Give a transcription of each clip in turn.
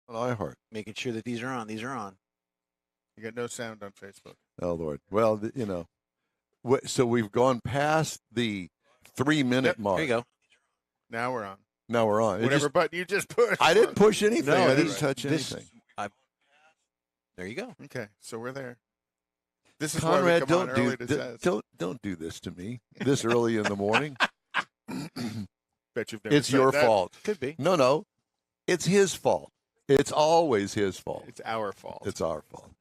on iHeart. Making sure that these are on. These are on. You got no sound on Facebook. Oh, Lord. Well, so we've gone past the 3-minute mark. There you go. Now we're on. Now we're on. Whatever button you just pushed. I didn't push anything. No, I didn't touch anything. There you go. Okay, so we're there. This is Conrad, why we come on early to test. don't do this to me this early in the morning. Bet you've never It's said your that. fault. Could be. No. It's his fault. It's always his fault. It's our fault. It's our fault.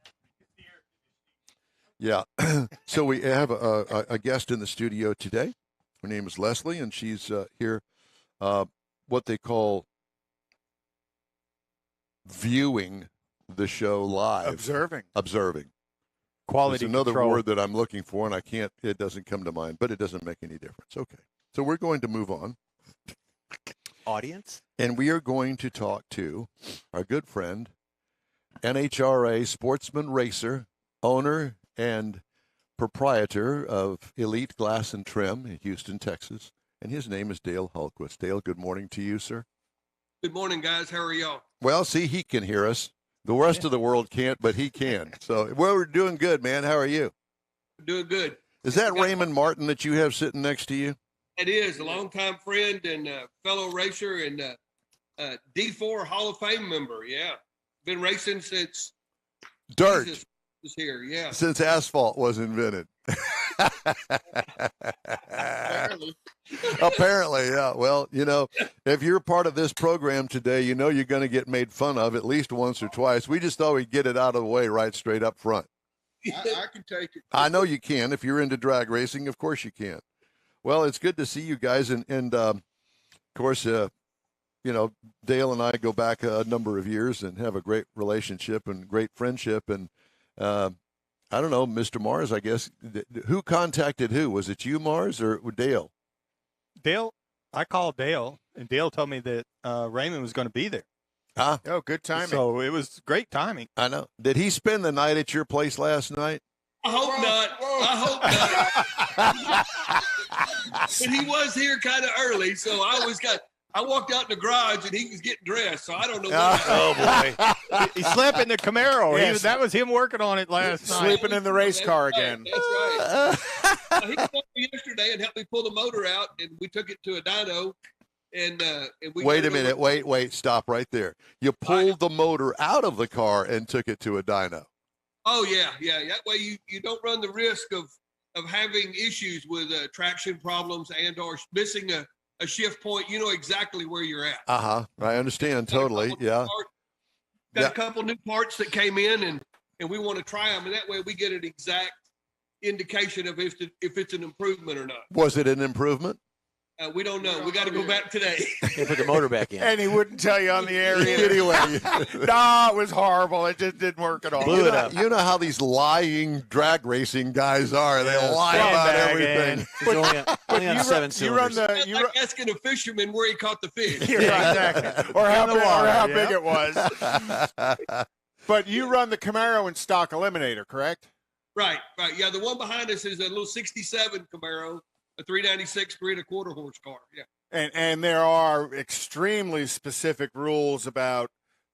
Yeah. So we have a guest in the studio today. Her name is Leslie, and she's here, what they call viewing the show live. Observing. Quality There's another control. word that I'm looking for, and it doesn't come to mind, but it doesn't make any difference. Okay. So we're going to move on. Audience? And we are going to talk to our good friend, NHRA sportsman racer, owner and proprietor of Elite Glass and Trim in Houston, Texas. And his name is Dale Hultquist. Dale, good morning to you, sir. Good morning, guys. How are y'all? Well, see, he can hear us. The rest of the world can't, but he can. So, well, we're doing good, man. How are you? Doing good. Is that Raymond Martin that you have sitting next to you? It is a longtime friend and fellow racer and D4 Hall of Fame member. Yeah. Been racing since Dirt. Jesus was here. Yeah. Since asphalt was invented. Apparently, yeah. Well, if you're part of this program today, you're going to get made fun of at least once or twice. We just thought we'd get it out of the way right straight up front. I can take it. I know you can. If you're into drag racing, of course you can. Well, it's good to see you guys. And of course, Dale and I go back a number of years and have a great relationship and great friendship. And I don't know, Mr. Mars, I guess. Who contacted who? Was it you, Mars, or Dale? Dale, I called Dale, and Dale told me that Raymond was going to be there. Huh? Oh, good timing. So it was great timing. I know. Did he spend the night at your place last night? I hope not. I hope not. But he was here kind of early, so I walked out in the garage and he was getting dressed, so I don't know. Oh boy, he slept in the Camaro. Yes. That was him working on it last night. Sleeping in the race car again. That's right. He called me yesterday and helped me pull the motor out, and we took it to a dyno. And we Wait a minute. Wait. Stop right there. You pulled the motor out of the car and took it to a dyno. Oh yeah. That way you don't run the risk of having issues with traction problems and or missing a shift point. You know exactly where you're at. I understand totally. Yeah. Got a couple new parts that came in, and we want to try them, and that way we get an exact indication of if it's an improvement or not. Was it an improvement? We don't know. We got to go back today. They put the motor back in. And he wouldn't tell you on the air either. Anyway. No, it was horrible. It just didn't work at all. Blew it up. You know how these lying drag racing guys are. They lie about everything. It's only on 7 cylinders. That's like asking a fisherman where he caught the fish. Yeah, exactly. Or how big it was. But you run the Camaro in stock eliminator, correct? Right. Yeah, the one behind us is a little 67 Camaro, a 396 3.25 horse car. Yeah. And there are extremely specific rules about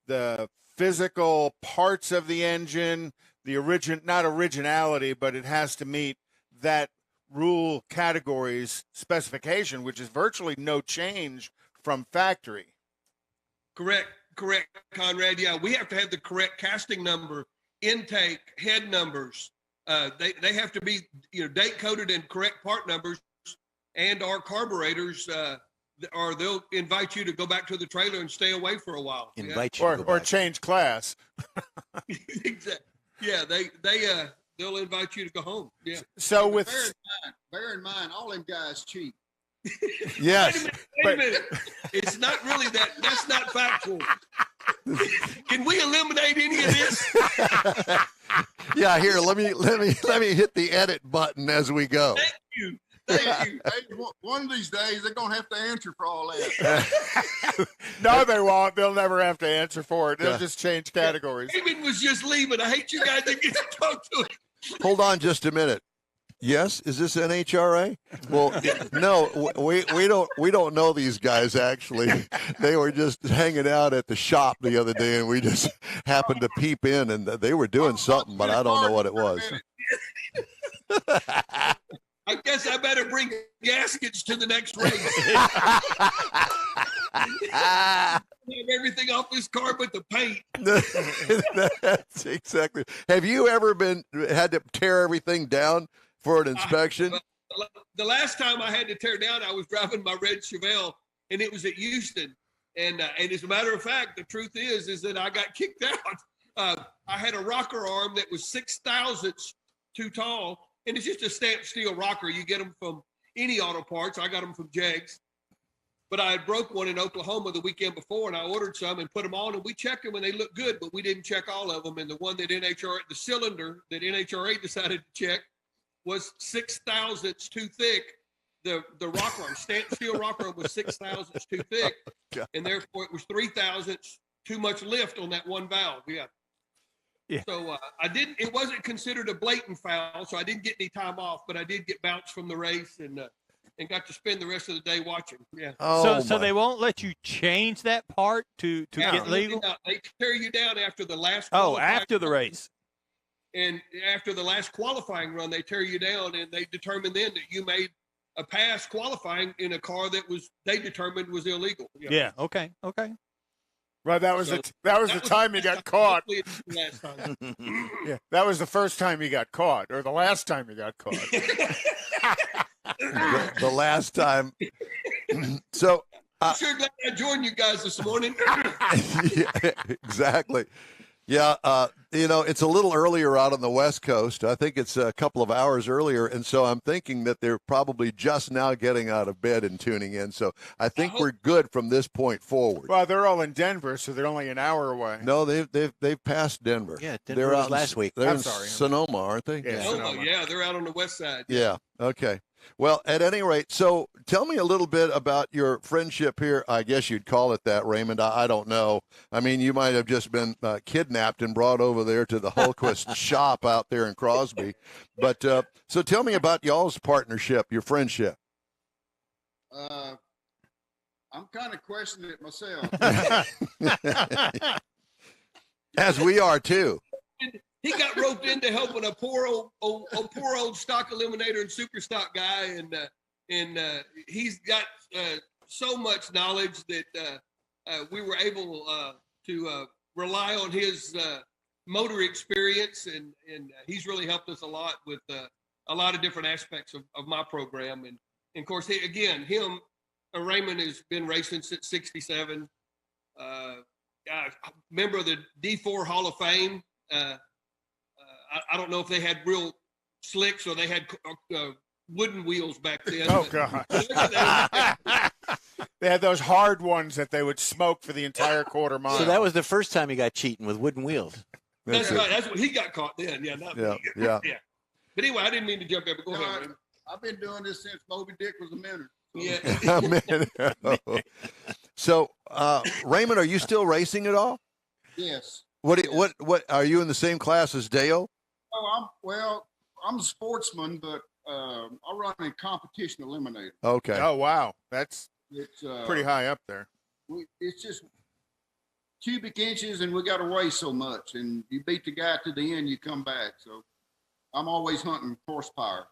the physical parts of the engine, not originality, but it has to meet that rule category's specification, which is virtually no change from factory. Correct, Conrad. Yeah, we have to have the correct casting number, intake, head numbers. They have to be date coded and correct part numbers, and our carburetors, or they'll invite you to go back to the trailer and stay away for a while. Invite you to go Or back. change class. Exactly. Yeah, they'll invite you to go home. Yeah. So with bear in mind, all them guys cheat. Yes. Wait a minute. It's not really that. That's not factual. Can we eliminate any of this? Yeah, here, let me hit the edit button as we go. Thank you. Hey, one of these days they're gonna have to answer for all that. no, they won't. They'll never have to answer for it. They'll just change categories. David was just leaving. I hate you guys that get to talk to him. Hold on just a minute. Yes, is this NHRA? Well, no, we don't know these guys actually. They were just hanging out at the shop the other day, and we just happened to peep in, and they were doing something, but I don't know what it was. I guess I better bring gaskets to the next race. Have everything off this car but the paint. That's exactly. Have you ever had to tear everything down for an inspection? The last time I had to tear down, I was driving my red Chevelle, and it was at Houston. And as a matter of fact, the truth is that I got kicked out. I had a rocker arm that was 6 thousandths too tall, and it's just a stamped steel rocker. You get them from any auto parts. I got them from Jegs. But I had broke one in Oklahoma the weekend before, and I ordered some and put them on, and we checked them, and they looked good, but we didn't check all of them. And the one that the cylinder that NHRA decided to check was 6 thousandths too thick. The rocker arm, stamped steel rocker arm was 6 thousandths too thick, and therefore it was 3 thousandths too much lift on that one valve. Yeah. So it wasn't considered a blatant foul, so I didn't get any time off, but I did get bounced from the race and got to spend the rest of the day watching. Yeah. So they won't let you change that part to get legal? They tear you down after the last. After the race. And after the last qualifying run, they tear you down, and they determine then that you made a pass qualifying in a car that they determined was illegal. Yeah. Okay. Right, that was the time you got caught. Last time. Yeah, that was the first time you got caught, or the last time you got caught. the last time. So I'm sure glad I joined you guys this morning. Yeah, exactly. Yeah, it's a little earlier out on the West Coast. I think it's a couple of hours earlier, and so I'm thinking that they're probably just now getting out of bed and tuning in. So I think we're good from this point forward. Well, they're all in Denver, so they're only an hour away. No, they've passed Denver. Yeah, Denver was last week. They're in Sonoma, aren't they? Yeah, Sonoma. Yeah, they're out on the west side. Yeah. Okay. Well, at any rate, so tell me a little bit about your friendship here. I guess you'd call it that, Raymond. I don't know. I mean, you might have just been kidnapped and brought over there to the Hultquist shop out there in Crosby. But so tell me about y'all's partnership, your friendship. I'm kind of questioning it myself. As we are too. He got roped into helping a poor old stock eliminator and super stock guy, and he's got so much knowledge that we were able to rely on his motor experience, and he's really helped us a lot with a lot of different aspects of my program. And of course, Raymond has been racing since '67. Member of the D4 Hall of Fame. I don't know if they had real slicks or they had wooden wheels back then. Oh, God. They had those hard ones that they would smoke for the entire quarter mile. So that was the first time you got cheating with wooden wheels. That's right. That's what he got caught then. Yeah. Yeah. But anyway, I didn't mean to jump in, but go ahead, Raymond. I've been doing this since Moby Dick was a minute. Yeah. So, Raymond, are you still racing at all? Yes. What are you in the same class as Dale? Oh, I'm a sportsman, but I run a competition eliminator. Okay. Oh, wow. It's It's pretty high up there. It's just cubic inches, and we got to weigh so much. And you beat the guy to the end, you come back. So I'm always hunting horsepower.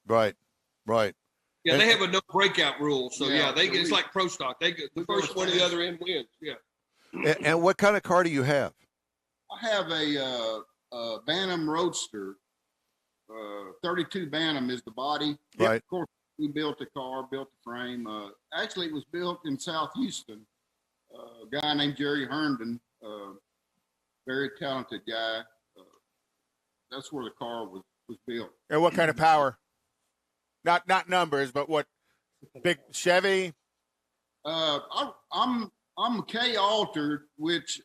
Right. Yeah, they have a no breakout rule. So it's like pro stock. The first one to the other end wins. Yeah. And what kind of car do you have? I have a Bantam Roadster. 32 Bantam is the body. Right. Of course, we built the car, built the frame. Actually, it was built in South Houston. A guy named Jerry Herndon, very talented guy. That's where the car was built. And what kind of power? Not numbers, but what? Big Chevy? I'm K altered, which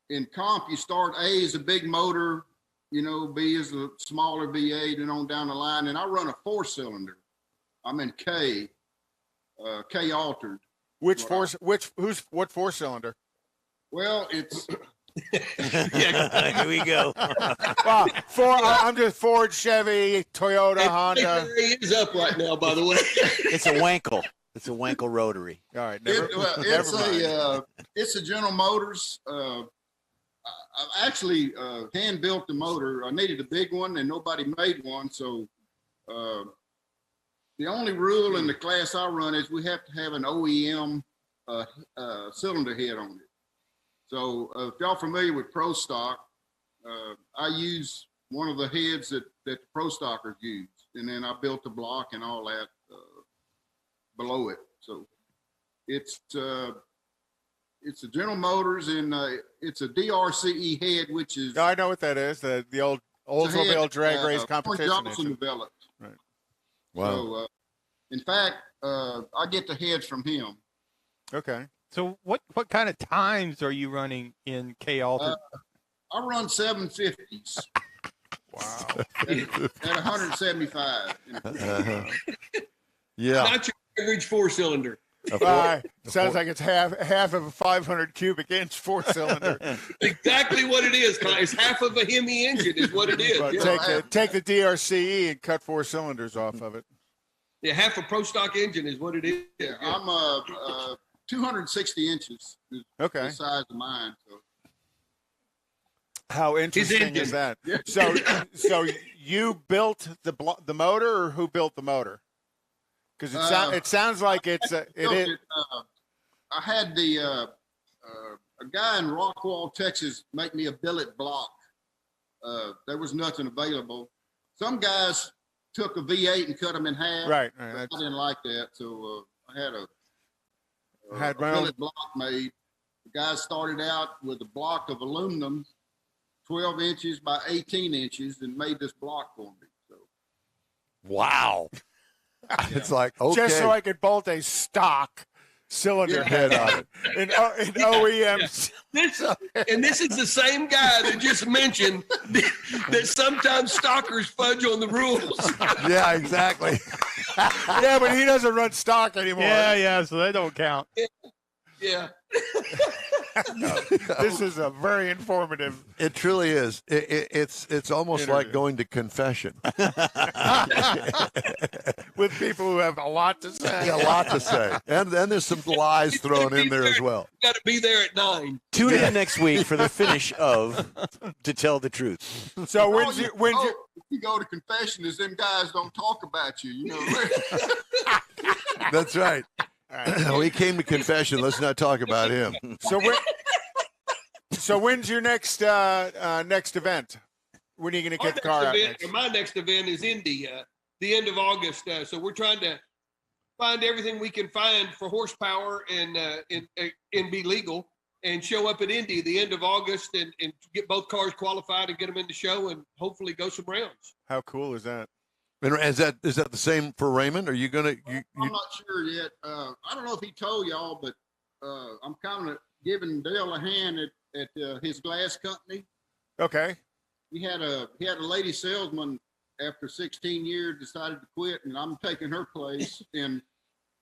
in comp you start A is a big motor, B is a smaller V8 and on down the line, and I run a 4-cylinder. I'm in K altered. What 4-cylinder? Well, it's Yeah. Here we go. Well, I'm just Ford, Chevy, Toyota, And Honda. He is up right now, by the way. It's a Wankel. It's a Wankel rotary. All right, never mind. It's a General Motors. I actually hand built the motor. I needed a big one, and nobody made one. So the only rule in the class I run is we have to have an OEM cylinder head on it. So if y'all familiar with Pro Stock, I use one of the heads that the Pro Stockers use, and then I built the block and all that below it. So it's a General Motors, and it's a DRCE head, which is I know what that is. The old Oldsmobile drag race competition Johnson engine. developed. Right. Wow. So, in fact, I get the heads from him. Okay. So what kind of times are you running in K Alter? I run 750s Wow. at 175. Uh-huh. Yeah. Not your average four-cylinder. Sounds like it's half of a 500 cubic inch 4-cylinder. Exactly what it is. It's half of a Hemi engine is what it is. But Yeah. take the DRCE and cut 4 cylinders off of it. Yeah, half a Pro Stock engine is what it is. Yeah, I'm 260 inches is Okay. the size of mine. So How interesting engine. is that? So you built the motor, or who built the motor? Because it sounds like it is. I had a guy in Rockwall, Texas, make me a billet block. There was nothing available. Some guys took a V8 and cut them in half. Right. I didn't like that, so I had a my own. billet block made. The guy started out with a block of aluminum, 12 inches by 18 inches, and made this block for me. So Wow. It's like, okay. Just so I could bolt a stock cylinder head on it. In OEMs. This is the same guy that just mentioned that sometimes stalkers fudge on the rules. Yeah, exactly. Yeah, but he doesn't run stock anymore. Yeah. So they don't count. Yeah. This is a very informative. It truly is. It's almost like going to confession. With people who have a lot to say. A lot to say. And then there's some lies thrown in there as well. Got to be there at 9. Tune in next week for the finish of To Tell the Truth. So if you go to confession, is them guys don't talk about you, you know. That's right. We came to confession. Let's not talk about him. So when's your next event? When are you going to get the car out next? My next event is Indy, the end of August. So we're trying to find everything we can find for horsepower and be legal, and show up at Indy the end of August and get both cars qualified and get them in the show and hopefully go some rounds. How cool is that? And is that the same for Raymond? Are you gonna? I'm not sure yet. I don't know if he told y'all, but I'm kind of giving Dale a hand at his glass company. Okay. He had a lady salesman after 16 years decided to quit, and I'm taking her place. And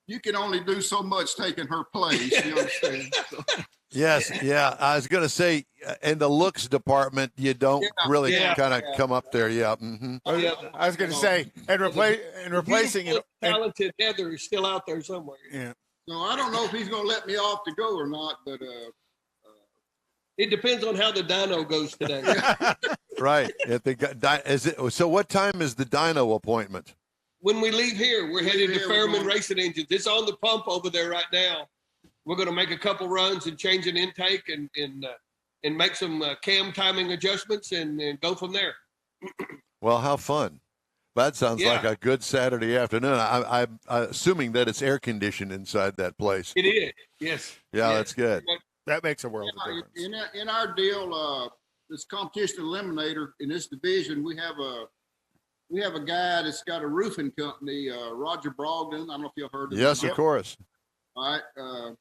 you can only do so much taking her place. You understand? So, Yes, yeah. I was gonna say, in the looks department, you don't really kind of come up there. Yeah. Mm-hmm. I was going to say, and replacing it. Talented Heather is still out there somewhere. Yeah. so I don't know if he's going to let me off to go or not, but It depends on how the dyno goes today. Right. So what time is the dyno appointment? When we leave here, we're headed to here, we're Fairman going- Racing Engines. It's on the pump over there right now. We're going to make a couple runs and change an intake and make some cam timing adjustments and go from there. Well, how fun. That sounds like a good Saturday afternoon. I'm assuming that it's air conditioned inside that place. It is, yes. Yeah, Yes. that's good. That makes a world of difference. in our deal, this competition eliminator in this division, we have a guy that's got a roofing company, Roger Brogdon. I don't know if you've heard of him. Yes, of course. All right.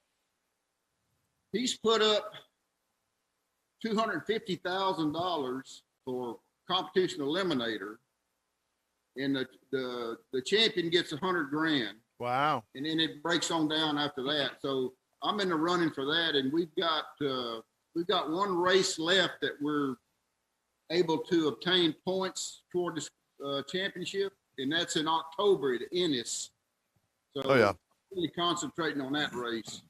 He's put up $250,000 for competition eliminator, and the champion gets $100,000, Wow. and then it breaks on down after that. So I'm in the running for that, and we've got we've got one race left that we're able to obtain points toward this championship, and that's in October at Ennis. So Oh, yeah. really concentrating on that race.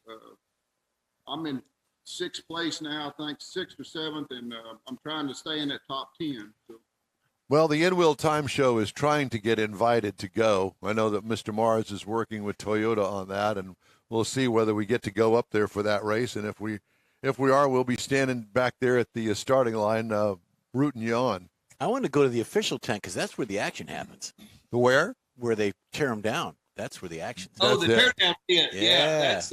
I'm in 6th place now, I think 6th or 7th, and I'm trying to stay in that top 10. So. Well, the In-Wheel Time Show is trying to get invited to go. I know that Mr. Mars is working with Toyota on that, and we'll see whether we get to go up there for that race. And if we are, we'll be standing back there at the starting line, rooting you on. I want to go to the official tent because that's where the action happens. Where? Where they tear them down. That's where the action. Oh, the That's it. teardown tent. Yeah. Yeah, that's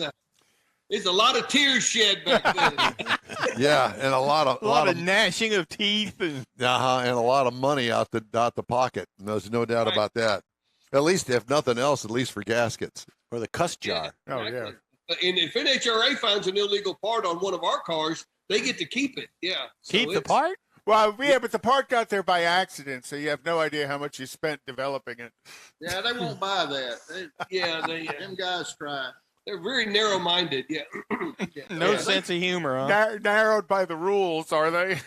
there's a lot of tears shed back then. Yeah, and a lot of gnashing of teeth and and a lot of money out the pocket. There's no doubt Right. about that. At least, if nothing else, at least for gaskets. Or the cuss jar. Oh, yeah. And if NHRA finds an illegal part on one of our cars, they get to keep it. Yeah. So keep the it's- part. Well, yeah, but the part got there by accident, so you have no idea how much you spent developing it. Yeah, they won't buy that. Yeah, Them guys try. they're very narrow-minded. Yeah. No Yeah. sense of humor, huh? Narrowed by the rules, are they?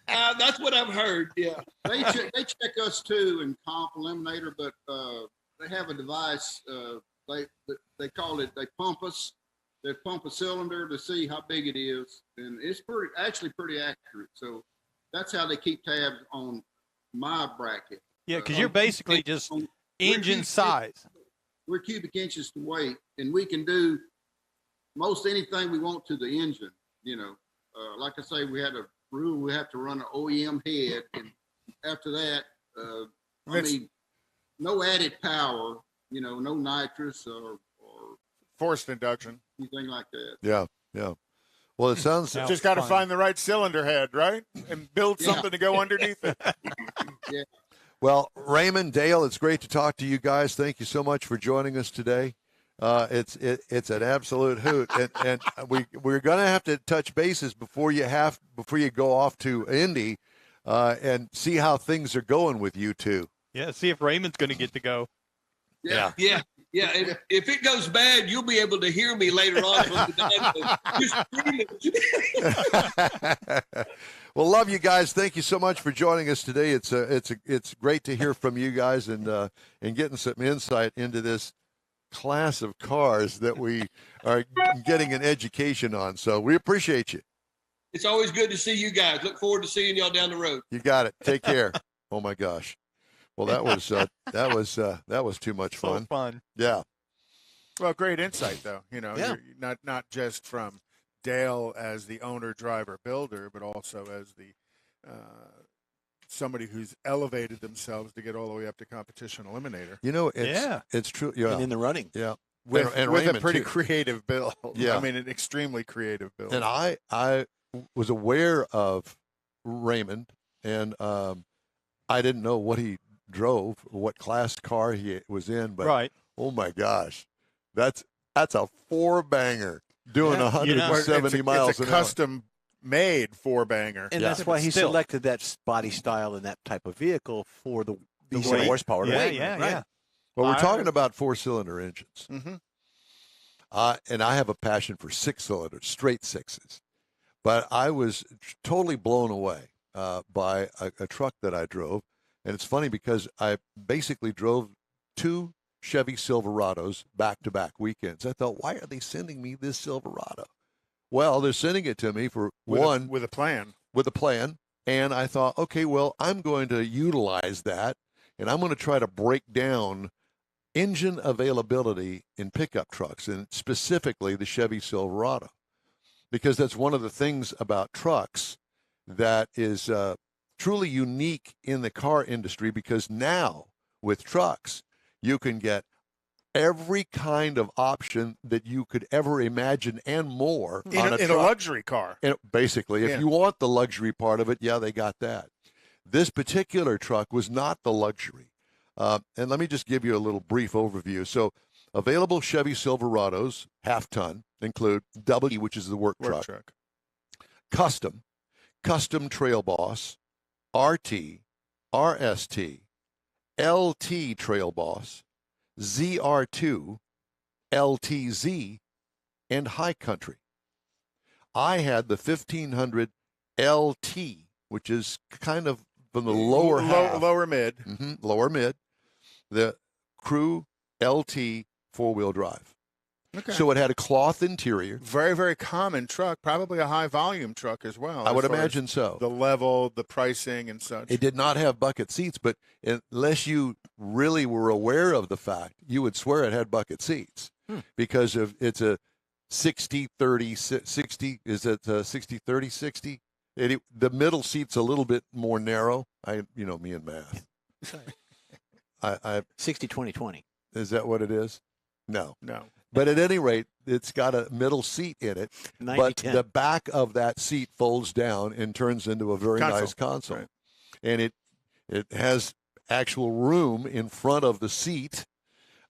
That's what I've heard. Yeah. They check us too in Comp Eliminator, but they have a device. They call it. They pump us. They pump a cylinder to see how big it is, and it's actually pretty accurate. So that's how they keep tabs on my bracket. Yeah, because you're basically just We're engine cubic- size. We're cubic inches to weight, and we can do most anything we want to the engine. You know, like I say, we had a rule we have to run an OEM head, and after that, I That's- mean, no added power. You know, no nitrous or Forced induction. anything like that. Yeah, yeah. Well, it sounds. Yeah. Just got to fine. find the right cylinder head, right? And build Yeah. something to go underneath it. Well, Raymond, Dale, it's great to talk to you guys. Thank you so much for joining us today. It's an absolute hoot, and we're going to have to touch bases before you go off to Indy, and see how things are going with you two. Yeah, see if Raymond's going to get to go. Yeah. And if it goes bad, you'll be able to hear me later on from the Just screaming. Well, love you guys. Thank you so much for joining us today. It's great to hear from you guys and getting some insight into this class of cars that we are getting an education on. So we appreciate you. It's always good to see you guys. Look forward to seeing y'all down the road. You got it. Take care. Oh my gosh. Well, that was too much So fun. fun. Yeah. Well, great insight, though. You know, Yeah. you're not just from Dale as the owner, driver, builder, but also as the somebody who's elevated themselves to get all the way up to competition eliminator You know, Yeah. it's true. Yeah. And in the running. Yeah. with, and with a Raymond, pretty too. creative build. Yeah. I mean, an extremely creative build. And I was aware of Raymond, and I didn't know what he drove, what class car he was in, but Right. oh my gosh, that's a four-banger doing Yeah. 170 miles it's a an hour. custom made four banger. And Yeah. that's why he Still. selected that body style and that type of vehicle for the decent weight. horsepower. Yeah, weight. yeah, right. yeah. Well, we're I- talking about four-cylinder engines, Mm-hmm. and I have a passion for six-cylinders, straight sixes. But I was totally blown away by a truck that I drove. And it's funny because I basically drove two Chevy Silverados back-to-back weekends. I thought, why are they sending me this Silverado? Well, they're sending it to me for one, with a plan. with a plan. And I thought, okay, well, I'm going to utilize that, and I'm going to try to break down engine availability in pickup trucks, and specifically the Chevy Silverado, because that's one of the things about trucks that is truly unique in the car industry, because now with trucks, you can get every kind of option that you could ever imagine and more on In a truck. luxury car. And basically, if Yeah. you want the luxury part of it, yeah, they got that. This particular truck was not the luxury. And let me just give you a little brief overview. So available Chevy Silverados, half-ton, include W, which is the work truck, Custom Trail Boss, RT, RST, LT Trail Boss, ZR2, LTZ, and High Country. I had the 1500 LT, which is kind of from the lower half, lower mid. lower mid, the Crew LT four-wheel drive. Okay. So it had a cloth interior. Very, very common truck, probably a high volume truck as well. I would as far as imagine so. The level, the pricing, and such. It did not have bucket seats, but unless you really were aware of the fact, you would swear it had bucket seats because of it's a 60-30 60. Is it 60-30 60? The middle seat's a little bit more narrow. Me and math. I 60-20-20. Is that what it is? No. No. But at any rate, it's got a middle seat in it. 90-10. But the back of that seat folds down and turns into a very nice console. Right. And it has actual room in front of the seat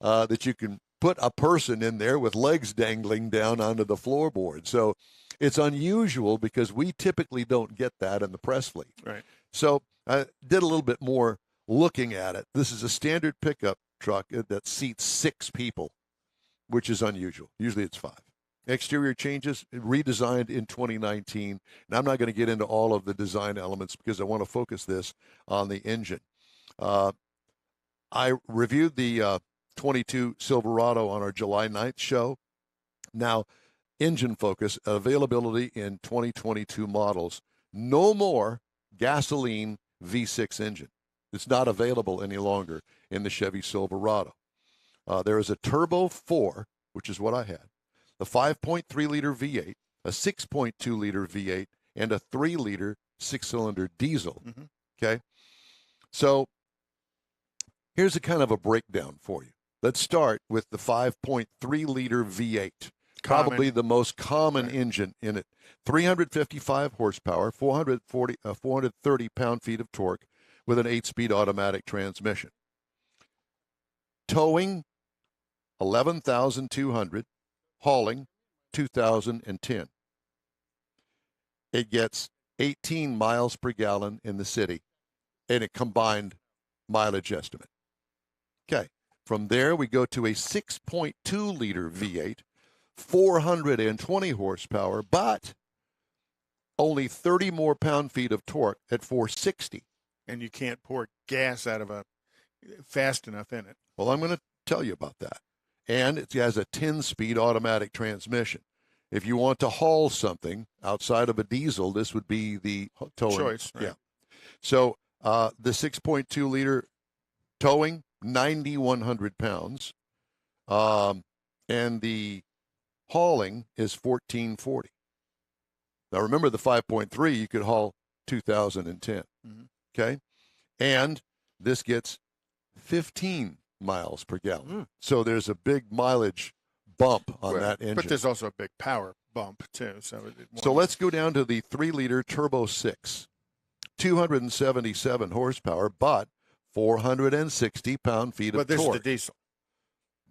that you can put a person in there with legs dangling down onto the floorboard. So it's unusual because we typically don't get that in the press fleet. Right. So I did a little bit more looking at it. This is a standard pickup truck that seats 6 people, which is unusual. Usually it's 5. Exterior changes, redesigned in 2019. And I'm not going to get into all of the design elements because I want to focus this on the engine. I reviewed the 22 Silverado on our July 9th show. Now, engine focus, availability in 2022 models. No more gasoline V6 engine. It's not available any longer in the Chevy Silverado. There is a Turbo 4, which is what I had, a 5.3-liter V8, a 6.2-liter V8, and a 3-liter 6-cylinder diesel. Okay? So here's a kind of a breakdown for you. Let's start with the 5.3-liter V8, probably the most common engine in it. 355 horsepower, 430 pound-feet of torque with an 8-speed automatic transmission. Towing, 11,200. Hauling, 2,010. It gets 18 miles per gallon in the city and a combined mileage estimate. Okay. From there, we go to a 6.2-liter V8, 420 horsepower, but only 30 more pound-feet of torque at 460. And you can't pour gas out of fast enough in it. Well, I'm going to tell you about that. And it has a 10-speed automatic transmission. If you want to haul something outside of a diesel, this would be the towing choice. Right? Yeah. So the 6.2-liter towing, 9,100 pounds, and the hauling is 1,440. Now remember, the 5.3 you could haul 2,010. Okay, and this gets 15 miles per gallon. So there's a big mileage bump on that engine. But there's also a big power bump too. So let's go down to the 3-liter Turbo 6, 277 horsepower, but 460 pound-feet of torque. But this is the diesel.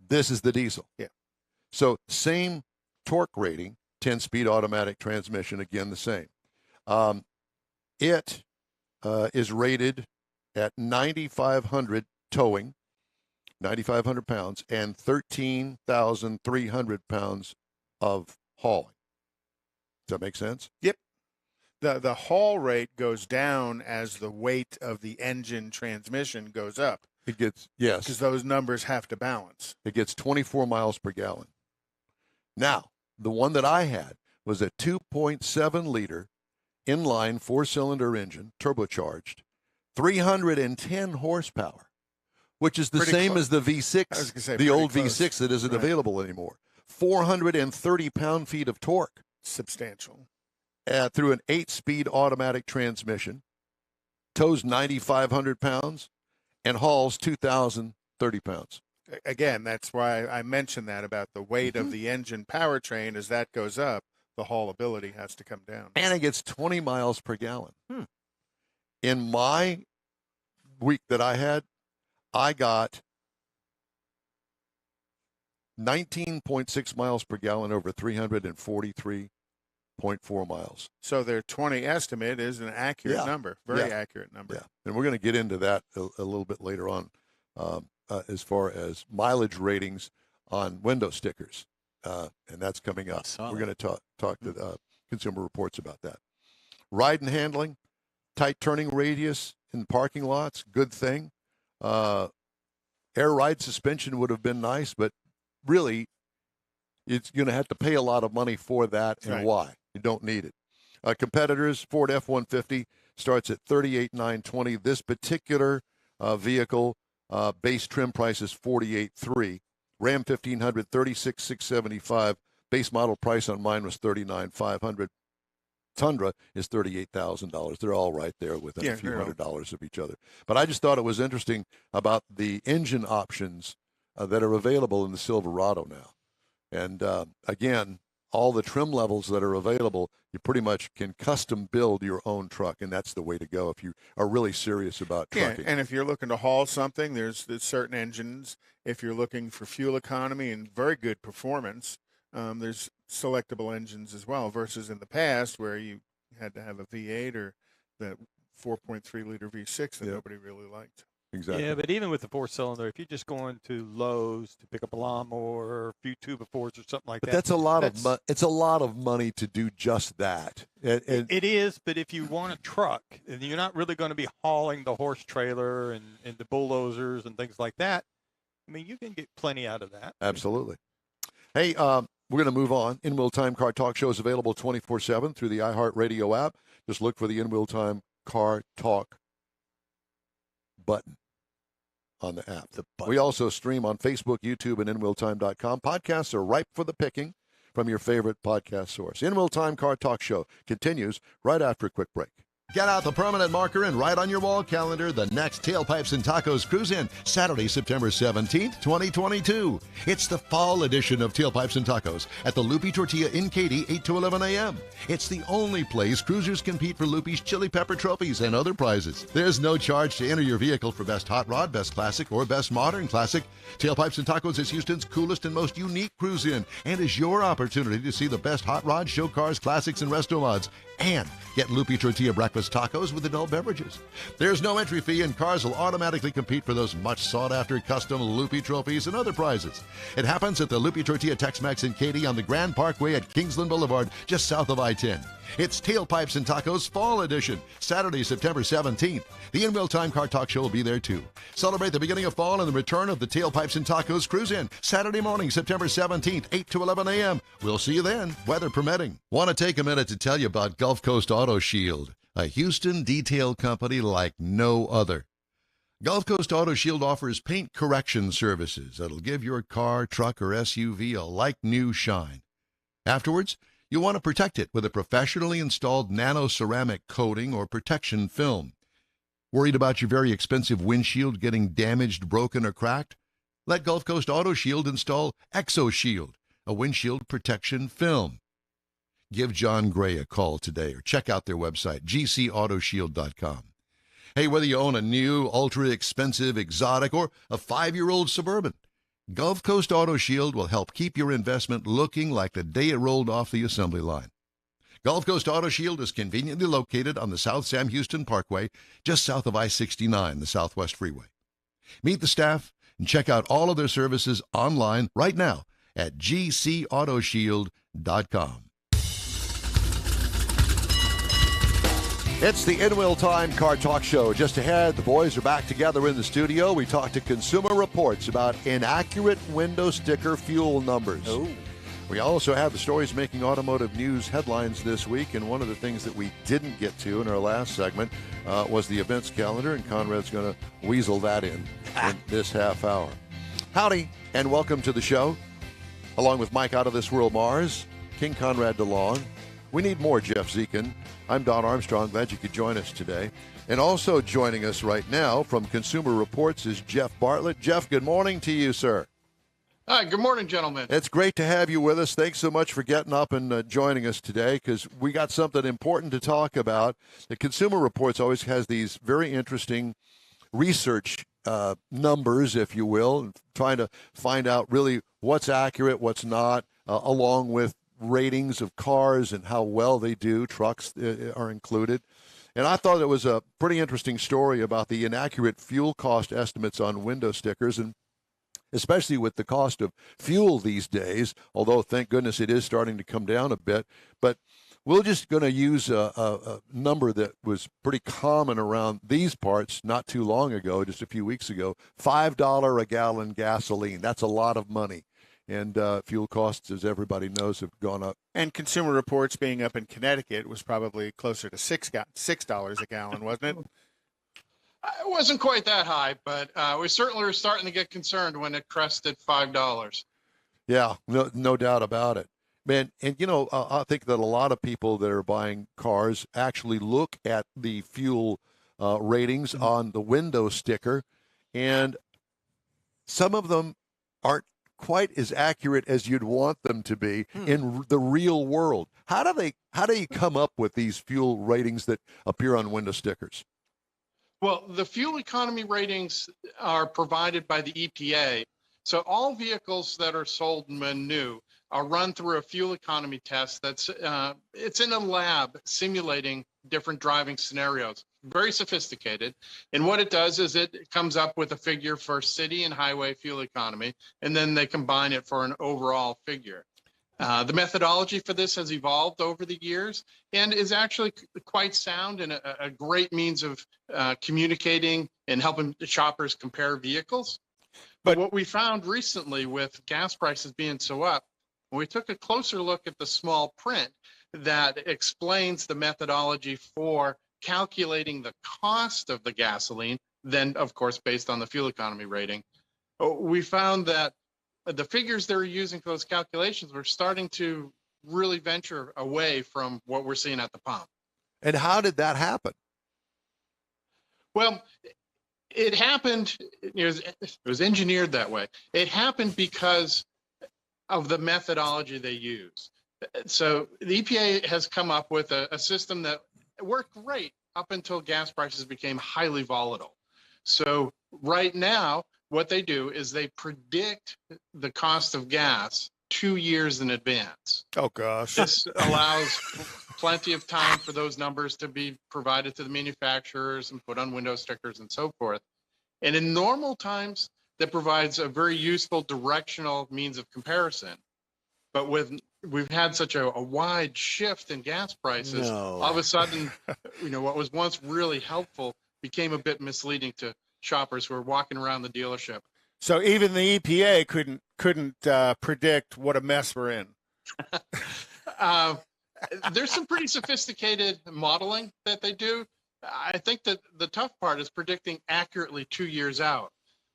This is the diesel. Yeah. So same torque rating, 10-speed automatic transmission, again the same. It is rated at 9,500 towing, 9,500 pounds, and 13,300 pounds of hauling. Does that make sense? Yep. The haul rate goes down as the weight of the engine transmission goes up. It gets, yes. Because those numbers have to balance. It gets 24 miles per gallon. Now, the one that I had was a 2.7-liter inline 4-cylinder engine, turbocharged, 310 horsepower, which is the Pretty same close. as the V6, I was gonna say the pretty old close. V6 that isn't Right. available anymore. 430 pound-feet of torque Substantial. through an 8-speed automatic transmission, tows 9,500 pounds, and hauls 2,030 pounds. Again, that's why I mentioned that about the weight Mm-hmm. of the engine powertrain. As that goes up, the haulability has to come down. And it gets 20 miles per gallon. In my week that I had, I got 19.6 miles per gallon over 343.4 miles. So their 20 estimate is an accurate Yeah. number, very Yeah. accurate number. Yeah, and we're going to get into that a little bit later on as far as mileage ratings on window stickers, and that's coming up. saw We're that. going to talk to Consumer Reports about that. Ride and handling, tight turning radius in parking lots, good thing. Air ride suspension would have been nice, but really, it's going to have to pay a lot of money for that, and Right. why? You don't need it. Competitors, Ford F-150 starts at $38,920. This particular vehicle, base trim price is $48,300. Ram 1500, $36,675. Base model price on mine was $39,500. Tundra is $38,000. They're all right there within a few they're all- $100s of each other. But I just thought it was interesting about the engine options that are available in the Silverado now. And again, all the trim levels that are available, you pretty much can custom build your own truck, and that's the way to go if you are really serious about Yeah, trucking. and if you're looking to haul something, there's certain engines. If you're looking for fuel economy and very good performance, there's selectable engines as well, versus in the past where you had to have a V8 or the 4.3 liter V6 that Yeah. nobody really liked. Exactly. Yeah, but even with the four-cylinder, if you're just going to Lowe's to pick up a lawnmower or a few two befores or something like But that, that's a lot of that's- it's a lot of money to do just that. And it is. But if you want a truck, and you're not really going to be hauling the horse trailer and the bulldozers and things like that, I mean, you can get plenty out of that. absolutely. Hey, we're going to move on. In-Wheel Time Car Talk Show is available 24/7 through the iHeartRadio app. Just look for the In-Wheel Time Car Talk button on the app. We also stream on Facebook, YouTube, and InWheelTime.com. Podcasts are ripe for the picking from your favorite podcast source. In-Wheel Time Car Talk Show continues right after a quick break. Get out the permanent marker and write on your wall calendar the next Tailpipes and Tacos Cruise-In, Saturday, September 17th, 2022. It's the fall edition of Tailpipes and Tacos at the Loopy Tortilla in Katy, 8 to 11 a.m. It's the only place cruisers compete for Loopy's Chili Pepper trophies and other prizes. There's no charge to enter your vehicle for Best Hot Rod, Best Classic, or Best Modern Classic. Tailpipes and Tacos is Houston's coolest and most unique cruise-in and is your opportunity to see the best hot rods, show cars, classics, and resto mods. And get Loopy Tortilla breakfast tacos with adult beverages. There's no entry fee, and cars will automatically compete for those much sought-after custom Loopy trophies and other prizes. It happens at the Loopy Tortilla Tex-Mex in Katy on the Grand Parkway at Kingsland Boulevard, just south of I-10. It's Tailpipes and Tacos Fall Edition, Saturday, September 17th. The In-Wheel Time Car Talk Show will be there, too. Celebrate the beginning of fall and the return of the Tailpipes and Tacos Cruise-In, Saturday morning, September 17th, 8 to 11 a.m. We'll see you then, weather permitting. Want to take a minute to tell you about Gulf Coast Auto Shield, a Houston detail company like no other. Gulf Coast Auto Shield offers paint correction services that'll give your car, truck, or SUV a like-new shine. Afterwards, you'll want to protect it with a professionally installed nano-ceramic coating or protection film. Worried about your very expensive windshield getting damaged, broken, or cracked? Let Gulf Coast Auto Shield install ExoShield, a windshield protection film. Give John Gray a call today or check out their website, gcautoshield.com. Hey, whether you own a new, ultra-expensive, exotic, or a 5-year-old Suburban, Gulf Coast Auto Shield will help keep your investment looking like the day it rolled off the assembly line. Gulf Coast Auto Shield is conveniently located on the South Sam Houston Parkway, just south of I-69, the Southwest Freeway. Meet the staff and check out all of their services online right now at gcautoshield.com. It's the In-Wheel Time Car Talk Show. Just ahead, the boys are back together in the studio. We talk to Consumer Reports about inaccurate window sticker fuel numbers. Oh. We also have the stories making automotive news headlines this week, and one of the things that we didn't get to in our last segment was the events calendar, and Conrad's going to weasel that in this half hour. Howdy, and welcome to the show. Along with Mike Out of This World Mars, King Conrad DeLong. We need more Jeff Zekin. I'm Don Armstrong. Glad you could join us today. And also joining us right now from Consumer Reports is Jeff Bartlett. Jeff, good morning to you, sir. Hi, good morning, gentlemen. It's great to have you with us. Thanks so much for getting up and joining us today, because we got something important to talk about. The Consumer Reports always has these very interesting research numbers, if you will, and trying to find out really what's accurate, what's not, along with ratings of cars and how well they do. Trucks are included. And I thought it was a pretty interesting story about the inaccurate fuel cost estimates on window stickers, and especially with the cost of fuel these days, although thank goodness it is starting to come down a bit. But We're just going to use a number that was pretty common around these parts not too long ago, just a few weeks ago, $5 a gallon gasoline. That's a lot of money. And fuel costs, as everybody knows, have gone up. And Consumer Reports being up in Connecticut was probably closer to $6 a gallon, wasn't it? It wasn't quite that high, but we certainly were starting to get concerned when it crested $5. Yeah, no doubt about it. Man, and I think that a lot of people that are buying cars actually look at the fuel ratings on the window sticker, and some of them aren't quite as accurate as you'd want them to be in the real world. How do you come up with these fuel ratings that appear on window stickers? Well, the fuel economy ratings are provided by the EPA. So all vehicles that are sold when new are run through a fuel economy test that's it's in a lab simulating different driving scenarios. Very sophisticated. And what it does is it comes up with a figure for city and highway fuel economy, and then they combine it for an overall figure. The methodology for this has evolved over the years and is actually quite sound and a great means of communicating and helping the shoppers compare vehicles. But what we found recently with gas prices being so up, we took a closer look at the small print that explains the methodology for calculating the cost of the gasoline, then of course based on the fuel economy rating. We found that the figures they were using for those calculations were starting to really venture away from what we're seeing at the pump. And how did that happen? Well, it happened, it was engineered that way. It happened because of the methodology they use. So the EPA has come up with a system that worked great up until gas prices became highly volatile. So right now, what they do is they predict the cost of gas 2 years in advance. Oh, gosh. This allows plenty of time for those numbers to be provided to the manufacturers and put on window stickers and so forth. And in normal times, that provides a very useful directional means of comparison. But we've had such a wide shift in gas prices, all of a sudden, what was once really helpful became a bit misleading to shoppers who are walking around the dealership. So even the EPA couldn't predict what a mess we're in. There's some pretty sophisticated modeling that they do. I think that the tough part is predicting accurately 2 years out.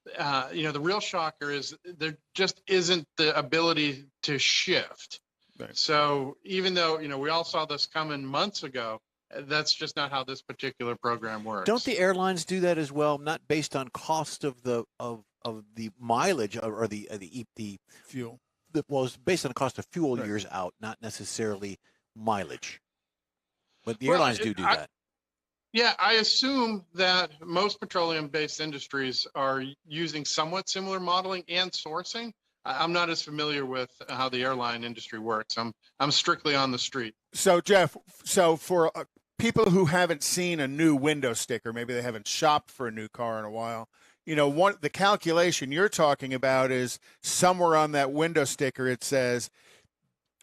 The real shocker is there just isn't the ability to shift. Right. So even though, we all saw this coming months ago, that's just not how this particular program works. Don't the airlines do that as well? Not based on cost of the mileage or the fuel. Well, it's based on the cost of fuel right. years out, not necessarily mileage. But the airlines do that. Yeah, I assume that most petroleum-based industries are using somewhat similar modeling and sourcing. I'm not as familiar with how the airline industry works. I'm strictly on the street. So, Jeff, for people who haven't seen a new window sticker, maybe they haven't shopped for a new car in a while, the calculation you're talking about is somewhere on that window sticker it says,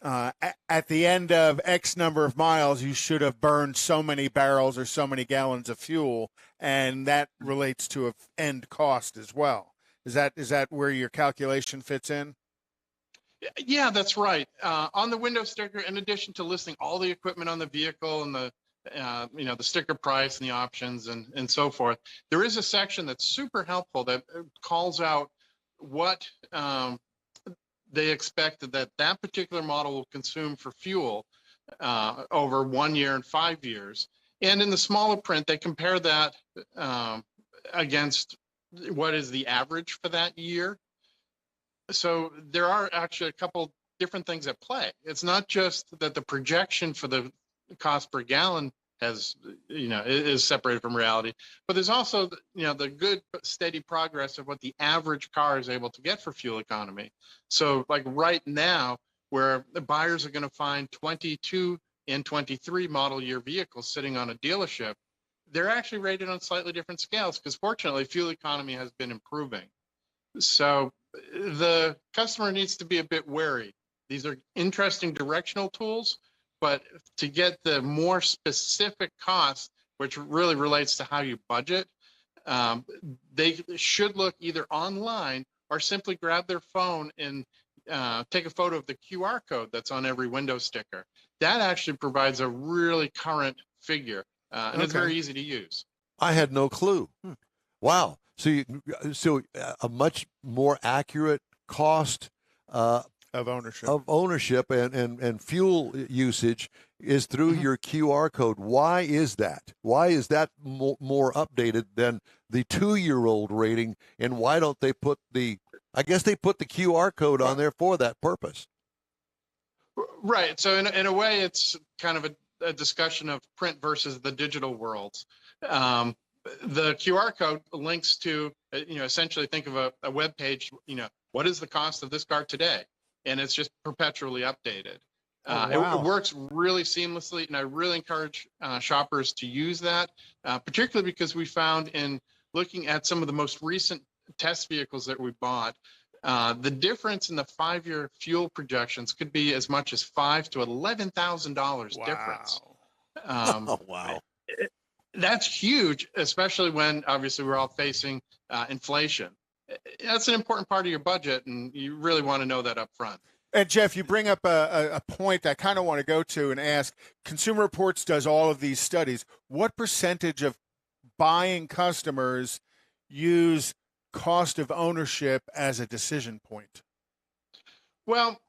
at the end of X number of miles, you should have burned so many barrels or so many gallons of fuel, and that relates to an end cost as well. Is that where your calculation fits in? Yeah, that's right. On the window sticker, in addition to listing all the equipment on the vehicle and the sticker price and the options and so forth, there is a section that's super helpful that calls out what they expect that particular model will consume for fuel over 1 year and 5 years. And in the smaller print, they compare that against what is the average for that year. So there are actually a couple different things at play. It's not just that the projection for the cost per gallon is separated from reality, but there's also the good steady progress of what the average car is able to get for fuel economy. So like right now, where the buyers are going to find 22 and 23 model year vehicles sitting on a dealership, they're actually rated on slightly different scales because fortunately fuel economy has been improving. So the customer needs to be a bit wary. These are interesting directional tools, But to get the more specific cost, which really relates to how you budget, they should look either online or simply grab their phone and take a photo of the QR code that's on every window sticker. That actually provides a really current figure, and it's very easy to use. I had no clue. Wow. So a much more accurate cost Of ownership. and fuel usage is through your QR code. Why is that? Why is that more updated than the 2-year-old rating? And why don't they put I guess they put the QR code on there for that purpose. Right. So in a way, it's kind of a discussion of print versus the digital worlds. The QR code links to, essentially think of a web page, what is the cost of this car today? And it's just perpetually updated. It works really seamlessly, and I really encourage shoppers to use that, particularly because we found in looking at some of the most recent test vehicles that we bought, the difference in the 5-year fuel projections could be as much as $5,000 to $11,000 difference. Oh, wow. That's huge, especially when obviously we're all facing inflation. That's an important part of your budget, and you really want to know that up front. And Jeff, you bring up a point I kind of want to go to and ask. Consumer Reports does all of these studies. What percentage of buying customers use cost of ownership as a decision point? Well,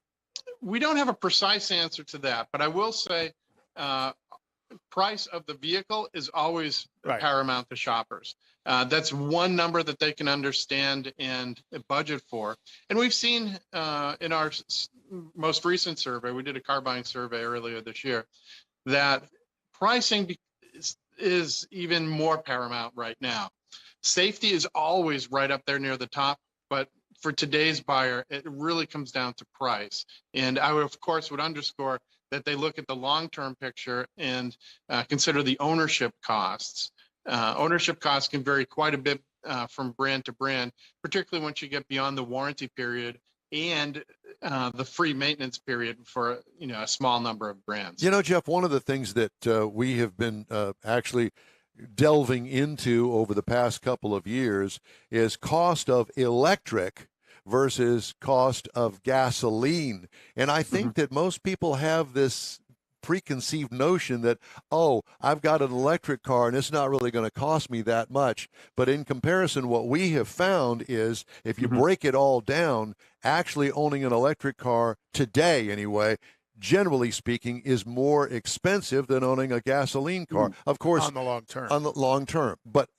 we don't have a precise answer to that, but I will say price of the vehicle is always paramount to shoppers. That's one number that they can understand and budget for. And we've seen in our most recent survey, we did a car buying survey earlier this year, that pricing is even more paramount right now. Safety is always right up there near the top, but for today's buyer, it really comes down to price. And I, of course, would underscore that they look at the long-term picture and consider the ownership costs. Ownership costs can vary quite a bit from brand to brand, particularly once you get beyond the warranty period and the free maintenance period for a small number of brands. Jeff, one of the things that we have been actually delving into over the past couple of years is cost of electric versus cost of gasoline. And I think that most people have this preconceived notion that, I've got an electric car and it's not really going to cost me that much. But in comparison, what we have found is if you break it all down, actually owning an electric car today anyway, generally speaking, is more expensive than owning a gasoline car. Of course, on the long term. On the long term, but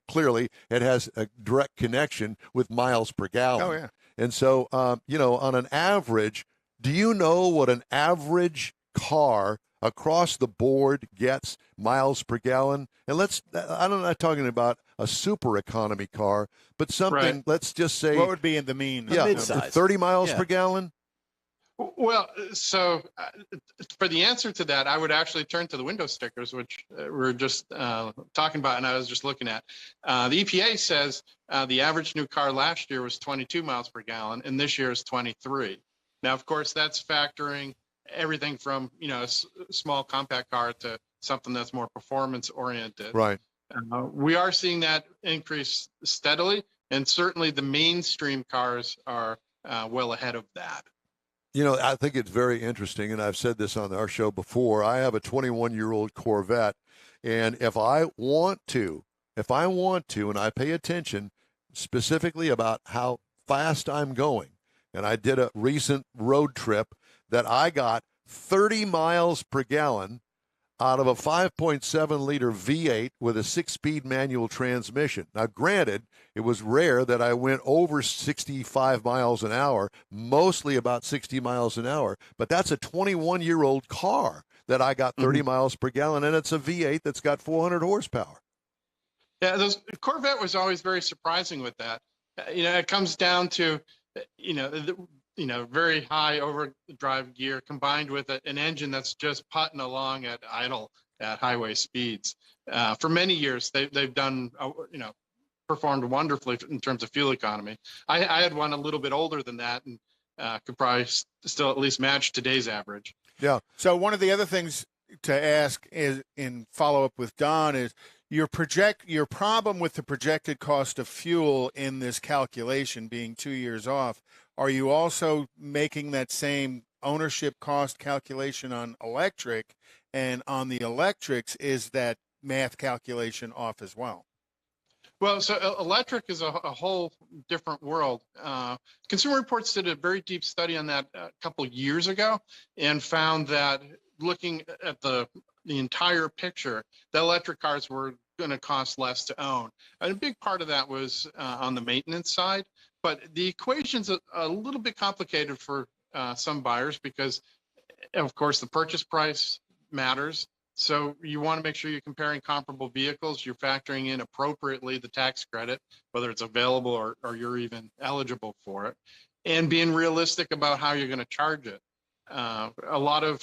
clearly it has a direct connection with miles per gallon. Oh yeah. And so, on an average, do you know what an average car across the board gets miles per gallon? And I'm not talking about a super economy car, but something. Let's just say what would be in the mean? Yeah, mid-size. 30 miles per gallon. Well, so for the answer to that, I would actually turn to the window stickers, which we're just talking about, and I was just looking at. The EPA says the average new car last year was 22 miles per gallon, and this year is 23. Now, of course, that's factoring everything from a small compact car to something that's more performance oriented. Right. We are seeing that increase steadily, and certainly the mainstream cars are well ahead of that. I think it's very interesting, and I've said this on our show before. I have a 21-year-old Corvette, and if I want to, and I pay attention specifically about how fast I'm going, and I did a recent road trip that I got 30 miles per gallon out of a 5.7-liter V8 with a 6-speed manual transmission. Now, granted, it was rare that I went over 65 miles an hour, mostly about 60 miles an hour, but that's a 21-year-old car that I got 30 miles per gallon, and it's a V8 that's got 400 horsepower. Yeah, Corvette was always very surprising with that. It comes down to, very high overdrive gear combined with an engine that's just putting along at idle at highway speeds. For many years, they've done, performed wonderfully in terms of fuel economy. I had one a little bit older than that and could probably still at least match today's average. Yeah. So one of the other things to ask is, in follow up with Don, is your problem with the projected cost of fuel in this calculation being 2 years off. Are you also making that same ownership cost calculation on electric, and on the electrics, is that math calculation off as well? Well, so electric is a whole different world. Consumer Reports did a very deep study on that a couple years ago and found that looking at the entire picture, the electric cars were going to cost less to own. And a big part of that was on the maintenance side. But the equation's a little bit complicated for some buyers because, of course, the purchase price matters. So you want to make sure you're comparing comparable vehicles. You're factoring in appropriately the tax credit, whether it's available or you're even eligible for it, and being realistic about how you're going to charge it. A lot of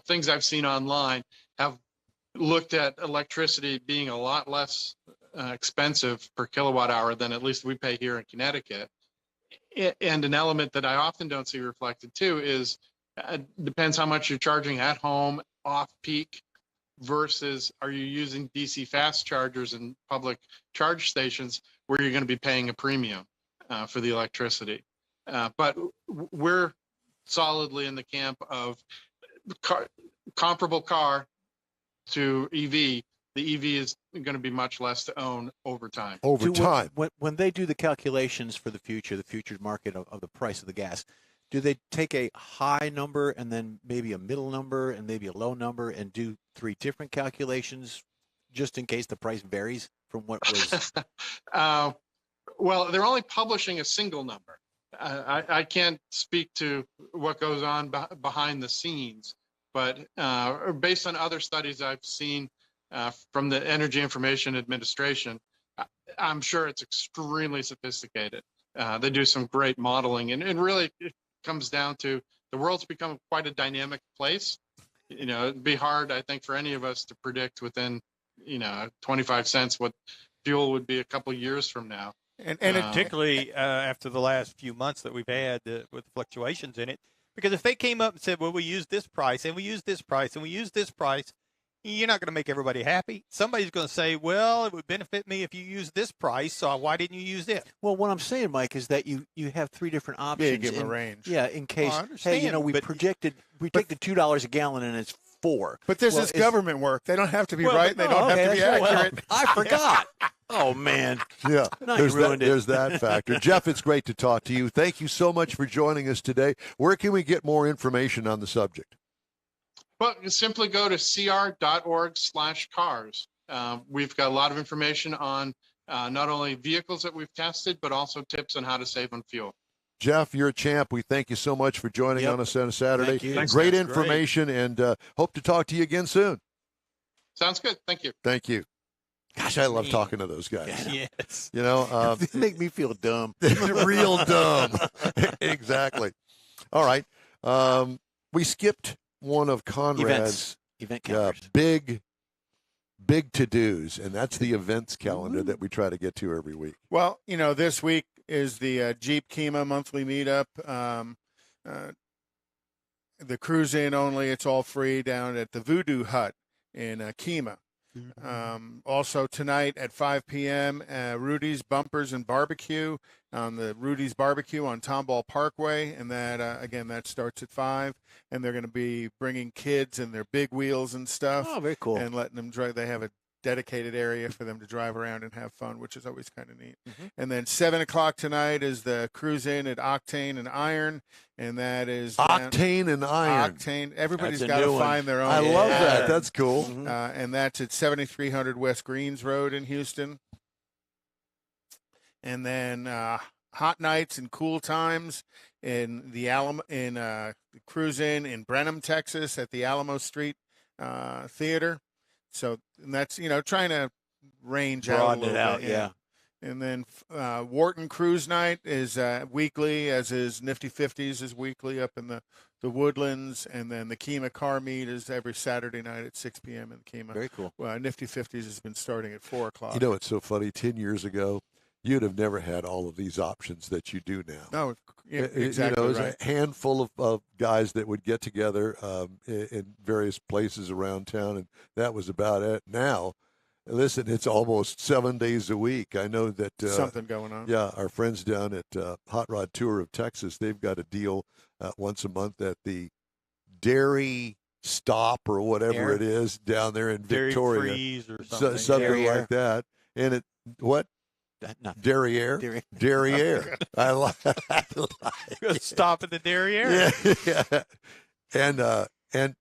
things I've seen online have looked at electricity being a lot less expensive per kilowatt hour than at least we pay here in Connecticut. And an element that I often don't see reflected too is depends how much you're charging at home, off peak, versus are you using DC fast chargers and public charge stations where you're going to be paying a premium for the electricity. But we're solidly in the camp of comparable car to EV. The EV is going to be much less to own over time. Over time. When they do the calculations for the futures market of the price of the gas, do they take a high number and then maybe a middle number and maybe a low number and do 3 different calculations just in case the price varies from what was? Well, they're only publishing a single number. I can't speak to what goes on behind the scenes, but based on other studies I've seen from the Energy Information Administration, I'm sure it's extremely sophisticated. They do some great modeling, and really it comes down to the world's become quite a dynamic place. It'd be hard, I think, for any of us to predict within, 25 cents what fuel would be a couple of years from now. And particularly after the last few months that we've had with fluctuations in it. Because if they came up and said, well, we use this price and we use this price and we use this price, you're not going to make everybody happy. Somebody's going to say, well, it would benefit me if you use this price, so why didn't you use it? Well, what I'm saying, Mike, is that you have 3 different options. Yeah, you give them a range. Yeah, in case, I understand, hey, we projected $2 a gallon and it's 4. But this is government work. They don't have to be right. They don't have to be accurate. I forgot. Oh, man. Yeah, Now you ruined it. there's that factor. Jeff, it's great to talk to you. Thank you so much for joining us today. Where can we get more information on the subject? Well, you simply go to cr.org/cars. We've got a lot of information on not only vehicles that we've tested, but also tips on how to save on fuel. Jeff, you're a champ. We thank you so much for joining on us on a Saturday. Thank you. Thanks, Great guys. information, and hope to talk to you again soon. Sounds good. Thank you. Thank you. Gosh, I love talking to those guys. Yes. They make me feel dumb. Real dumb. Exactly. All right. We skipped one of Conrad's Event calendars. big to-dos, and that's the events calendar that we try to get to every week. Well, this week is the Jeep Kima monthly meetup. The cruise in only, it's all free down at the Voodoo Hut in Kima. Also tonight at 5 p.m., Rudy's Bumpers and Barbecue on the Rudy's Barbecue on Tomball Parkway. And that, again, that starts at 5. And they're going to be bringing kids and their big wheels and stuff. Oh, very cool. And letting them drive. They have a dedicated area for them to drive around and have fun, which is always kind of neat. And then 7 o'clock tonight is the cruise in at Octane and Iron. And that is Octane and Iron. Octane. Everybody's That's a got to new one. find their own. I love that. pattern. That's cool. And that's at 7300 West Greens Road in Houston. And then hot nights and cool times in the Cruise in Brenham, Texas, at the Alamo Street Theater. So that's trying to range out a Broaden little it out, bit, yeah. And then Wharton Cruise Night is weekly, as is Nifty 50s is weekly up in the Woodlands. And then the Kima Car Meet is every Saturday night at 6 p.m. in Kima. Very cool. Nifty 50s has been starting at 4 o'clock. It's so funny. 10 years ago, you'd have never had all of these options that you do now. No, yeah, You exactly know, there's right. a handful of guys that would get together in various places around town, and that was about it. Now, listen, it's almost 7 days a week. I know that Something going on. yeah, our friends down at Hot Rod Tour of Texas, they've got a deal once a month at the Dairy Stop or whatever Air. it is down there in Dairy Victoria, freeze or something. something Derriere. like that. And it what Nothing. Derriere, Derriere. Derriere. I like. Stop at the dairy area. Yeah. And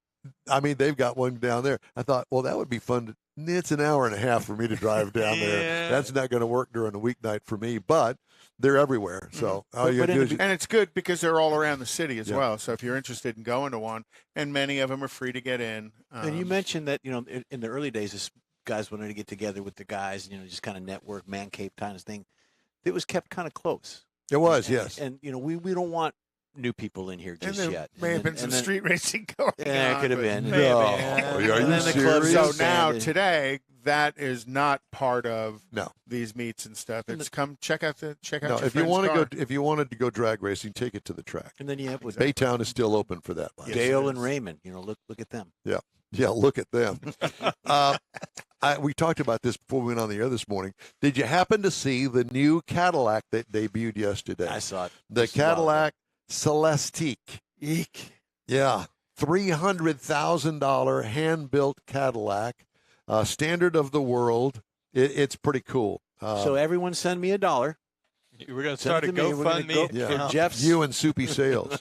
I mean, they've got one down there. I thought, well, that would be fun. It's an hour and a half for me to drive down there. Yeah. That's not going to work during a weeknight for me, but they're everywhere. So all you But got to in do the is And it's good because they're all around the city as Yeah. well. So if you're interested in going to one, and many of them are free to get in. And you mentioned that, in the early days, this guys wanted to get together with the guys, just kind of network, man cave kind of thing. It was kept kind of close. it was, And- yes. And, we don't want new people in here and just there yet. may have And been then- some and then- street racing going Yeah, on. it could have but- been. Maybe. No. Yeah. Are And you then the club serious? So now expanded. today, that is not part of No. these meets and stuff. And It's come check out No, your if you friend's want to car. go, if you wanted to go drag racing, take it to the track. And then you have with Baytown is still open for that. by the way. Dale it and is. Raymond. Look at them. Yeah, look at them. We talked about this before we went on the air this morning. Did you happen to see the new Cadillac that debuted yesterday? I saw it. The This is wild. Cadillac Celestique. Eek. Yeah, $300,000 hand-built Cadillac, standard of the world. It's pretty cool. So everyone send me $1. We're going to Send start it a to me. We're gonna GoFundMe. go Yeah. for account. Jeff's. You and Soupy Sales.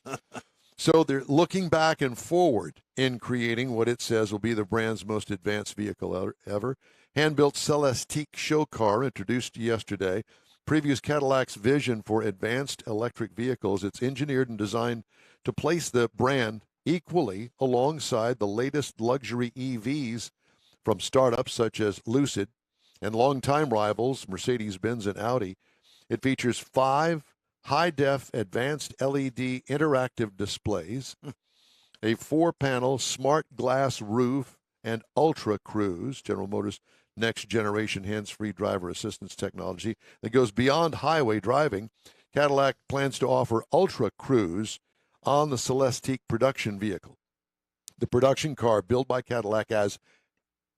So they're looking back and forward in creating what it says will be the brand's most advanced vehicle ever. Hand-built Celestique show car introduced yesterday previews Cadillac's vision for advanced electric vehicles. It's engineered and designed to place the brand equally alongside the latest luxury EVs from startups such as Lucid and longtime rivals Mercedes-Benz and Audi. It features 5 high-def advanced LED interactive displays, a 4-panel smart glass roof, and Ultra Cruise, General Motors' next-generation hands-free driver assistance technology that goes beyond highway driving. Cadillac plans to offer Ultra Cruise on the Celestique production vehicle. The production car built by Cadillac as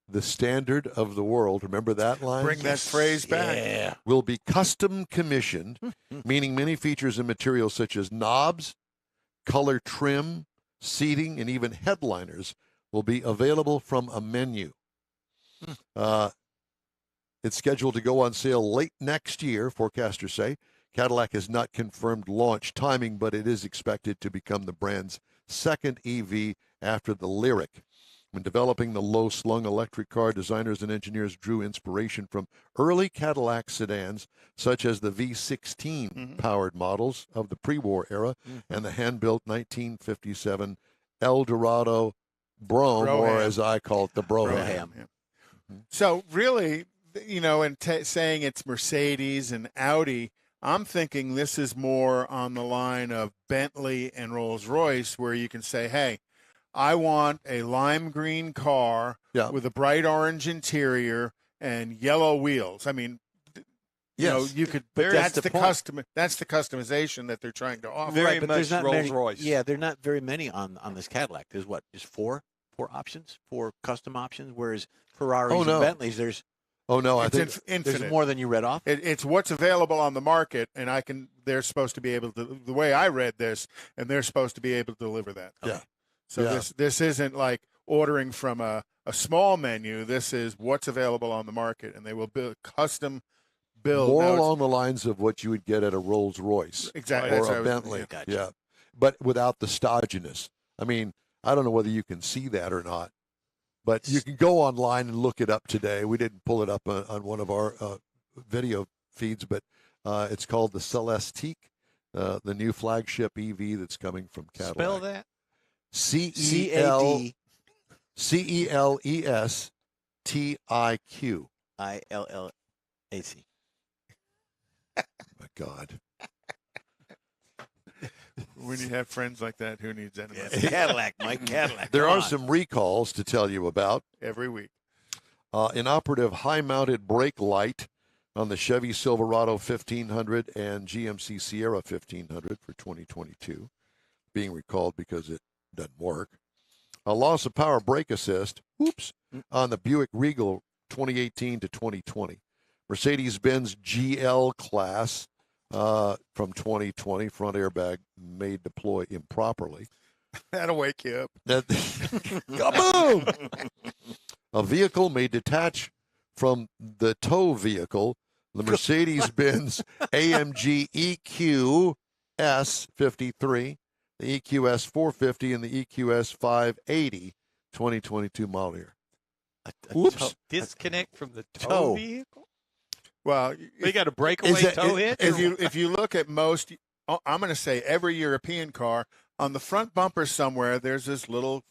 the standard of the world, remember that line? Bring that phrase back. Yeah. Will be custom commissioned, meaning many features and materials such as knobs, color trim, seating, and even headliners will be available from a menu. It's scheduled to go on sale late next year, forecasters say. Cadillac has not confirmed launch timing, but it is expected to become the brand's second EV after the Lyriq. When developing the low-slung electric car, designers and engineers drew inspiration from early Cadillac sedans, such as the V16 powered models of the pre-war era and the hand-built 1957 Eldorado Brougham, or Brougham. as I call it, the Brougham. Brougham. Yeah. So really, and saying it's Mercedes and Audi, I'm thinking this is more on the line of Bentley and Rolls-Royce, where you can say, hey, I want a lime green car Yeah. with a bright orange interior and yellow wheels. I mean, Yes. you could. But That's that's the the point. custom. That's the customization that they're trying to offer. Very but much there's not many. Rolls-Royce. Yeah, there are not very many on this Cadillac. There's just four options, 4 custom options. Whereas Ferraris Oh, no. and Bentleys, there's Oh, no, I It's think infinite. there's more than you read off. It's what's available on the market, and they're supposed to be able to. The way I read this, and they're supposed to be able to deliver that. Yeah. So Yeah. this isn't like ordering from a small menu. This is what's available on the market, and they will custom build. more Now it's- along the lines of what you would get at a Rolls Royce Exactly. or That's what I a was- Bentley. yeah. Gotcha. Yeah, but without the stodginess. I mean, I don't know whether you can see that or not, but you can go online and look it up today. We didn't pull it up on one of our video feeds, but it's called the Celestique, the new flagship EV that's coming from Cadillac. Spell that. CEL CAD CELESTIQ. ILLAC. My God. When you have friends like that, who needs enemies? Yes, Cadillac, Mike Cadillac. There Come are on. some recalls to tell you about. Every week. Inoperative high-mounted brake light on the Chevy Silverado 1500 and GMC Sierra 1500 for 2022, being recalled because it doesn't work. A loss of power brake assist, on the Buick Regal 2018 to 2020. Mercedes-Benz GL class from 2020, front airbag may deploy improperly. That'll wake you up. Kaboom! A vehicle may detach from the tow vehicle. The Mercedes-Benz AMG EQS 53, the EQS 450, and the EQS 580 2022 model year. Whoops. Disconnect from the Tow. tow vehicle. Well, We got a breakaway tow hitch. if you look at most, I'm going to say every European car, on the front bumper somewhere, there's this little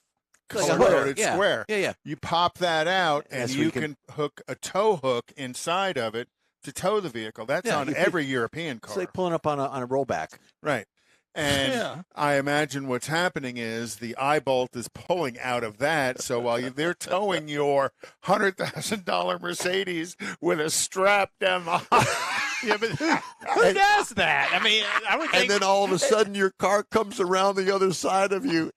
Like a color-coded hook. square. Yeah. You pop that out, and That's where you you can hook a tow hook inside of it to tow the vehicle. That's Yeah, on you put- every European car. It's like pulling up on a rollback. Right. And Yeah. I imagine what's happening is the eye bolt is pulling out of that. So while they're towing your $100,000 Mercedes with a strap down the Yeah, but who does that? I mean, I would think. And then all of a sudden your car comes around the other side of you.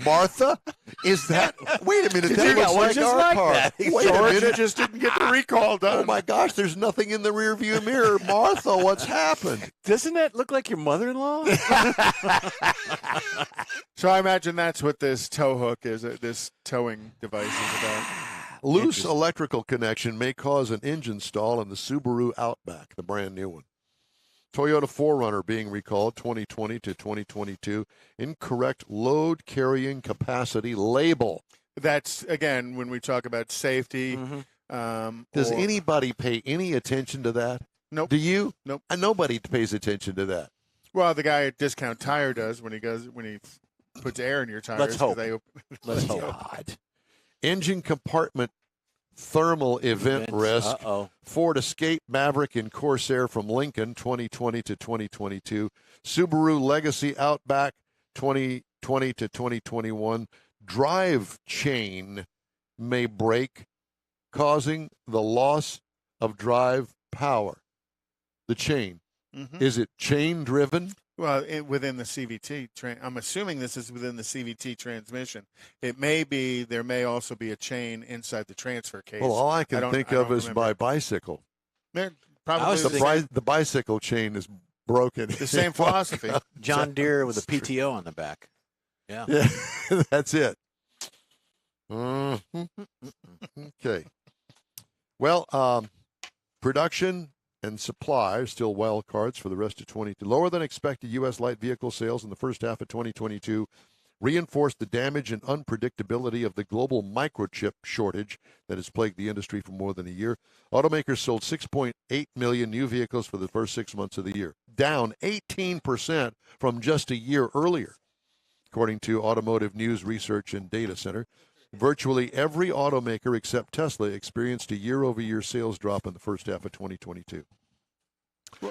Martha, is that? Wait a minute, that You got looks one like just our like car. that. Wait a George minute. just didn't get the recall done. Oh my gosh, there's nothing in the rear view mirror. Martha, what's happened? Doesn't that look like your mother-in-law? So I imagine that's what this tow hook is, this towing device is about. Loose electrical connection may cause an engine stall in the Subaru Outback, the brand new one. Toyota 4Runner being recalled 2020 to 2022. Incorrect load carrying capacity label. That's, again, when we talk about safety. Does or- anybody pay any attention to that? Nope. Do you? Nope. Nobody pays attention to that. Well, the guy at Discount Tire does when he puts air in your tires. Let's 'cause hope. They Let's hope. God. Engine compartment thermal event risk. Uh-oh. Ford Escape, Maverick, and Corsair from Lincoln 2020 to 2022. Subaru Legacy Outback 2020 to 2021. Drive chain may break, causing the loss of drive power. The chain. Mhm. Is it chain driven? Well, within the CVT, I'm assuming this is within the CVT transmission. It may be, there may also be a chain inside the transfer case. Well, all I can don't- think I of don't is remember. my bicycle. They're I probably was the thinking- The bicycle chain is broken. the same philosophy. John Deere with a PTO on the back. Yeah. Yeah, that's it. Mhm. Okay. Well, production and supply are still wild cards for the rest of 2022. Lower than expected U.S. light vehicle sales in the first half of 2022 reinforced the damage and unpredictability of the global microchip shortage that has plagued the industry for more than a year. Automakers sold 6.8 million new vehicles for the first 6 months of the year, down 18% from just a year earlier, according to Automotive News Research and Data Center. Virtually every automaker except Tesla experienced a year-over-year sales drop in the first half of 2022.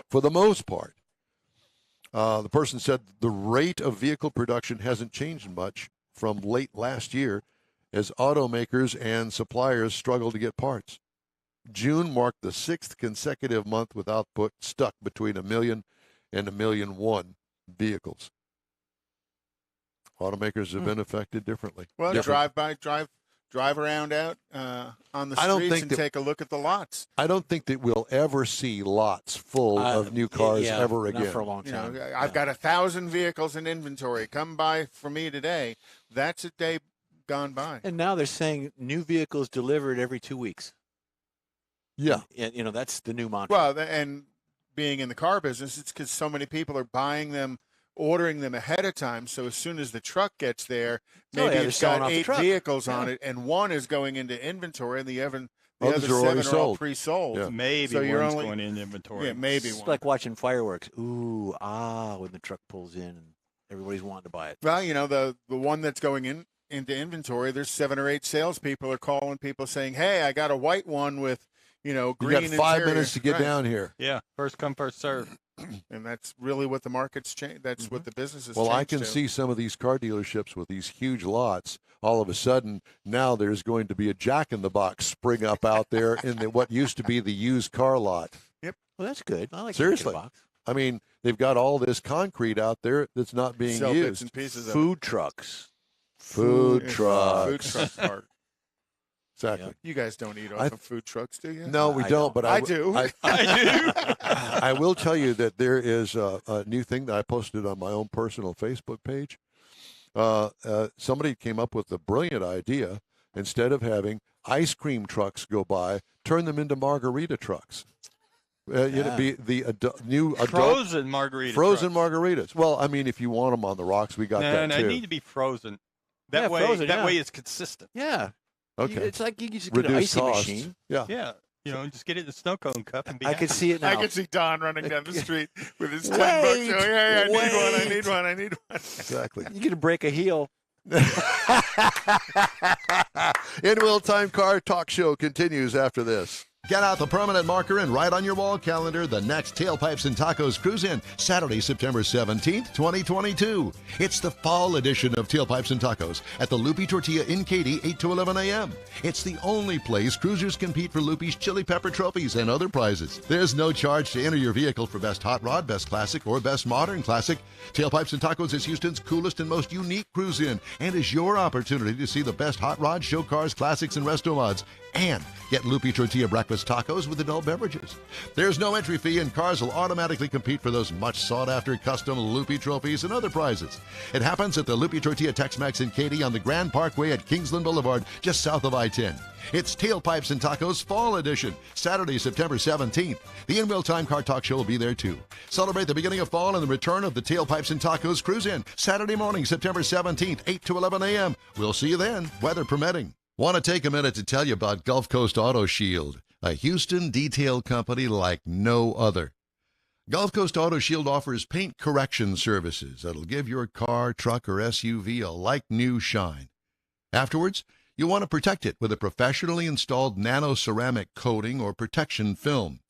For the most part, the person said the rate of vehicle production hasn't changed much from late last year as automakers and suppliers struggle to get parts. June marked the sixth consecutive month with output stuck between 1 million and 1,000,001 vehicles. Automakers have been affected differently. Well, Different. drive around out on the I don't streets think and that- take a look at the lots. I don't think that we'll ever see lots full of new cars yeah, ever Not again. for a long You time. know, I've got 1,000 vehicles in inventory. Come by for me today. That's a day gone by. And now they're saying new vehicles delivered every 2 weeks. Yeah. And, you know, that's the new mantra. Well, and being in the car business, it's because so many people are buying them, ordering them ahead of time. So as soon as the truck gets there, Oh, maybe yeah, they're it's selling got off the 8 truck. vehicles on Yeah. it, and one is going into inventory, and the other Others are already 7 are all sold. pre-sold. Yeah. Maybe So you're one's only- going in inventory. Yeah, maybe It's one. like watching fireworks. Ooh, when the truck pulls in and everybody's wanting to buy it. Well, you know, the one that's going into inventory, there's 7 or 8 salespeople are calling people saying, "Hey, I got a white one with, You green got 5 interior." minutes to get Right. down here. Yeah, first come, first serve. And that's really what the market's changed. That's what the business has Well, changed I can to. see some of these car dealerships with these huge lots. All of a sudden, now there's going to be a Jack in the Box spring up out there in what used to be the used car lot. Well, that's good. I like Seriously. Jack in the Box. I mean, they've got all this concrete out there that's not being Sell bits used. and pieces of Food trucks. Food Food trucks. trucks are. Exactly. You guys don't eat I- off of food trucks, do you? No, we I don't. don't. But I do. I will tell you that there is a new thing that I posted on my own personal Facebook page. Somebody came up with a brilliant idea. Instead of having ice cream trucks go by, turn them into margarita trucks. Be the new adult Frozen margarita. frozen trucks. margaritas. Well, I mean, if you want them on the rocks, we got No, that no, too. they need to be frozen. That Yeah, way, frozen, that yeah. way it's consistent. Yeah. Okay. It's like you just get an Reduce icy costs. machine. Yeah. Yeah, just get it in the snow cone cup and be. I could happy. see it now. I can see Don running down the street with his 10 Wait, bucks. Oh, yeah, I wait. need one. I need one. Exactly. You get to break a heel. In Wheel Time Car Talk Show continues after this. Get out the permanent marker and write on your wall calendar the next Tailpipes and Tacos Cruise In, Saturday, September 17th, 2022. It's the fall edition of Tailpipes and Tacos at the Loopy Tortilla in Katy, 8 to 11 a.m. It's the only place cruisers compete for Loopy's Chili Pepper trophies and other prizes. There's no charge to enter your vehicle for Best Hot Rod, Best Classic, or Best Modern Classic. Tailpipes and Tacos is Houston's coolest and most unique cruise in and is your opportunity to see the best hot rod, show cars, classics, and resto mods. And get Loopy Tortilla breakfast tacos with adult beverages. There's no entry fee, and cars will automatically compete for those much sought-after custom Loopy trophies and other prizes. It happens at the Loopy Tortilla Tex-Mex in Katy on the Grand Parkway at Kingsland Boulevard, just south of I-10. It's Tailpipes and Tacos Fall Edition, Saturday, September 17th. The In Real Time Car Talk Show will be there too. Celebrate the beginning of fall and the return of the Tailpipes and Tacos Cruise In, Saturday morning, September 17th, 8 to 11 a.m. We'll see you then, weather permitting. Want to take a minute to tell you about Gulf Coast Auto Shield, a Houston detail company like no other. Gulf Coast Auto Shield offers paint correction services that'll give your car, truck, or SUV a like-new shine. Afterwards, you'll want to protect it with a professionally installed nano-ceramic coating or protection film.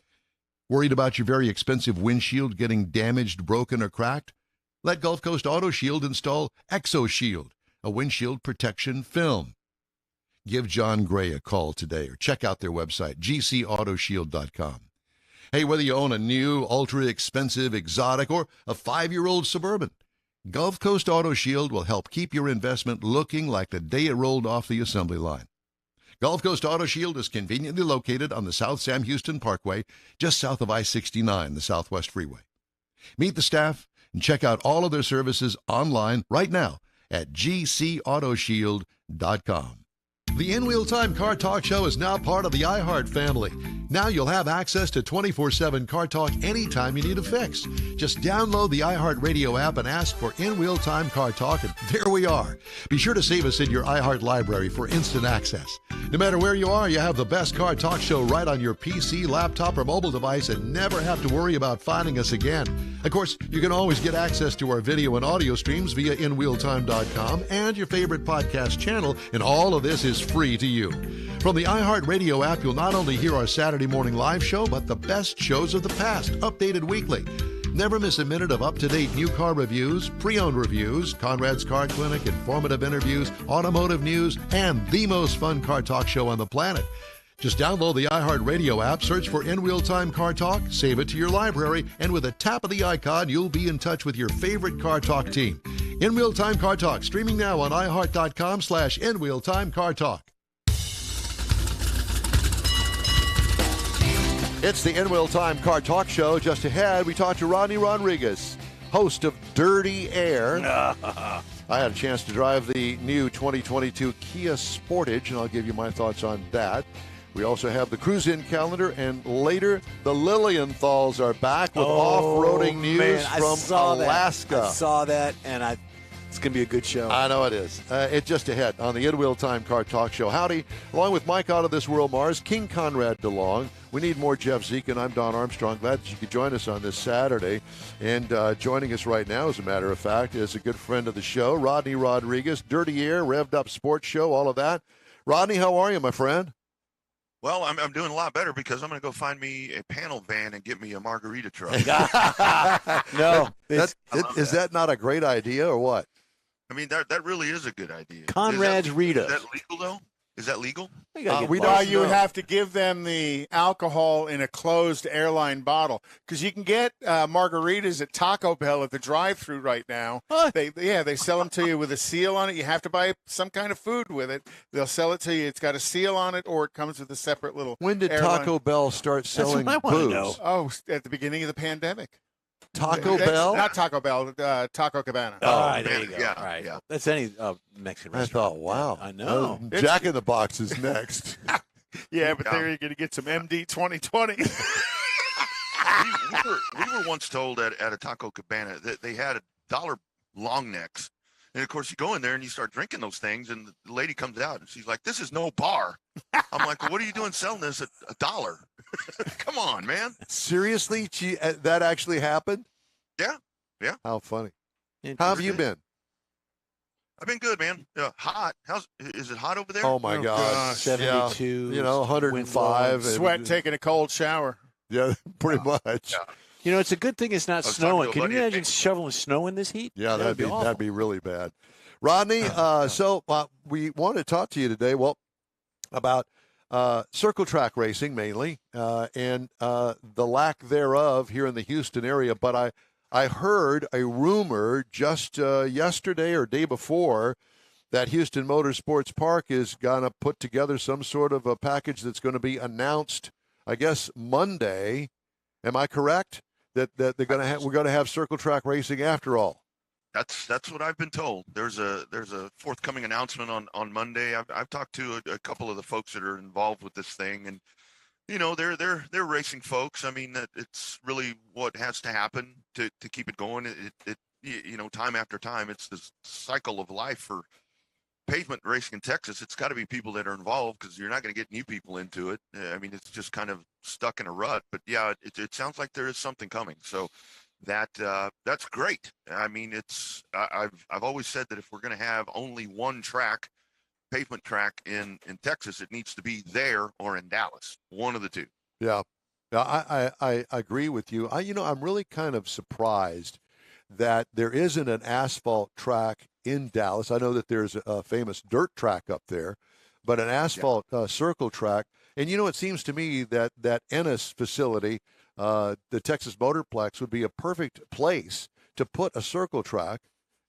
Worried about your very expensive windshield getting damaged, broken, or cracked? Let Gulf Coast Auto Shield install ExoShield, a windshield protection film. Give John Gray a call today or check out their website, gcautoshield.com. Hey, whether you own a new, ultra-expensive, exotic, or a 5-year-old Suburban, Gulf Coast Auto Shield will help keep your investment looking like the day it rolled off the assembly line. Gulf Coast Auto Shield is conveniently located on the South Sam Houston Parkway, just south of I-69, the Southwest Freeway. Meet the staff and check out all of their services online right now at gcautoshield.com. The In Wheel Time Car Talk Show is now part of the iHeart family. Now you'll have access to 24/7 Car Talk anytime you need a fix. Just download the iHeart Radio app and ask for In Wheel Time Car Talk, and there we are. Be sure to save us in your iHeart library for instant access. No matter where you are, you have the best Car Talk Show right on your PC, laptop, or mobile device and never have to worry about finding us again. Of course, you can always get access to our video and audio streams via InWheelTime.com and your favorite podcast channel, and all of this is free to you. From the iHeart Radio app, you'll not only hear our Saturday morning live show, but the best shows of the past, updated weekly. Never miss a minute of up-to-date new car reviews, pre-owned reviews, Conrad's Car Clinic, informative interviews, automotive news, and the most fun car talk show on the planet. Just download the iHeart Radio app, search for In Wheel Time Car Talk, save it to your library, and with a tap of the icon, you'll be in touch with your favorite Car Talk team. In Wheel Time Car Talk, streaming now on iHeart.com/In Wheel Time Car Talk. It's the In Wheel Time Car Talk Show. Just ahead, we talked to Rodney Rodriguez, host of Dirty Air. I had a chance to drive the new 2022 Kia Sportage, and I'll give you my thoughts on that. We also have the cruise-in calendar, and later, the Lilienthal's are back with off-roading news from Alaska. I saw that, and it's going to be a good show. I know it is. It's just ahead on the In Wheel Time Car Talk Show. Howdy, along with Mike Out of This World Mars, King Conrad DeLong. We need more Jeff Zeke, and I'm Don Armstrong. Glad that you could join us on this Saturday. And joining us right now, as a matter of fact, is a good friend of the show, Rodney Rodriguez, Dirty Air, Revved Up Sports Show, all of that. Rodney, how are you, my friend? Well, I'm doing a lot better because I'm going to go find me a panel van and get me a margarita truck. No, Is that not a great idea or what? I mean, that really is a good idea. Conrad's Rita. Is that legal though? Is that legal? we Well, don't you would know. have to give them the alcohol in a closed airline bottle because you can get margaritas at Taco Bell at the drive-through right now. What? They sell them to you with a seal on it. You have to buy some kind of food with it. They'll sell it to you. It's got a seal on it, or it comes with a separate little. When did airline- Taco Bell start That's what selling I wanna booze? know. Oh, at the beginning of the pandemic. Taco That's Bell? Not Taco Bell. Taco Cabana. All right, there man, you go. yeah, All right. yeah. That's any Mexican I restaurant. thought, wow. I know. Jack in the Box is next. Yeah, but Yeah. there you're going to get some MD 2020. we were once told at a Taco Cabana that they had $1 long necks. And of course, you go in there and you start drinking those things, and the lady comes out and she's like, "This is no bar." I'm like, "Well, what are you doing selling this at $1?" Come on, man. Seriously? That actually happened? Yeah, yeah. How funny. How have you been? I've been good, man. Hot. Is it hot over there? Oh, my Oh, God. gosh. 72. You know, 105. and- Sweat taking a cold shower. Yeah, pretty much. Yeah. You know, it's a good thing it's not I was talking snowing. to a Can buddy you at imagine Texas. shoveling snow in this heat? Yeah, that'd awful. be really bad. Rodney, so we want to talk to you today, about circle track racing mainly, and the lack thereof here in the Houston area. But I heard a rumor just yesterday or day before that Houston Motorsports Park is going to put together some sort of a package that's going to be announced, I guess, Monday. Am I correct? That they're going to we're going to have circle track racing after all. That's what I've been told. There's a forthcoming announcement on Monday. I've talked to a couple of the folks that are involved with this thing, and you know they're racing folks. I mean, it's really what has to happen to keep it going. It you know, time after time, it's this cycle of life for pavement racing in Texas. It's got to be people that are involved because you're not going to get new people into it. I mean, it's just kind of stuck in a rut. But yeah, it sounds like there is something coming. So that's great. I mean, I've always said that if we're going to have only one track, pavement track in Texas, it needs to be there or in Dallas, one of the two. Yeah, I agree with you. I'm really kind of surprised that there isn't an asphalt track in Dallas. I know that there's a famous dirt track up there, but an asphalt circle track. And it seems to me that Ennis facility, the Texas Motorplex, would be a perfect place to put a circle track,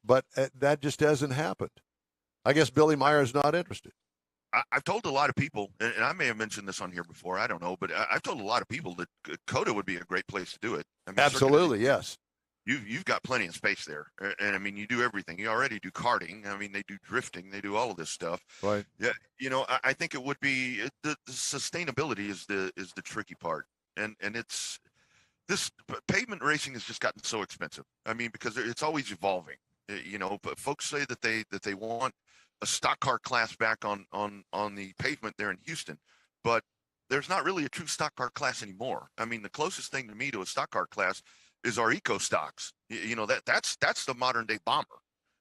but that just hasn't happened. I guess Billy Meyer's not interested. I've told a lot of people, and I may have mentioned this on here before, I don't know, but I've told a lot of people that COTA would be a great place to do it. I mean, Absolutely, yes. You've got plenty of space there, and I mean, you do everything. You already do karting. I mean, they do drifting. They do all of this stuff. Right. Yeah. I think it would be the sustainability is the tricky part, and it's this pavement racing has just gotten so expensive. I mean, because it's always evolving. But folks say that they want a stock car class back on the pavement there in Houston, but there's not really a true stock car class anymore. I mean, the closest thing to me to a stock car class is our eco stocks. That's the modern day bomber.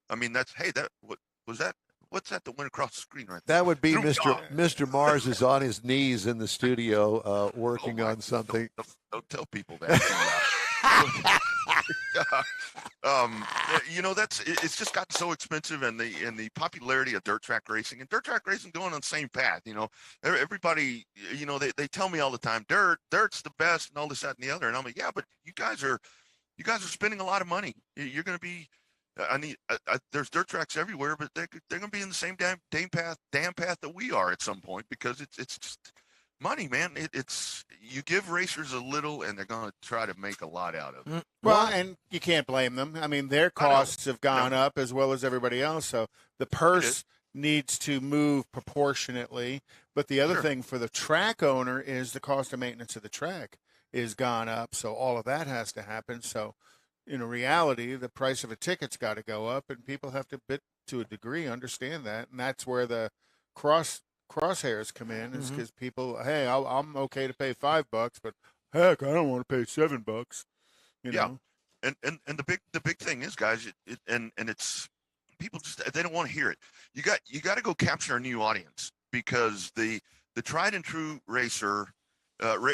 I mean, what was that? What's that that went across the screen right there? That would be Through Mr. Mars is on his knees in the studio working on something. Don't tell people that. It's just gotten so expensive, and the popularity of dirt track racing going on the same path. Everybody, they tell me all the time, dirt's the best and all this, that, and the other. And I'm like, yeah, but you guys are spending a lot of money. You're going to be, there's dirt tracks everywhere, but they're going to be in the same damn path that we are at some point, because it's just money, man. It's you give racers a little, and they're going to try to make a lot out of it. Well, and you can't blame them. I mean, their costs have gone up as well as everybody else. So the purse needs to move proportionately. But the other thing for the track owner is the cost of maintenance of the track is gone up. So all of that has to happen. So in reality, the price of a ticket's got to go up, and people have to a degree, understand that. And that's where the crosshairs come in, is because people, hey, I'm okay to pay $5, but heck, I don't want to pay $7. You know? And the big thing is, guys, it's people just, they don't want to hear it. You got to go capture a new audience, because the the tried and true racer,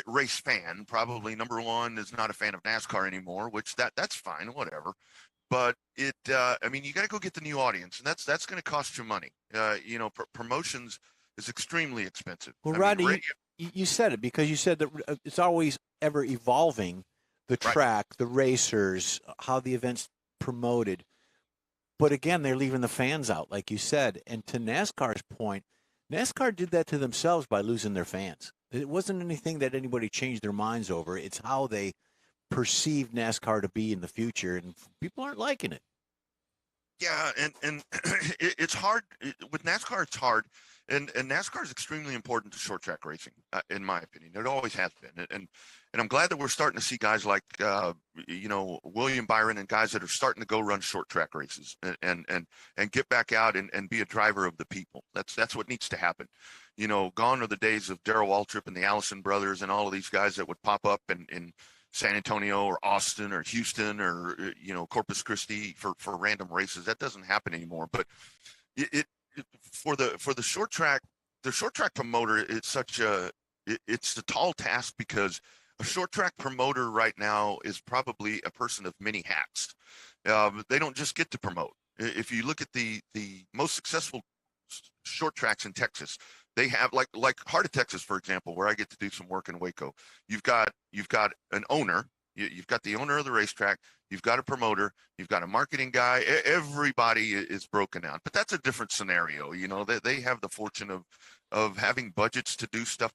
race fan, probably number one, is not a fan of NASCAR anymore, which that's fine, whatever. But I mean, you got to go get the new audience, and that's going to cost you money. Promotions is extremely expensive. Well, I mean, Rodney, radio- you said it because you said that it's always ever evolving, the Right. track, the racers, how the event's promoted. But again, they're leaving the fans out, like you said. And to NASCAR's point, NASCAR did that to themselves by losing their fans. It wasn't anything that anybody changed their minds over. It's how they perceive NASCAR to be in the future, and people aren't liking it. Yeah, and it's hard with NASCAR. It's hard, and NASCAR is extremely important to short track racing, in my opinion. It always has been, and I'm glad that we're starting to see guys like William Byron and guys that are starting to go run short track races and get back out and be a driver of the people. That's what needs to happen. Gone are the days of Darrell Waltrip and the Allison brothers and all of these guys that would pop up in San Antonio or Austin or Houston or Corpus Christi for random races. That doesn't happen anymore. But for the short track, the short track promoter, it's a tall task, because a short track promoter right now is probably a person of many hats. They don't just get to promote. If you look at the most successful short tracks in Texas, they have like Heart of Texas, for example, where I get to do some work in Waco. You've got an owner. You've got the owner of the racetrack. You've got a promoter. You've got a marketing guy. Everybody is broken out. But that's a different scenario. They have the fortune of having budgets to do stuff.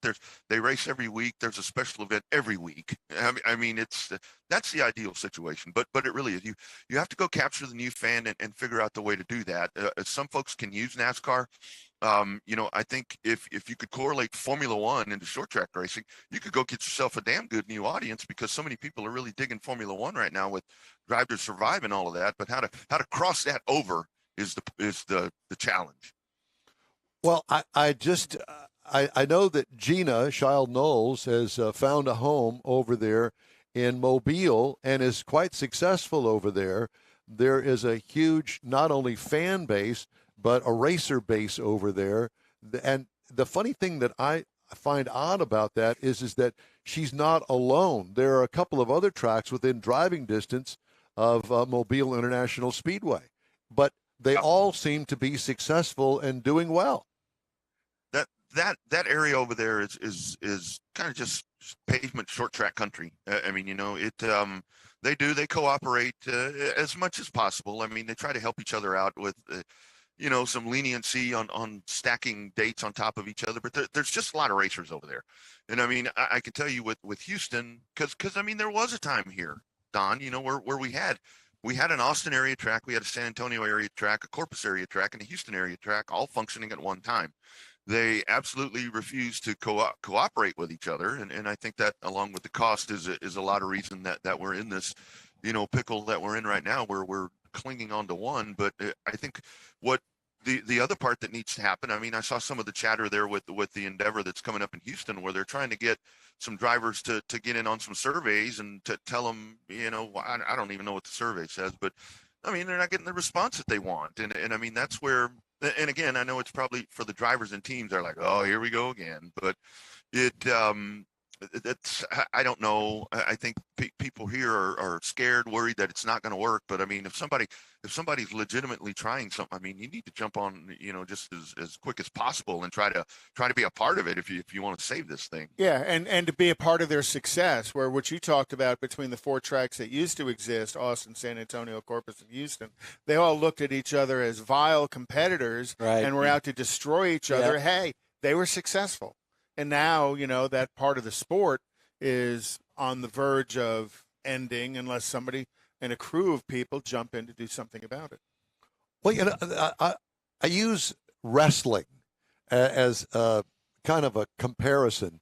They race every week. There's a special event every week. I mean, that's the ideal situation. But it really is. You have to go capture the new fan and figure out the way to do that. Some folks can use NASCAR. I think if you could correlate Formula One into short track racing, you could go get yourself a damn good new audience, because so many people are really digging Formula One right now with Drive to Survive and all of that. But how to cross that over is the challenge. Well, I know that Gina Child Knowles has found a home over there in Mobile and is quite successful over there. There is a huge, not only fan base, but a racer base over there. And the funny thing that I find odd about that is that she's not alone. There are a couple of other tracks within driving distance of Mobile International Speedway, but they all seem to be successful and doing well. That area over there is kind of just pavement short track country. I mean, they cooperate as much as possible. I mean, they try to help each other out with some leniency on stacking dates on top of each other, but there's just a lot of racers over there. And I mean, I can tell you with Houston, because I mean, there was a time here, Don, where we had an Austin area track, we had a San Antonio area track, a Corpus area track, and a Houston area track, all functioning at one time. They absolutely refuse to cooperate with each other, and I think that, along with the cost, is a lot of reason that we're in this pickle that we're in right now, where we're clinging on to one. But I think what the other part that needs to happen, I mean, I saw some of the chatter there with the endeavor that's coming up in Houston, where they're trying to get some drivers to get in on some surveys and to tell them, I don't even know what the survey says, but I mean, they're not getting the response that they want. And I mean, that's where, and again, I know it's probably for the drivers and teams, they're like, oh, here we go again. But I don't know. I think people here are scared, worried that it's not going to work. But I mean, if somebody's legitimately trying something, I mean, you need to jump on, just as quick as possible and try to be a part of it if you want to save this thing. Yeah, and to be a part of their success, where what you talked about between the four tracks that used to exist, Austin, San Antonio, Corpus, and Houston, they all looked at each other as vile competitors, Right. and were out to destroy each other. Yeah. Hey, they were successful. And now, that part of the sport is on the verge of ending unless somebody and a crew of people jump in to do something about it. Well, I use wrestling as kind of a comparison.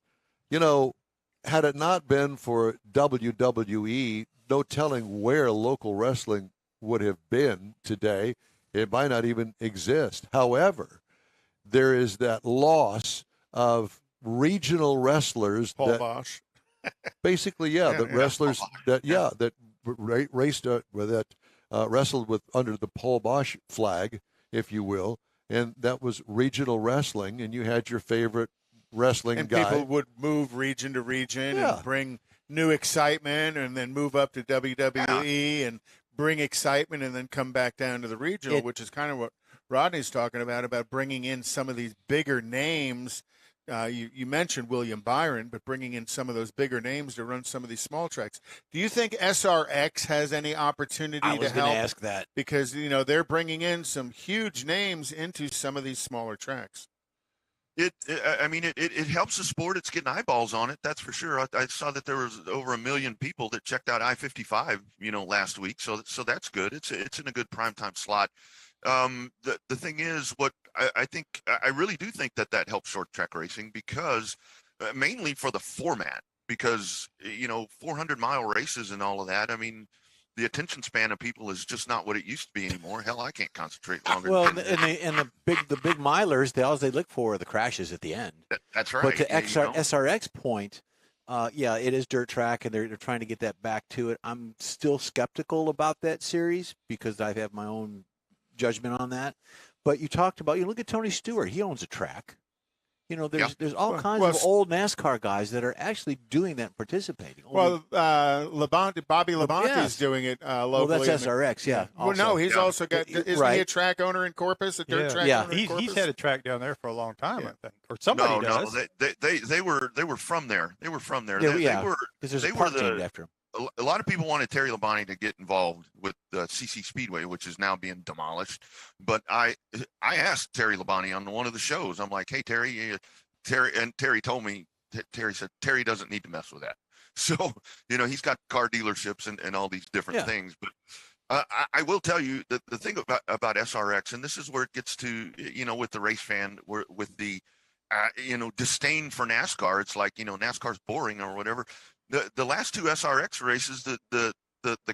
Had it not been for WWE, no telling where local wrestling would have been today. It might not even exist. However, there is that loss of regional wrestlers. Paul Bosch. Basically, the wrestlers that raced wrestled with under the Paul Bosch flag, if you will, and that was regional wrestling. And you had your favorite wrestling and guy. people would move region to region Yeah. and bring new excitement, and then move up to WWE and bring excitement, and then come back down to the regional, which is kind of what Rodney's talking about bringing in some of these bigger names. You mentioned William Byron, but bringing in some of those bigger names to run some of these small tracks. Do you think SRX has any opportunity I to was going help? to ask that. Because, you know, they're bringing in some huge names into some of these smaller tracks. I mean, it helps the sport. It's getting eyeballs on it. That's for sure. I saw that there was over 1 million people that checked out I-55, last week. So that's good. It's in a good primetime slot. The thing is, what I think, I really do think that helps short track racing, because mainly for the format, because 400-mile races and all of that. I mean, the attention span of people is just not what it used to be anymore. Hell, I can't concentrate longer. Well, than 10 minutes. and the big milers, all they look for are the crashes at the end. That's right. But to You know? SRX point, yeah, it is dirt track, and they're trying to get that back to it. I'm still skeptical about that series because I have my own judgment on that. But you talked about, look at Tony Stewart. He owns a track. There's all kinds of old NASCAR guys that are actually doing that and participating. Well, Bobby Labante's doing it locally. Well, that's SRX, yeah. Well, no, he's also got. Isn't he a track owner in Corpus? A dirt track owner in Corpus? He's had a track down there for a long time, I think, or somebody does. No, they were from there. They were from there. Yeah, because there's a park named after him. A lot of people wanted Terry Labonte to get involved with the CC Speedway, which is now being demolished. But I asked Terry Labonte on one of the shows. I'm like, hey, Terry, and Terry told me. Terry said Terry doesn't need to mess with that. So he's got car dealerships and all these different things. But I will tell you that the thing about SRX, and this is where it gets to with the race fan, with the disdain for NASCAR. It's like NASCAR's boring or whatever. The last two SRX races, the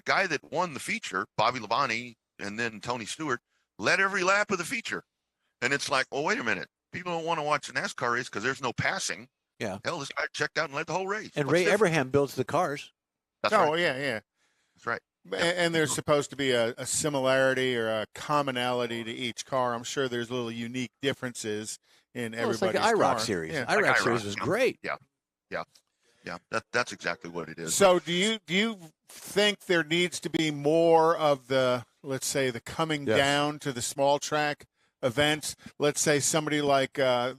guy that won the feature, Bobby Labonte, and then Tony Stewart, led every lap of the feature. And it's like, well, wait a minute. People don't want to watch a NASCAR race because there's no passing. Yeah. Hell, this guy checked out and led the whole race. And Ray Abraham builds the cars. That's right. Oh, yeah. That's right. And there's supposed to be a similarity or a commonality to each car. I'm sure there's little unique differences in everybody's car. It's like the IROC car. series. Yeah. IROC series is great. Yeah. That's exactly what it is. So do you think there needs to be more of the, let's say, the coming down to the small track events? Let's say somebody like you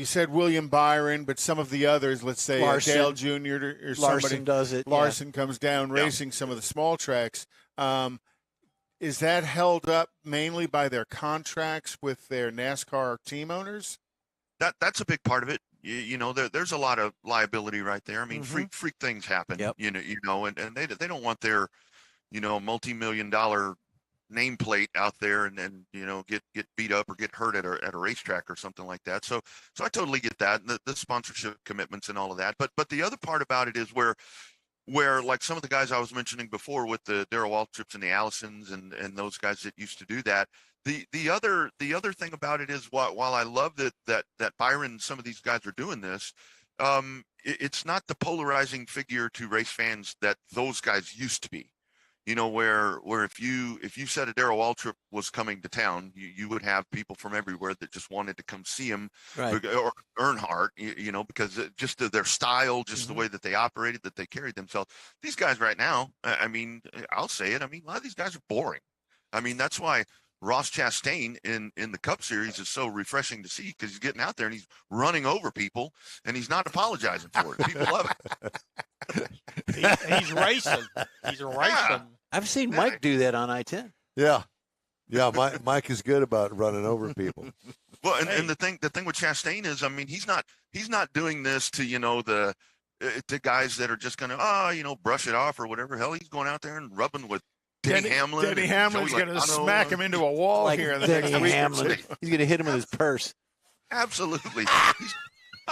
said William Byron, but some of the others, let's say Larson, Dale Jr. or somebody. Larson does it. Larson comes down racing some of the small tracks. Is that held up mainly by their contracts with their NASCAR team owners? That's a big part of it. There's a lot of liability right there. I mean, freak things happen. Yep. And they don't want their multi-million-dollar nameplate out there and then get beat up or get hurt at a racetrack or something like that. So I totally get that, and the sponsorship commitments and all of that. But the other part about it is where like some of the guys I was mentioning before with the Darrell Waltrips and the Allisons and those guys that used to do that. The other thing about it is while I love that Byron and some of these guys are doing this, it's not the polarizing figure to race fans that those guys used to be. Where if you said a Darrell Waltrip was coming to town, you would have people from everywhere that just wanted to come see him, right. Or Earnhardt, because just their style, just the way that they operated, that they carried themselves. These guys right now, I mean, I'll say it. I mean, a lot of these guys are boring. I mean, that's why Ross Chastain in the Cup Series is so refreshing to see, because he's getting out there and he's running over people and he's not apologizing for it. People love it. He's racing. He's racing. I've seen Mike do that on I-10. Yeah. Mike is good about running over people. Well, and the thing with Chastain is, I mean, he's not doing this to to guys that are just gonna brush it off or whatever. Hell, he's going out there and rubbing with Denny Hamlin. Denny Hamlin's going to smack him into a wall Like here in the Denny next week. Hamlin. He's going to hit him with his purse. Absolutely.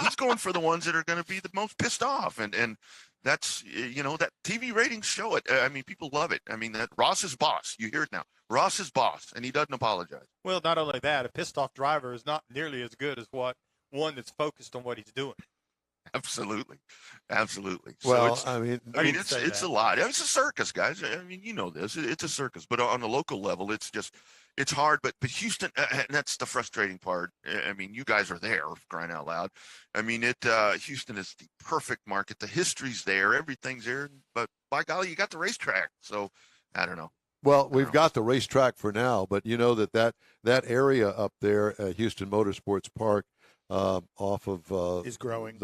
He's going for the ones that are going to be the most pissed off. And that's, that TV ratings show it. I mean, people love it. I mean, that Ross is boss. You hear it now. Ross is boss, and he doesn't apologize. Well, not only that, a pissed off driver is not nearly as good as one that's focused on what he's doing. Absolutely. Well, So I mean, it's a lot. It's a circus, guys. I mean, this. It's a circus. But on the local level, it's just it's hard, but Houston, and that's the frustrating part. I mean, you guys are there, for crying out loud. I mean, Houston is the perfect market. The history's there, everything's there, but by golly, you got the racetrack. So I don't know. Well, we've got the racetrack for now, but you know that area up there at Houston Motorsports Park, off of Is growing.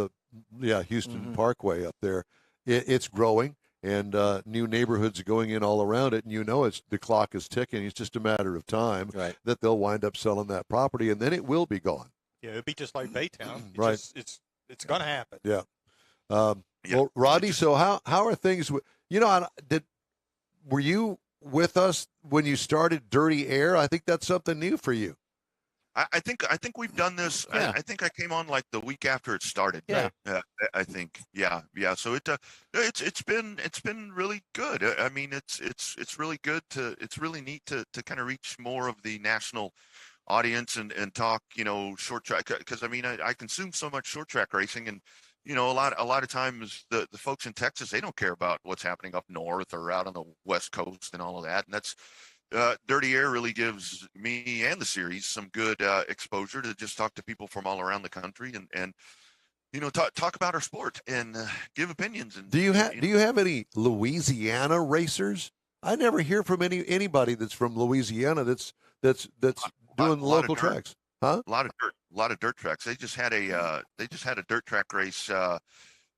Houston Parkway up there, it's growing, and new neighborhoods are going in all around it, and the clock is ticking. It's just a matter of time that they'll wind up selling that property, and then it will be gone. Yeah, it'd be just like Baytown. Right. It's going to happen. Yeah. Well, Rodney, so how are things? Were you with us when you started Dirty Air? I think that's something new for you. I think we've done this. Yeah. I think I came on like the week after it started. Yeah. I think. Yeah. So it's been really good. I mean, it's really good it's really neat to kind of reach more of the national audience and talk, short track, because I mean, I consume so much short track racing, and a lot of times the folks in Texas, they don't care about what's happening up north or out on the West Coast and all of that, and that's. Dirty Air really gives me and the series some good exposure to just talk to people from all around the country and talk about our sport and give opinions. And do you have any Louisiana racers? I never hear from anybody that's from Louisiana that's doing local tracks. Huh? A lot of dirt tracks. They just had a dirt track race. It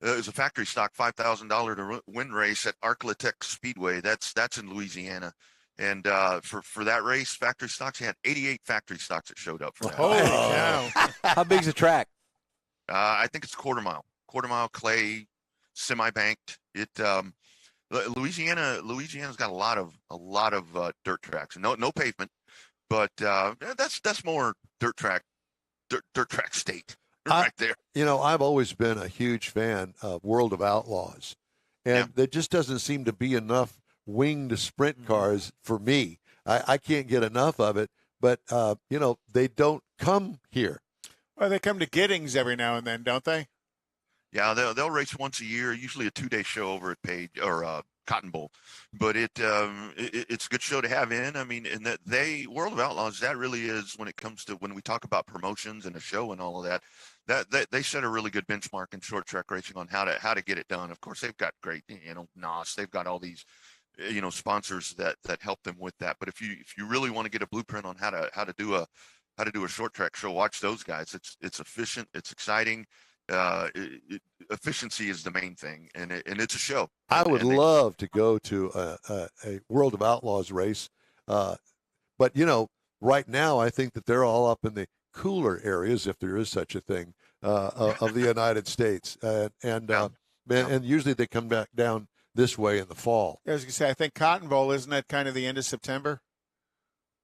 was a factory stock $5,000 to win race at Arclatech Speedway. That's in Louisiana. And for that race, factory stocks, he had 88 factory stocks that showed up for that. Holy cow. How big's the track? I think it's quarter mile clay, semi-banked. Louisiana's got a lot of dirt tracks. No pavement, but that's more dirt track state right there. I've always been a huge fan of World of Outlaws, and there just doesn't seem to be enough winged sprint cars for me. I can't get enough of it, but they don't come here. Well, they come to Giddings every now and then, don't they? Yeah, they'll race once a year, usually a 2-day show over at Page or Cotton Bowl, but it's a good show to have in. I mean, and that World of Outlaws, that really is when we talk about promotions and a show and all of that. That they set a really good benchmark in short track racing on how to get it done. Of course, they've got great, NOS. They've got all these sponsors that help them with that. But if you really want to get a blueprint on how to do a short track show, watch those guys. It's efficient, it's exciting. Efficiency is the main thing, and it's a show. I would love to go to a World of Outlaws race, but right now I think that they're all up in the cooler areas, if there is such a thing, of the United States, and usually they come back down this way in the fall. I was going to say, I think Cotton Bowl, isn't that kind of the end of September?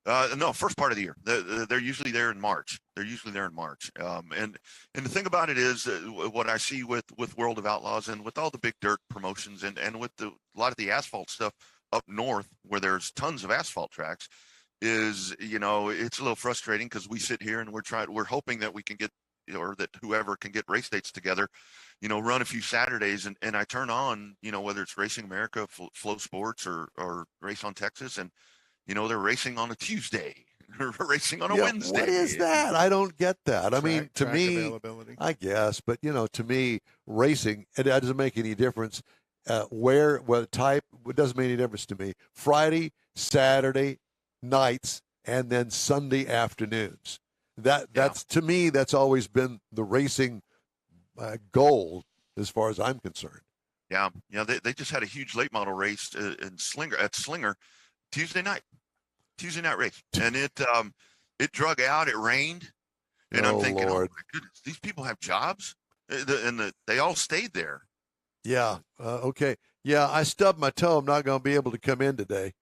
No, first part of the year. They're usually there in March. And the thing about it is what I see with World of Outlaws and with all the big dirt promotions and with a lot of the asphalt stuff up north where there's tons of asphalt tracks is, it's a little frustrating because we sit here and we're hoping that we can get, or that whoever can get race dates together, run a few Saturdays, and I turn on, whether it's Racing America, Flow Sports or Race on Texas, and they're racing on a Tuesday, racing on a Wednesday. What is that? I don't get that. I mean, to Track me, availability. I guess, but to me, racing, it doesn't make any difference. What type, it doesn't make any difference to me. Friday, Saturday nights, and then Sunday afternoons. That's to me, that's always been the racing goal as far as I'm concerned. Yeah. They just had a huge late model race in Slinger Tuesday night race, and it drug out. It rained, and I'm thinking, Lord. oh my goodness, these people have jobs, and they all stayed there. Yeah. Okay. Yeah, I stubbed my toe. I'm not going to be able to come in today.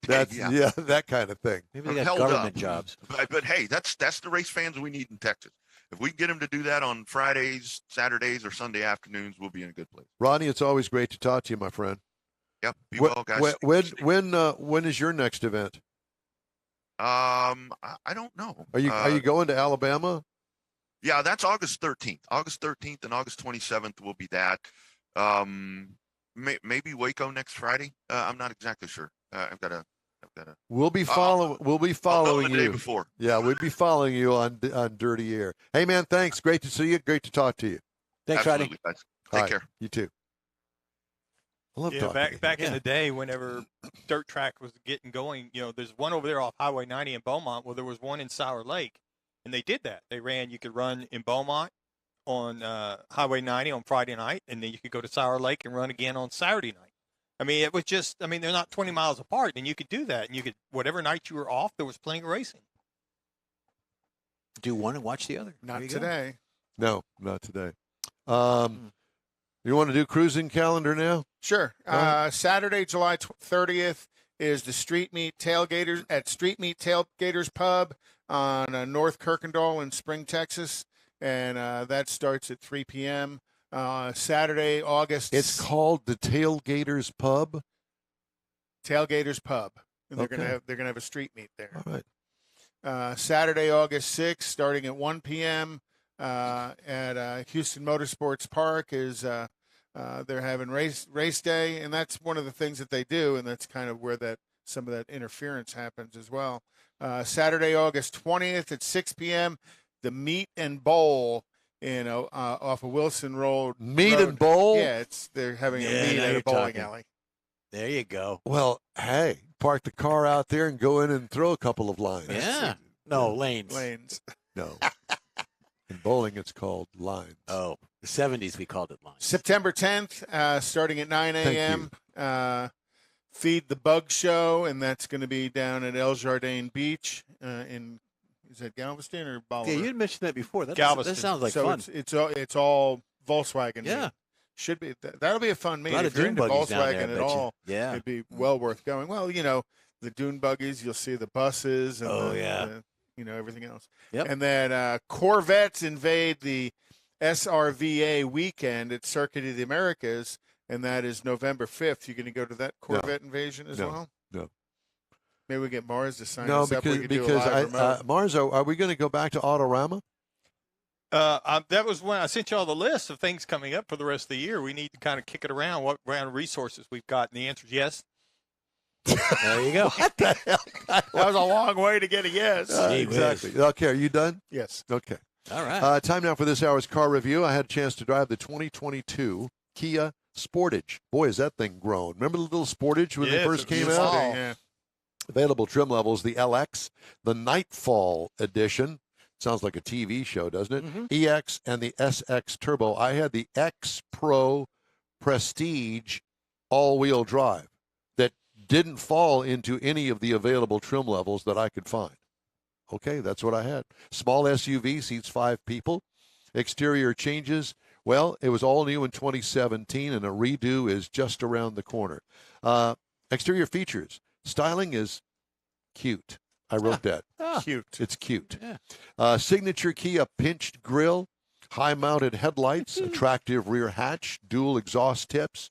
That's that kind of thing. Maybe they got Held government up. jobs. But hey, that's the race fans we need in Texas. If we can get them to do that on Fridays, Saturdays, or Sunday afternoons, we'll be in a good place. Rodney, it's always great to talk to you, my friend. Yep. Be well, guys. When is your next event? I don't know. Are you going to Alabama? Yeah, that's August 13th. August 13th and August 27th will be that. Maybe Waco next Friday. I'm not exactly sure. I've got to I've got to. We'll be following. We'll be I'll know following the day you. before. Yeah, we'll be following you on Dirty Air. Hey, man, thanks. Great to see you. Great to talk to you. Thanks, Rodney. Absolutely, guys. All Take right, care. You too. I love Yeah, talking to you. back in Yeah. the day, whenever dirt track was getting going, there's one over there off Highway 90 in Beaumont. Well, there was one in Sour Lake, and they did that. You could run in Beaumont on Highway 90 on Friday night, and then you could go to Sour Lake and run again on Saturday night. I mean, it was just, they're not 20 miles apart, and you could do that. And you could, whatever night you were off, there was plenty of racing. Do one and watch the other. Not There you go. today. No, not today. You want to do cruising calendar now? Sure. Right. Saturday, July 30th is the Street Meet Tailgaters at Street Meet Tailgaters Pub on North Kirkendall in Spring, Texas. And that starts at 3 p.m. Saturday, August. It's called the Tailgaters Pub. Tailgaters Pub. And they're Okay. gonna have a street meet there. All right. Saturday, August 6th, starting at 1 p.m. At Houston Motorsports Park is they're having race day, and that's one of the things that they do, and that's kind of where some of that interference happens as well. Saturday, August 20th at 6 p.m. the Meet and Bowl off of Wilson Road. Meet and Bowl? Yeah, they're having Yeah, a meet now at you're a bowling talking. alley. There you go. Well, hey, park the car out there and go in and throw a couple of lines. Yeah. No, lanes. Lanes. No. In bowling, it's called lines. Oh, the 70s we called it lines. September 10th, starting at 9 Thank a.m. Feed the Bug Show, and that's going to be down at El Jardin Beach is that Galveston or Bolivar? Yeah, you had mentioned that before. That Galveston. sounds like so fun. it's all Volkswagen. Yeah. meet. Should be that'll be a fun meet. A lot If of you're dune into buggies down there, I Volkswagen at bet you. all, Yeah. it'd be well worth going. Well, the dune buggies, you'll see the buses and Oh, yeah. everything else. Yep. And then Corvettes invade the SRVA weekend at Circuit of the Americas, and that is November 5th. You going to go to that Corvette invasion as No. well? No. Maybe we get Mars to sign No, us up. We because could do a live remote. Mars, are we going to go back to Autorama? That was when I sent you all the list of things coming up for the rest of the year. We need to kind of kick it around, what kind of resources we've got. And the answer is yes. There you go. What the hell? That was a long way to get a yes. Gee whiz. Exactly. Okay, are you done? Yes. Okay. All right. Time now for this hour's car review. I had a chance to drive the 2022 Kia Sportage. Boy, has that thing grown. Remember the little Sportage when they Yes, first it came was out? small. Yeah. Available trim levels, the LX, the Nightfall Edition. Sounds like a TV show, doesn't it? Mhm. EX and the SX Turbo. I had the X Pro Prestige all-wheel drive that didn't fall into any of the available trim levels that I could find. Okay, that's what I had. Small SUV, seats 5 people. Exterior changes. Well, it was all new in 2017, and a redo is just around the corner. Exterior features. Styling is cute. I wrote that. Cute. It's cute. Yeah. Signature Kia pinched grille, high-mounted headlights, attractive rear hatch, dual exhaust tips.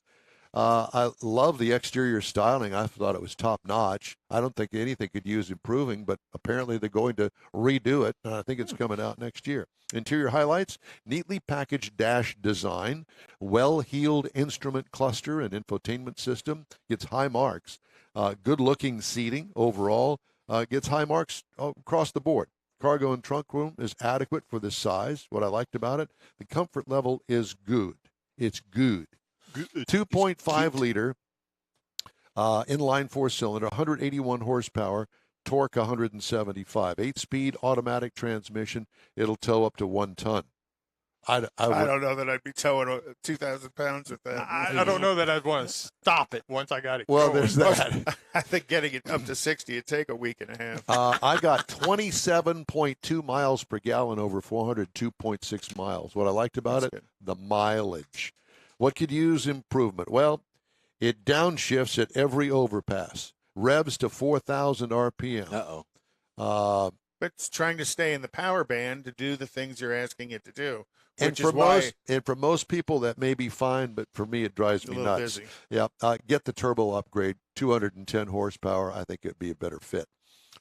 I love the exterior styling. I thought it was top-notch. I don't think anything could use improving, but apparently they're going to redo it, and I think it's coming out next year. Interior highlights, neatly packaged dash design, well-heeled instrument cluster and infotainment system, gets high marks. Good-looking seating overall. Gets high marks across the board. Cargo and trunk room is adequate for this size. What I liked about it, the comfort level is good. It's good. 2.5 liter inline 4-cylinder, 181 horsepower, torque 175. 8-speed automatic transmission. It'll tow up to 1 ton. I don't know that I'd be towing 2,000 pounds with that. I don't know that I'd want to stop it once I got it Well, going. there's that. I think getting it up to 60 would take a week and a half. I got 27.2 miles per gallon over 402.6 miles. What I liked about That's it, good. the mileage. What could use improvement? Well, it downshifts at every overpass, revs to 4,000 RPM. Uh-oh. But it's trying to stay in the power band to do the things you're asking it to do. And Which for is why most people that may be fine, but for me it drives it's a me little nuts. busy. Yeah, get the turbo upgrade, 210 horsepower. I think it'd be a better fit.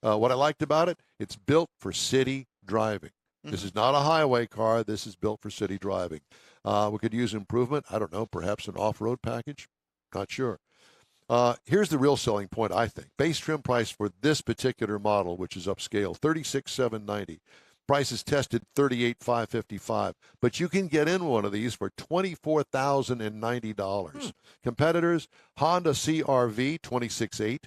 What I liked about it, it's built for city driving. This is not a highway car. This is built for city driving. We could use improvement. I don't know, perhaps an off-road package. Not sure. Here's the real selling point, I think. Base trim price for this particular model, which is upscale, $36,790. Price is tested $38,555. But you can get in one of these for $24,090. Competitors, Honda CR-V, $26,800.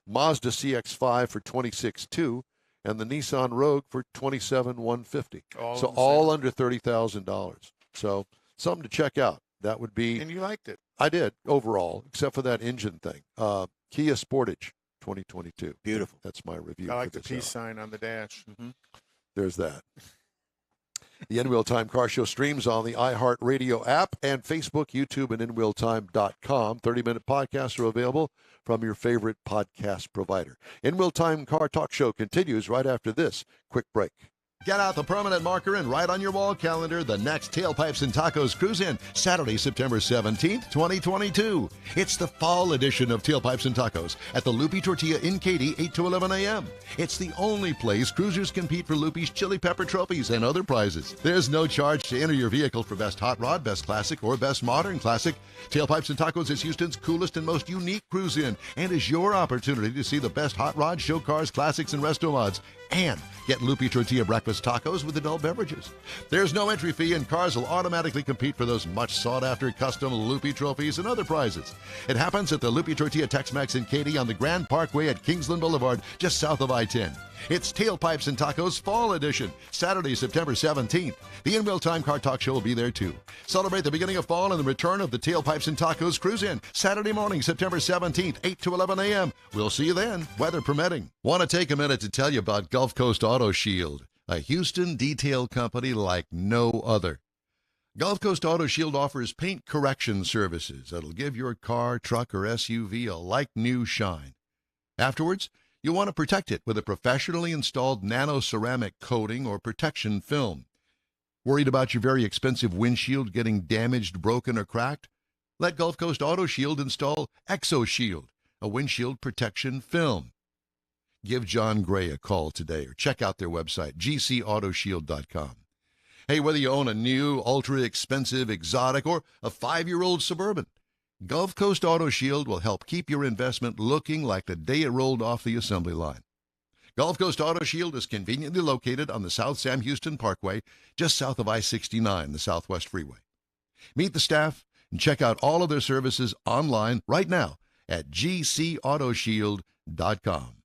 Mazda CX-5 for $26,200. And the Nissan Rogue for $27,150. So all under $30,000. So something to check out. That would be. And you liked it. I did overall, except for that engine thing. Kia Sportage 2022. Beautiful. That's my review. I like for the this peace sign on the dash. There's that. The In Wheel Time Car Show streams on the iHeartRadio app and Facebook, YouTube, and InWheelTime.com. 30-minute podcasts are available from your favorite podcast provider. In Wheel Time Car Talk Show continues right after this quick break. Get out the permanent marker and write on your wall calendar the next Tailpipes and Tacos Cruise-In, Saturday, September 17th, 2022. It's the fall edition of Tailpipes and Tacos at the Lupi Tortilla in Katy, 8 to 11 a.m. It's the only place cruisers compete for Lupi's Chili Pepper trophies and other prizes. There's no charge to enter your vehicle for Best Hot Rod, Best Classic, or Best Modern Classic. Tailpipes and Tacos is Houston's coolest and most unique cruise-in and is your opportunity to see the best hot rods, show cars, classics, and resto mods. And get Lupi Tortilla breakfast tacos with adult beverages. There's no entry fee, and cars will automatically compete for those much sought-after custom Lupi trophies and other prizes. It happens at the Lupi Tortilla Tex-Mex in Katy on the Grand Parkway at Kingsland Boulevard, just south of I-10. It's Tailpipes and Tacos Fall Edition, Saturday, September 17th. The In Wheel Time Car Talk Show will be there, too. Celebrate the beginning of fall and the return of the Tailpipes and Tacos Cruise-In, Saturday morning, September 17th, 8 to 11 a.m. We'll see you then, weather permitting. Want to take a minute to tell you about Gulf Coast Auto Shield, a Houston detail company like no other. Gulf Coast Auto Shield offers paint correction services that'll give your car, truck, or SUV a like-new shine. Afterwards, you'll want to protect it with a professionally installed nano-ceramic coating or protection film. Worried about your very expensive windshield getting damaged, broken, or cracked? Let Gulf Coast Auto Shield install ExoShield, a windshield protection film. Give John Gray a call today or check out their website, gcautoshield.com. Hey, whether you own a new, ultra-expensive, exotic, or a 5-year-old Suburban, Gulf Coast Auto Shield will help keep your investment looking like the day it rolled off the assembly line. Gulf Coast Auto Shield is conveniently located on the South Sam Houston Parkway, just south of I-69, the Southwest Freeway. Meet the staff and check out all of their services online right now at gcautoshield.com.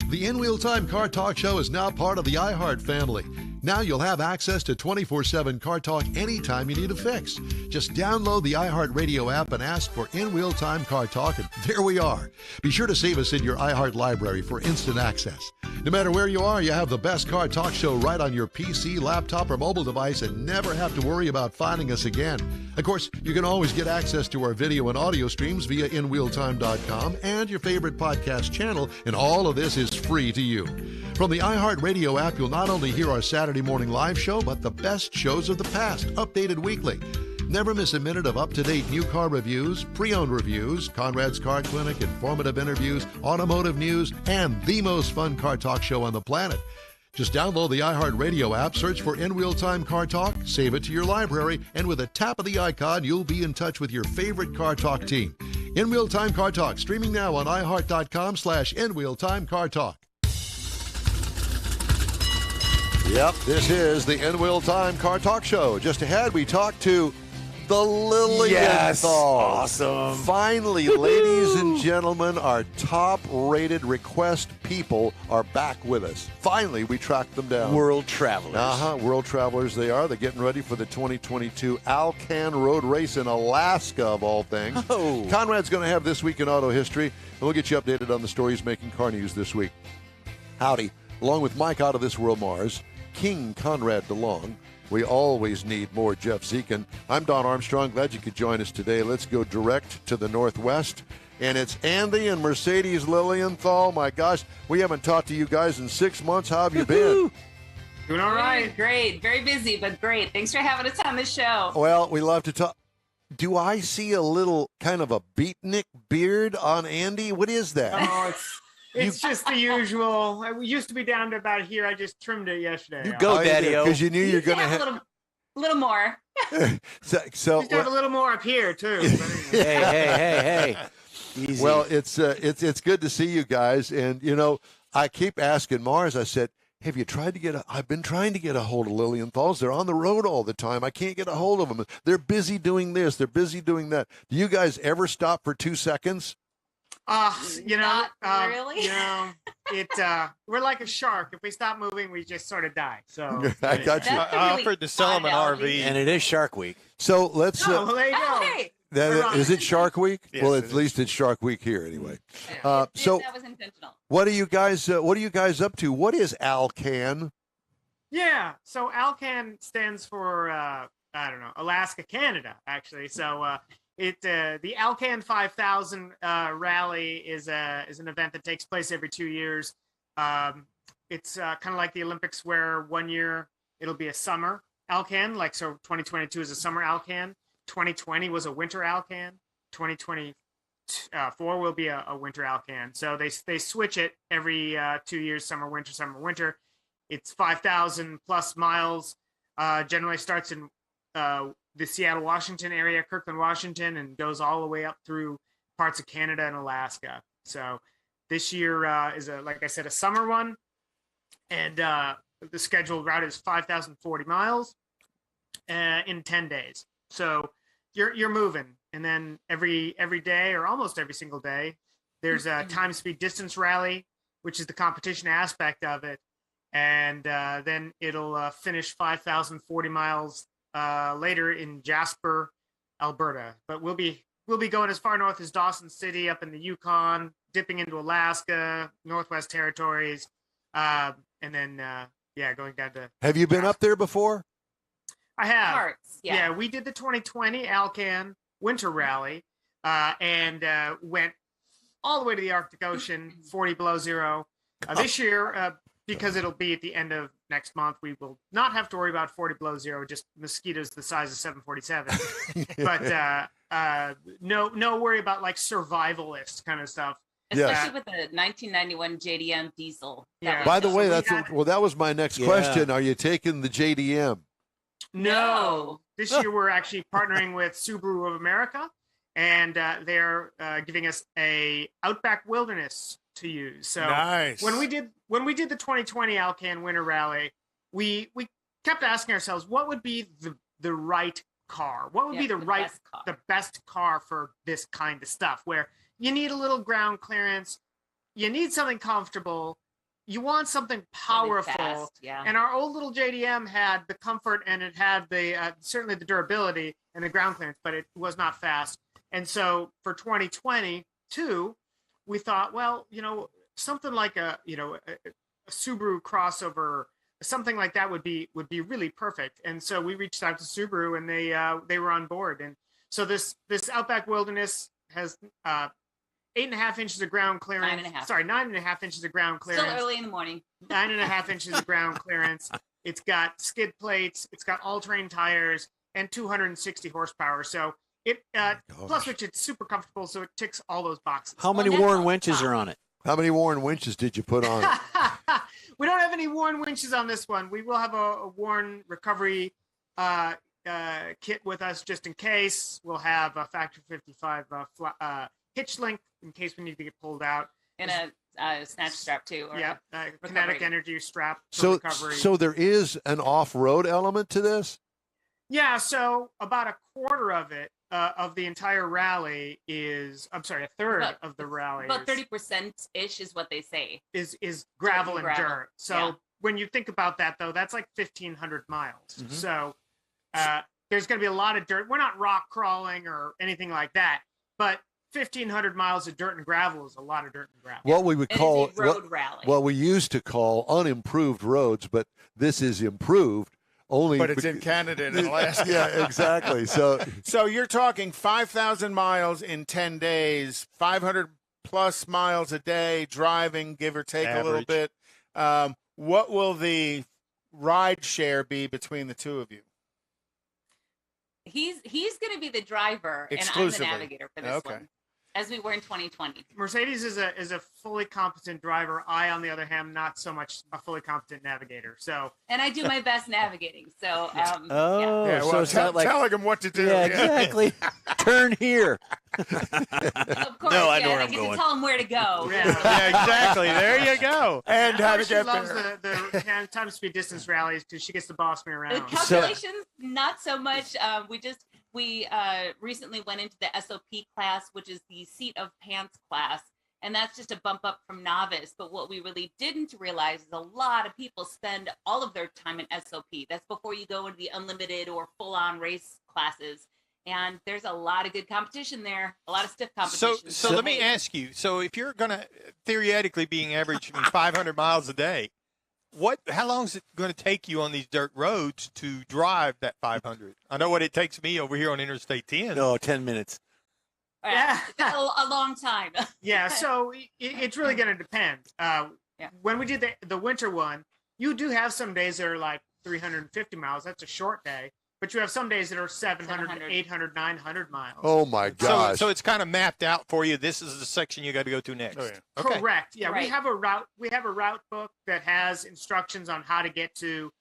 The In Wheel Time Car Talk Show is now part of the iHeart family. Now you'll have access to 24/7 Car Talk anytime you need a fix. Just download the iHeart Radio app and ask for In Wheel Time Car Talk, and there we are. Be sure to save us in your iHeart library for instant access. No matter where you are, you have the best Car Talk Show right on your PC, laptop, or mobile device and never have to worry about finding us again. Of course, you can always get access to our video and audio streams via InWheelTime.com and your favorite podcast channel, and all of this is free to you. From the iHeart Radio app, you'll not only hear our Saturday morning live show, but the best shows of the past, updated weekly. Never miss a minute of up-to-date new car reviews, pre-owned reviews, Conrad's Car Clinic, informative interviews, automotive news, and the most fun car talk show on the planet. Just download the iHeart Radio app, search for In Wheel Time Car Talk, save it to your library, and with a tap of the icon, you'll be in touch with your favorite Car Talk team. In Wheel Time Car Talk, streaming now on iHeart.com/In Wheel Time Car Talk. Yep, this is the In Wheel Time Car Talk Show. Just ahead, we talk to the Lilienthal. Yes, awesome. Finally, ladies and gentlemen, our top-rated request people are back with us. Finally, we tracked them down. World travelers. World travelers they are. They're getting ready for the 2022 Alcan Road Race in Alaska, of all things. Oh. Conrad's going to have This Week in Auto History, and we'll get you updated on the stories making car news this week. Howdy. Along with Mike Out of This World Mars, King Conrad DeLong. We always need more Jeff Zekin. I'm Don Armstrong. Glad you could join us today. Let's go direct to the Northwest. And it's Andy and Mercedes Lilienthal. My gosh, we haven't talked to you guys in 6 months. How have you been? Doing all right. Great. Very busy, but great. Thanks for having us on the show. Well, we love to talk. Do I see a little kind of a beatnik beard on Andy? What is that? Oh, it's just the usual. I used to be down to about here. I just trimmed it yesterday. You go, Daddy-o. Because you knew you're going to have a little more. so Just have a little more up here, too. Hey. Easy. Well, it's good to see you guys, and I keep asking Mars. I said, "Have you tried to get I've been trying to get a hold of Lilienthal's. They're on the road all the time. I can't get a hold of them. They're busy doing this. They're busy doing that. Do you guys ever stop for 2 seconds?" Not really. We're like a shark. If we stop moving, we just sort of die. So I got you. That's a I really offered to sell him an odd RV. and it is Shark Week. So let's. Oh, well, there you go. Hey, Is it Shark Week? Yes, Well, it at is. least it's Shark Week here anyway. that So was intentional. what are you guys up to? What is Alcan? Yeah. So Alcan stands for Alaska, Canada, actually. So the Alcan 5000 rally is an event that takes place every 2 years. It's kind of like the Olympics, where 1 year it'll be a summer Alcan, so 2022 is a summer Alcan. 2020 was a winter Alcan. 2024 will be a winter Alcan. So they switch it every 2 years, summer, winter. It's 5,000 plus miles. Generally starts in the Seattle, Washington area, Kirkland, Washington, and goes all the way up through parts of Canada and Alaska. So this year is like I said, a summer one, and the scheduled route is 5,040 miles in 10 days. So you're moving, and then every day, or almost every single day, there's a time, speed, distance rally, which is the competition aspect of it, and then it'll finish 5,040 miles later in Jasper, Alberta. But we'll be going as far north as Dawson City, up in the Yukon, dipping into Alaska, Northwest Territories, and then going down to. Have you been up there before? I have. Parts, yeah. We did the 2020 Alcan Winter Rally, and went all the way to the Arctic Ocean, 40 below zero. This year, because it'll be at the end of next month, we will not have to worry about 40 below zero, just mosquitoes the size of 747. But no worry about survivalist kind of stuff. Especially with the 1991 JDM diesel. Yeah. By the way, So that was my next question. Are you taking the JDM? No. This year we're actually partnering with Subaru of America, and they're giving us a Outback Wilderness to use. So Nice. when we did the 2020 Alcan Winter Rally, we kept asking ourselves, what would be the right car? What would be the best car for this kind of stuff, where you need a little ground clearance, you need something comfortable, you want something powerful. Fast, yeah. And our old little JDM had the comfort, and it had the certainly the durability and the ground clearance, but it was not fast. And so for 2022, we thought, well, something like a Subaru crossover, something like that would be really perfect. And so we reached out to Subaru, and they were on board. And so this Outback Wilderness has 8.5 inches of ground clearance. 9.5. Sorry, 9.5 inches of ground clearance. Still early in the morning. 9.5 inches of ground clearance. It's got skid plates. It's got all-terrain tires and 260 horsepower. So it plus which it's super comfortable. So it ticks all those boxes. How many Warren winches are on it? How many Warren winches did you put on it? We don't have any Warren winches on this one. We will have a Warren recovery kit with us just in case. We'll have a Factory 55 hitch link in case we need to get pulled out. And a snatch strap too. Or kinetic energy strap for So recovery. so there is an off-road element to this? Yeah, so about a quarter of it, of the entire rally a third of the rally About 30%-ish is what they say. is gravel and Gravel, dirt. So yeah. when you think about that, though, that's like 1,500 miles. Mm-hmm. So there's going to be a lot of dirt. We're not rock crawling or anything like that, but 1,500 miles of dirt and gravel is a lot of dirt and gravel. What we would It is call a road rally. what we used to call unimproved roads, but this is improved only. But it's in Canada and Alaska. Yeah, exactly. So you're talking 5,000 miles in 10 days, 500 plus miles a day driving, give or take a little Average. bit. What will the ride share be between the two of you? He's going to be the driver, and I'm the Exclusively. navigator for this Okay. one. as we were in 2020. Mercedes is a fully competent driver. I, on the other hand, not so much a fully competent navigator. So, And I do my best navigating. So, Oh, Yeah, so well, it's not like telling them what to do. yeah, exactly. Turn here. of course, No, I know yeah, where I I'm get going. to tell them where to go. Yeah, exactly. There you go. And how to she get loves there. the time, speed, distance rallies because she gets to boss me The around. calculations, not so much. We recently went into the SOP class, which is the seat of pants class, and that's just a bump up from novice. But what we really didn't realize is a lot of people spend all of their time in SOP. That's before you go into the unlimited or full on race classes. And there's a lot of good competition there, a lot of stiff competition. So let me ask you. So if you're going to theoretically being averaging 500 miles a day, how long is it going to take you on these dirt roads to drive that 500? I know what it takes me over here on Interstate 10. No, 10 minutes. Yeah, a long time. Yeah, so it's really going to depend. When we did the winter one, you do have some days that are like 350 miles. That's a short day. But you have some days that are 700, 800, 900 miles. Oh, my gosh. So it's kind of mapped out for you. This is the section you got to go to next. Oh, yeah. Okay. Correct. Yeah, Right. we have a route book that has instructions on how to get to,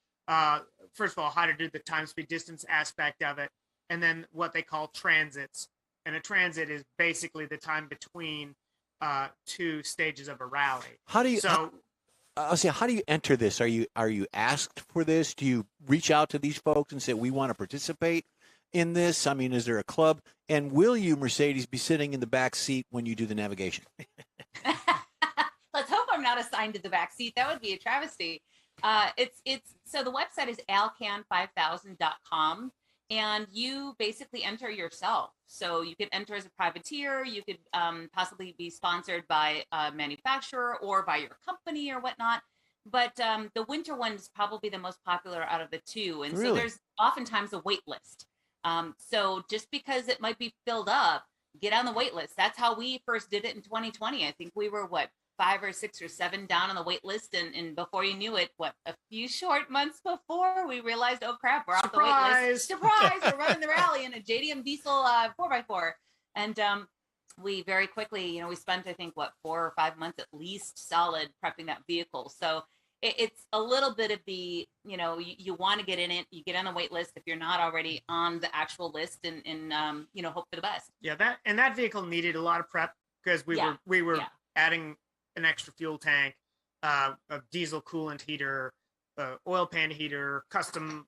first of all, how to do the time, speed, distance aspect of it, and then what they call transits. And a transit is basically the time between two stages of a rally. How do you? So I'll say, how do you enter this? Are you asked for this? Do you reach out to these folks and say we want to participate in this? I mean, is there a club? And will you, Mercedes, be sitting in the back seat when you do the navigation? Let's hope I'm not assigned to the back seat. That would be a travesty. So the website is alcan5000.com, and you basically enter yourself. So you could enter as a privateer. You could possibly be sponsored by a manufacturer or by your company or whatnot. But the winter one is probably the most popular out of the two. And so Really? there's oftentimes a wait list. So just because it might be filled up, get on the wait list. That's how we first did it in 2020. I think we were 5 or 6 or 7 down on the wait list, and before you knew it, a few short months before, we realized, oh crap, we're off the wait list. Surprise! We're running the rally in a JDM diesel 4x4, and we very quickly, we spent I think 4 or 5 months at least solid prepping that vehicle. So it's a little bit of the, you want to get in it, you get on the wait list if you're not already on the actual list, and hope for the best. yeah, that vehicle needed a lot of prep because we were adding an extra fuel tank, a diesel coolant heater, oil pan heater, custom,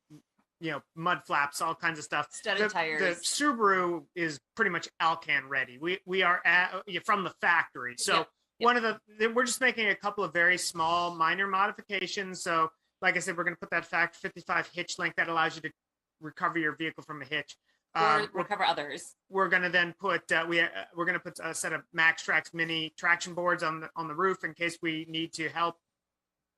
mud flaps, all kinds of stuff. Studded tires. The Subaru is pretty much Alcan ready. We are from the factory. So we're just making a couple of very small, minor modifications. So, like I said, we're going to put that Factor 55 hitch link that allows you to recover your vehicle from a hitch. Or recover others. We're going to then put we're going to put a set of MaxTrax mini traction boards on the roof in case we need to help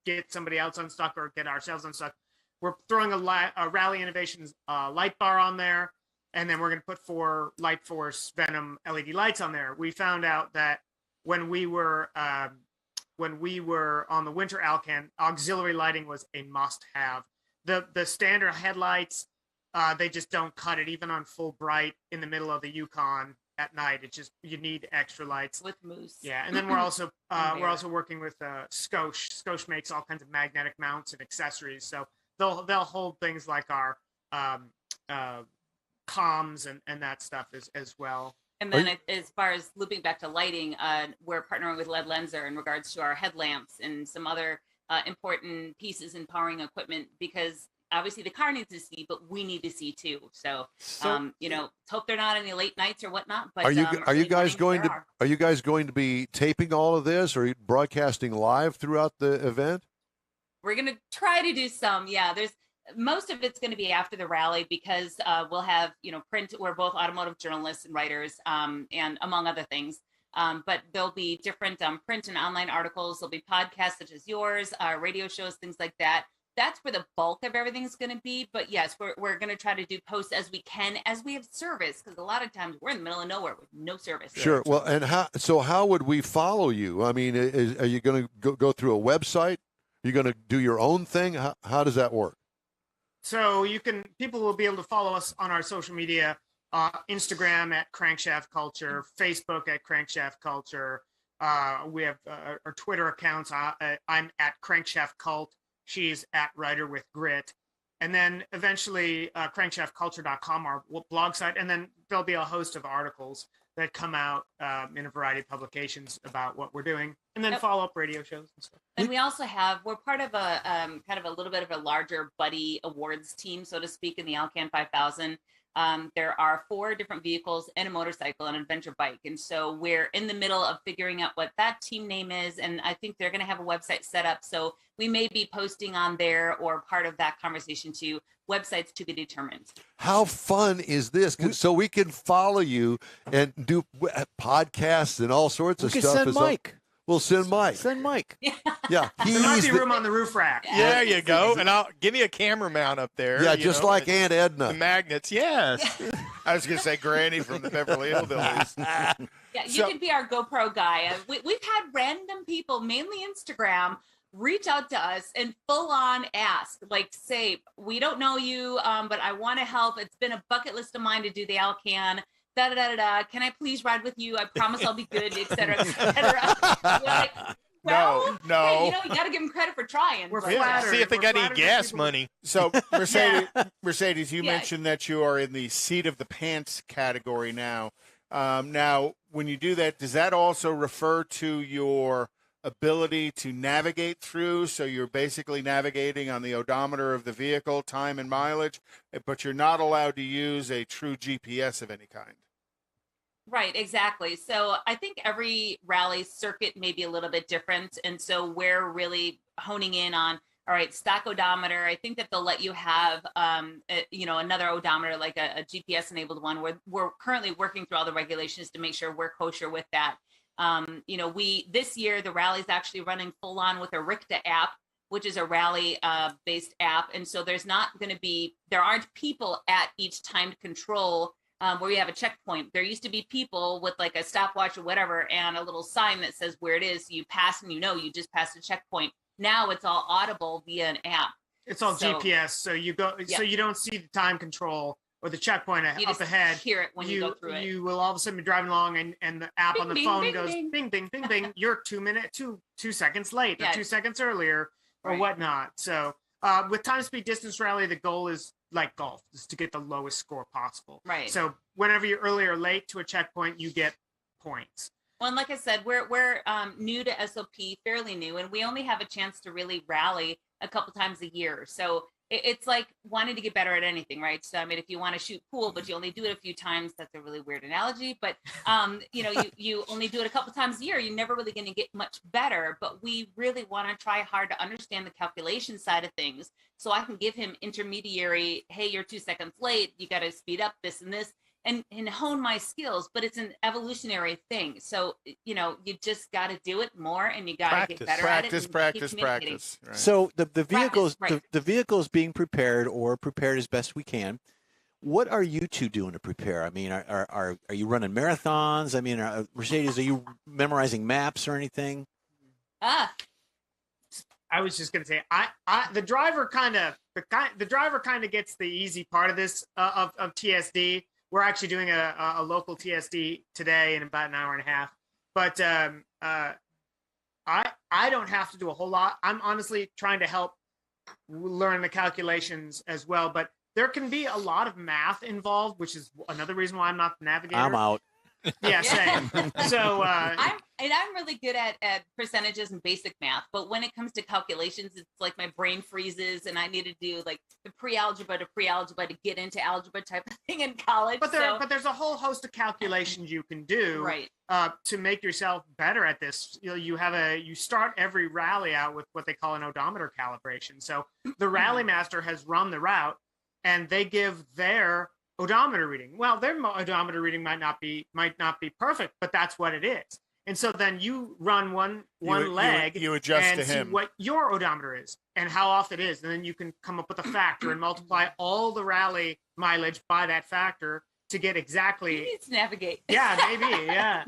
get somebody else unstuck or get ourselves unstuck. We're throwing a Rally Innovations light bar on there, and then we're going to put 4 Light Force Venom LED lights on there. We found out that when we were on the winter Alcan, auxiliary lighting was a must-have. The standard headlights, they just don't cut it, even on full bright in the middle of the Yukon at night. It's just, you need extra lights with moose. Yeah, and then we're also working with Scosche. Scosche makes all kinds of magnetic mounts and accessories, so they'll hold things like our comms and that stuff as well. And then as far as looping back to lighting, we're partnering with LED Lenser in regards to our headlamps and some other important pieces in powering equipment, because obviously the car needs to see, but we need to see too. So hope they're not any late nights or whatnot. But are you guys going to be taping all of this, or broadcasting live throughout the event? We're going to try to do some. Yeah, there's most of it's going to be after the rally, because we'll have print. We're both automotive journalists and writers, and among other things. But there'll be different print and online articles. There'll be podcasts such as yours, radio shows, things like that. That's where the bulk of everything's going to be. But yes, we're going to try to do posts as we can, as we have service, because a lot of times we're in the middle of nowhere with no service. Sure. Well, and how would we follow you? I mean, are you going to go through a website? Are you going to do your own thing? How does that work? So people will be able to follow us on our social media Instagram at Crankshaft Culture, Facebook at Crankshaft Culture. We have our Twitter accounts. I'm at Crankshaft Cult. She's at Writer with Grit. And then eventually crankshaftculture.com, our blog site. And then there'll be a host of articles that come out in a variety of publications about what we're doing. And then follow-up radio shows and stuff. And we also we're part of a kind of a little bit of a larger buddy awards team, so to speak, in the Alcan 5000. There are 4 different vehicles and a motorcycle and an adventure bike. And so we're in the middle of figuring out what that team name is. And I think they're going to have a website set up. So we may be posting on there or part of that conversation too. Websites to be determined. How fun is this? So we can follow you and do podcasts and all sorts of stuff. Send Mike. We'll send Mike. Send Mike. Yeah. There might be room on the roof rack. There you go. And I'll give me a camera mount up there. Yeah, just like Aunt Edna. The magnets, yes. I was going to say Granny from the Beverly Hillbillies. Yeah, you could be our GoPro guy. We've had random people, mainly Instagram, reach out to us and full on ask, like, say, we don't know you, but I want to help. It's been a bucket list of mine to do the Alcan. Da, da, da, da. Can I please ride with you? I promise I'll be good, et cetera, et cetera. Like, well, no. Hey, you got to give them credit for trying. We're but- flattered. See if they We're got any flattered that gas people- money. So Mercedes, you Yeah. mentioned that you are in the seat of the pants category now. Now, when you do that, does that also refer to your ability to navigate through? So you're basically navigating on the odometer of the vehicle, time and mileage, but you're not allowed to use a true GPS of any kind. Right, exactly. So I think every rally circuit may be a little bit different. And so we're really honing in on, all right, stock odometer. I think that they'll let you have, another odometer, like a GPS enabled one. We're currently working through all the regulations to make sure we're kosher with that. This year, the rally's actually running full on with a RICTA app, which is a rally based app. And so there aren't people at each timed control where you have a checkpoint. There used to be people with like a stopwatch or whatever and a little sign that says where it is. You pass and you just passed a checkpoint. Now it's all audible via an app. It's all GPS. So you go, so you don't see the time control or the checkpoint You up just ahead. hear it when you go through it. You will all of a sudden be driving along and the app Bing, on the bing, phone bing, goes bing. bing, bing, bing, bing. You're 2 seconds late Yeah. or 2 seconds earlier or Right. whatnot. So with time, speed, distance rally, the goal is like golf, is to get the lowest score possible. Right. So whenever you're early or late to a checkpoint, you get points. Well, and like I said, we're new to SOP, fairly new, and we only have a chance to really rally a couple times a year. So it's like wanting to get better at anything, right? So I mean, if you want to shoot pool, but you only do it a few times, that's a really weird analogy. But you only do it a couple times a year, you're never really going to get much better. But we really want to try hard to understand the calculation side of things, so I can give him intermediary. Hey, you're 2 seconds late. You got to speed up this and this. And hone my skills, but it's an evolutionary thing. So, you just got to do it more and you got to get better at it. and keep communicating. Practice. Right. So the vehicles, right. the vehicles being prepared or prepared as best we can. What are you two doing to prepare? I mean, are you running marathons? I mean, Mercedes, are you memorizing maps or anything? I was just going to say, the driver kind of gets the easy part of this of TSD. We're actually doing a local TSD today in about an hour and a half, but I don't have to do a whole lot. I'm honestly trying to help learn the calculations as well, but there can be a lot of math involved, which is another reason why I'm not the navigator. I'm out. Yeah, same. So I'm really good at percentages and basic math, but when it comes to calculations, it's like my brain freezes and I need to do like the pre-algebra to get into algebra type of thing in college. But there's a whole host of calculations you can do Right. To make yourself better at this. You start every rally out with what they call an odometer calibration. So the rally master has run the route and they give their odometer reading. Well, their odometer reading might not be perfect, but that's what it is. And so then you run one leg, you adjust and to him see what your odometer is and how off it is, and then you can come up with a factor and multiply all the rally mileage by that factor to get He exactly. needs to navigate. Yeah, maybe, yeah.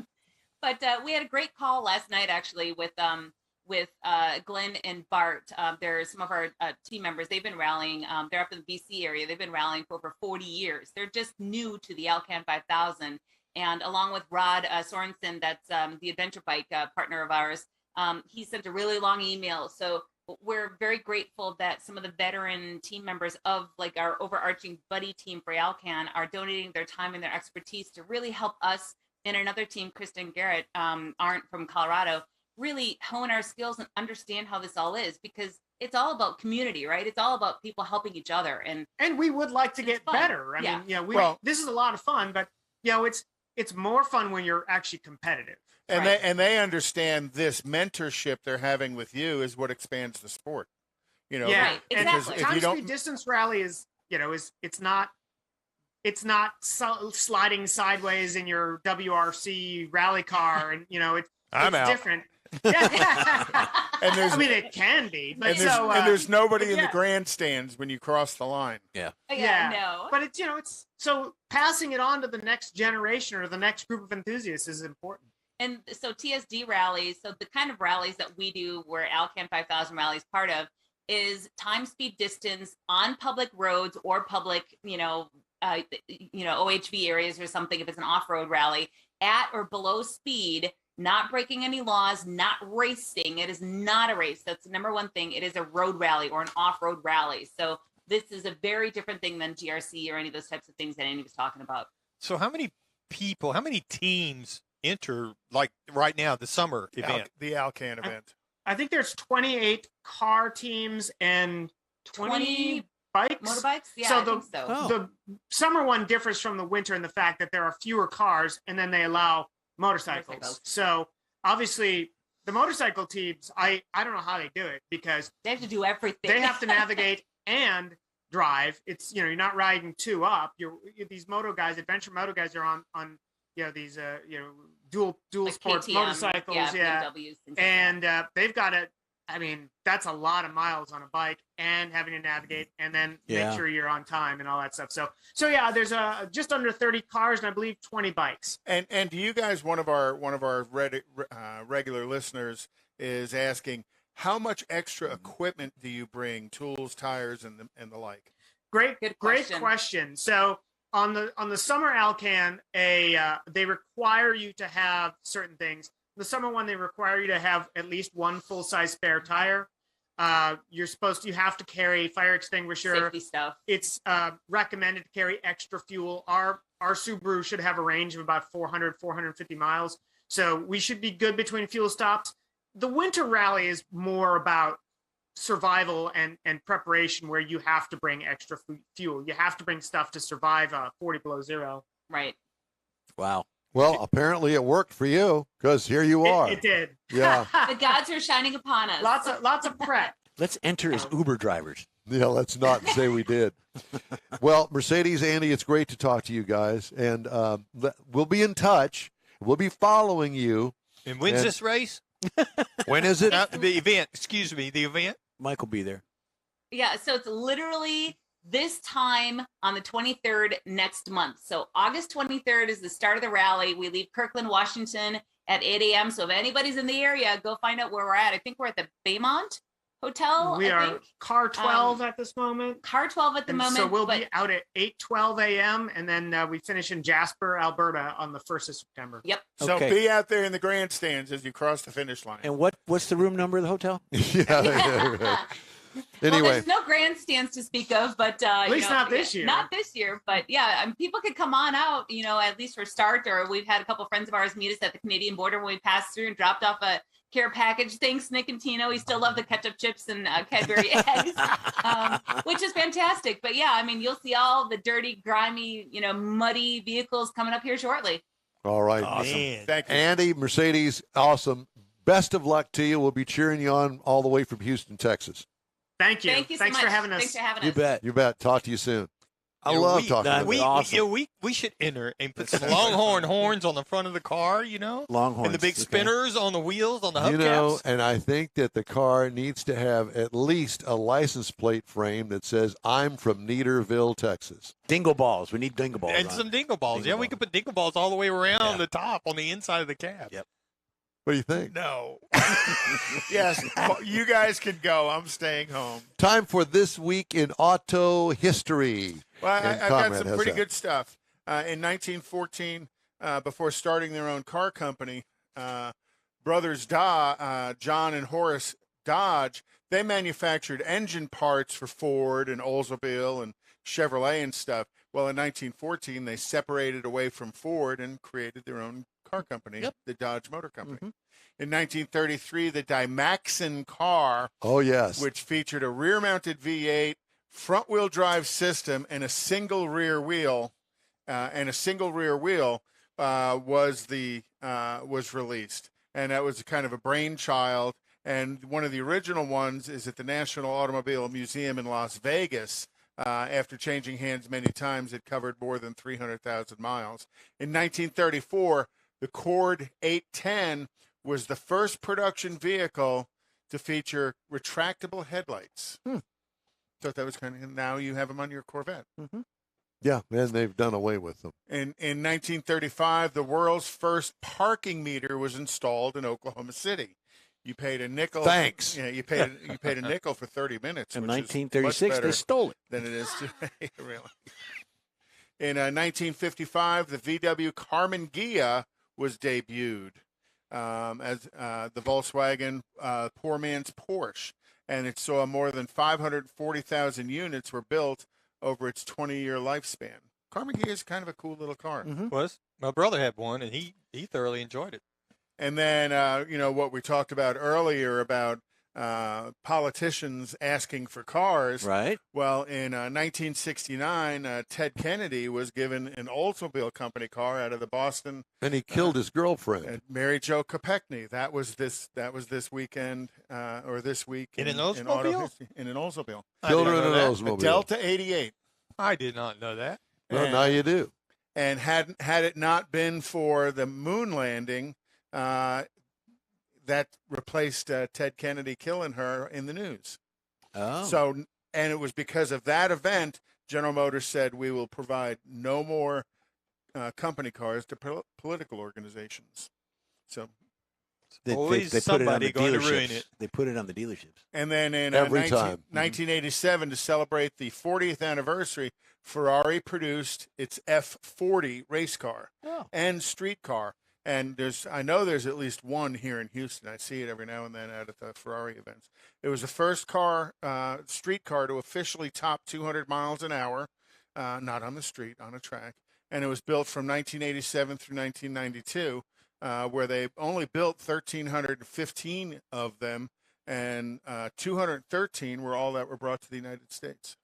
But we had a great call last night, actually, with with Glenn and Bart. They're some of our team members. They've been rallying. They're up in the BC area. They've been rallying for over 40 years. They're just new to the Alcan 5000. And along with Rod Sorensen, that's the adventure bike partner of ours, he sent a really long email. So we're very grateful that some of the veteran team members of like our overarching buddy team for Alcan are donating their time and their expertise to really help us and another team, Kristen Garrett, Arndt from Colorado, really hone our skills and understand how this all is, because it's all about community, right? It's all about people helping each other. And we would like to get fun. better. I mean, this is a lot of fun, but it's more fun when you're actually competitive. And they understand this mentorship they're having with you is what expands the sport. You know, right, exactly. If you don't, distance rally is it's not sliding sideways in your WRC rally car, and it's different. and there's, I mean, it can be, but and there's nobody in the grandstands when you cross the line. No. But it's it's so passing it on to the next generation or the next group of enthusiasts is important. And so TSD rallies, so the kind of rallies that we do where Alcan 5000 rally is part of is time, speed, distance on public roads or public, OHV areas or something. If it's an off-road rally, at or below speed, not breaking any laws, not racing. It is not a race. That's the number one thing. It is a road rally or an off-road rally. So this is a very different thing than GRC or any of those types of things that Andy was talking about. So how many teams enter, like right now, the summer event? The Alcan event. I think there's 28 car teams and 20 bikes. Motorbikes? Yeah, so I think so. The summer one differs from the winter in the fact that there are fewer cars and then they allow motorcycles. So obviously the motorcycle teams, I don't know how they do it, because they have to do everything. They have to navigate and drive. It's, you're not riding two up. These moto guys, adventure moto guys are on these dual like sport KTM, motorcycles, BMWs, and they've got to. I mean, that's a lot of miles on a bike and having to navigate and then make sure you're on time and all that stuff. So there's just under 30 cars and I believe 20 bikes. And do you guys, one of our regular listeners is asking, how much extra equipment do you bring, tools, tires, and the like? Great question. So on the summer Alcan, they require you to have certain things. The summer one, they require you to have at least one full-size spare tire. You have to carry fire extinguisher. Safety stuff. It's recommended to carry extra fuel. Our Subaru should have a range of about 450 miles. So we should be good between fuel stops. The winter rally is more about survival and preparation, where you have to bring extra fuel. You have to bring stuff to survive 40 below zero. Right. Wow. Well, apparently it worked for you, because here you are. It did. Yeah. The gods are shining upon us. Lots of prep. Let's enter as Uber drivers. Yeah, let's not say we did. Well, Mercedes, Andy, it's great to talk to you guys, and we'll be in touch. We'll be following you. And when's this race? When is it? The event. Excuse me, the event. Mike will be there. Yeah, so it's literally this time on the 23rd next month. So August 23rd is the start of the rally. We leave Kirkland, Washington at 8 a.m. So if anybody's in the area, go find out where we're at. I think we're at the Baymont Hotel. We are car 12 at this moment. Car 12 at the moment. So we'll be out at 8:12 a.m. and then we finish in Jasper, Alberta on the 1st of September. Yep. So be out there in the grandstands as you cross the finish line. And what's the room number of the hotel? Yeah. Anyway, well, there's no grandstands to speak of, but at least not this year. Not this year, but yeah, people could come on out, at least for start. Or we've had a couple friends of ours meet us at the Canadian border when we passed through and dropped off a care package. Thanks, Nick and Tino. We still love the ketchup chips and Cadbury eggs, which is fantastic. But yeah, I mean, you'll see all the dirty, grimy, muddy vehicles coming up here shortly. All right. Awesome. Man. Thank you. Andy, Mercedes, awesome. Best of luck to you. We'll be cheering you on all the way from Houston, Texas. Thank you. Thank you so Thanks much. for having us. Thanks for having us. You bet. You bet. Talk to you soon. I love talking to you. Awesome. We should enter and put some Longhorn horns on the front of the car, Longhorns. and the big spinners on the wheels, on the hubcaps. And I think that the car needs to have at least a license plate frame that says, "I'm from Neaterville, Texas." Dingle balls. We need dingle balls. And some dingle balls. Dingle we balls. could put dingle balls all the way around the top on the inside of the cab. Yep. What do you think? No. Yes, you guys can go. I'm staying home. Time for This Week in Auto History. Well, And I've got Conrad some has pretty that. good stuff. In 1914, before starting their own car company, brothers John and Horace Dodge, they manufactured engine parts for Ford and Oldsmobile and Chevrolet and stuff. Well, in 1914, they separated away from Ford and created their own car company, the Dodge Motor Company. In 1933, the Dymaxon car, Oh, yes. which featured a rear-mounted V8, front-wheel drive system, and a single rear wheel, was released, and that was kind of a brainchild. And one of the original ones is at the National Automobile Museum in Las Vegas. After changing hands many times, it covered more than 300,000 miles. In 1934, the Cord 810 was the first production vehicle to feature retractable headlights. Thought that was kind of, now you have them on your Corvette. Yeah, and they've done away with them. In 1935, the world's first parking meter was installed in Oklahoma City. You paid a nickel. Thanks. Yeah, you paid a nickel for 30 minutes. In which is 1936, much they better stole it. than it is today. Really. In 1955, the VW Carmen Ghia was debuted as the Volkswagen poor man's Porsche, and it saw more than 540,000 units were built over its 20-year lifespan. Carmen Ghia is kind of a cool little car. Was my brother had one, and he thoroughly enjoyed it. And then, what we talked about earlier about politicians asking for cars. Right. Well, in 1969, Ted Kennedy was given an Oldsmobile company car out of the Boston. And he killed his girlfriend. Mary Jo Kopechne. That was this weekend or this week In an auto Oldsmobile? history. In an Oldsmobile. Killed her in an A Oldsmobile. Delta 88. I did not know that. Well, now you do. And had it not been for the moon landing, that replaced Ted Kennedy killing her in the news. Oh. So, and it was because of that event, General Motors said, we will provide no more company cars to political organizations. So They Always put it on somebody the going to ruin dealerships. it. They put it on the dealerships. And then in Every time. 1987, to celebrate the 40th anniversary, Ferrari produced its F40 race car and street car. And I know there's at least one here in Houston. I see it every now and then out at the Ferrari events. It was the first street car to officially top 200 miles an hour, not on the street, on a track. And it was built from 1987 through 1992. Where they only built 1,315 of them, and 213 were all that were brought to the United States.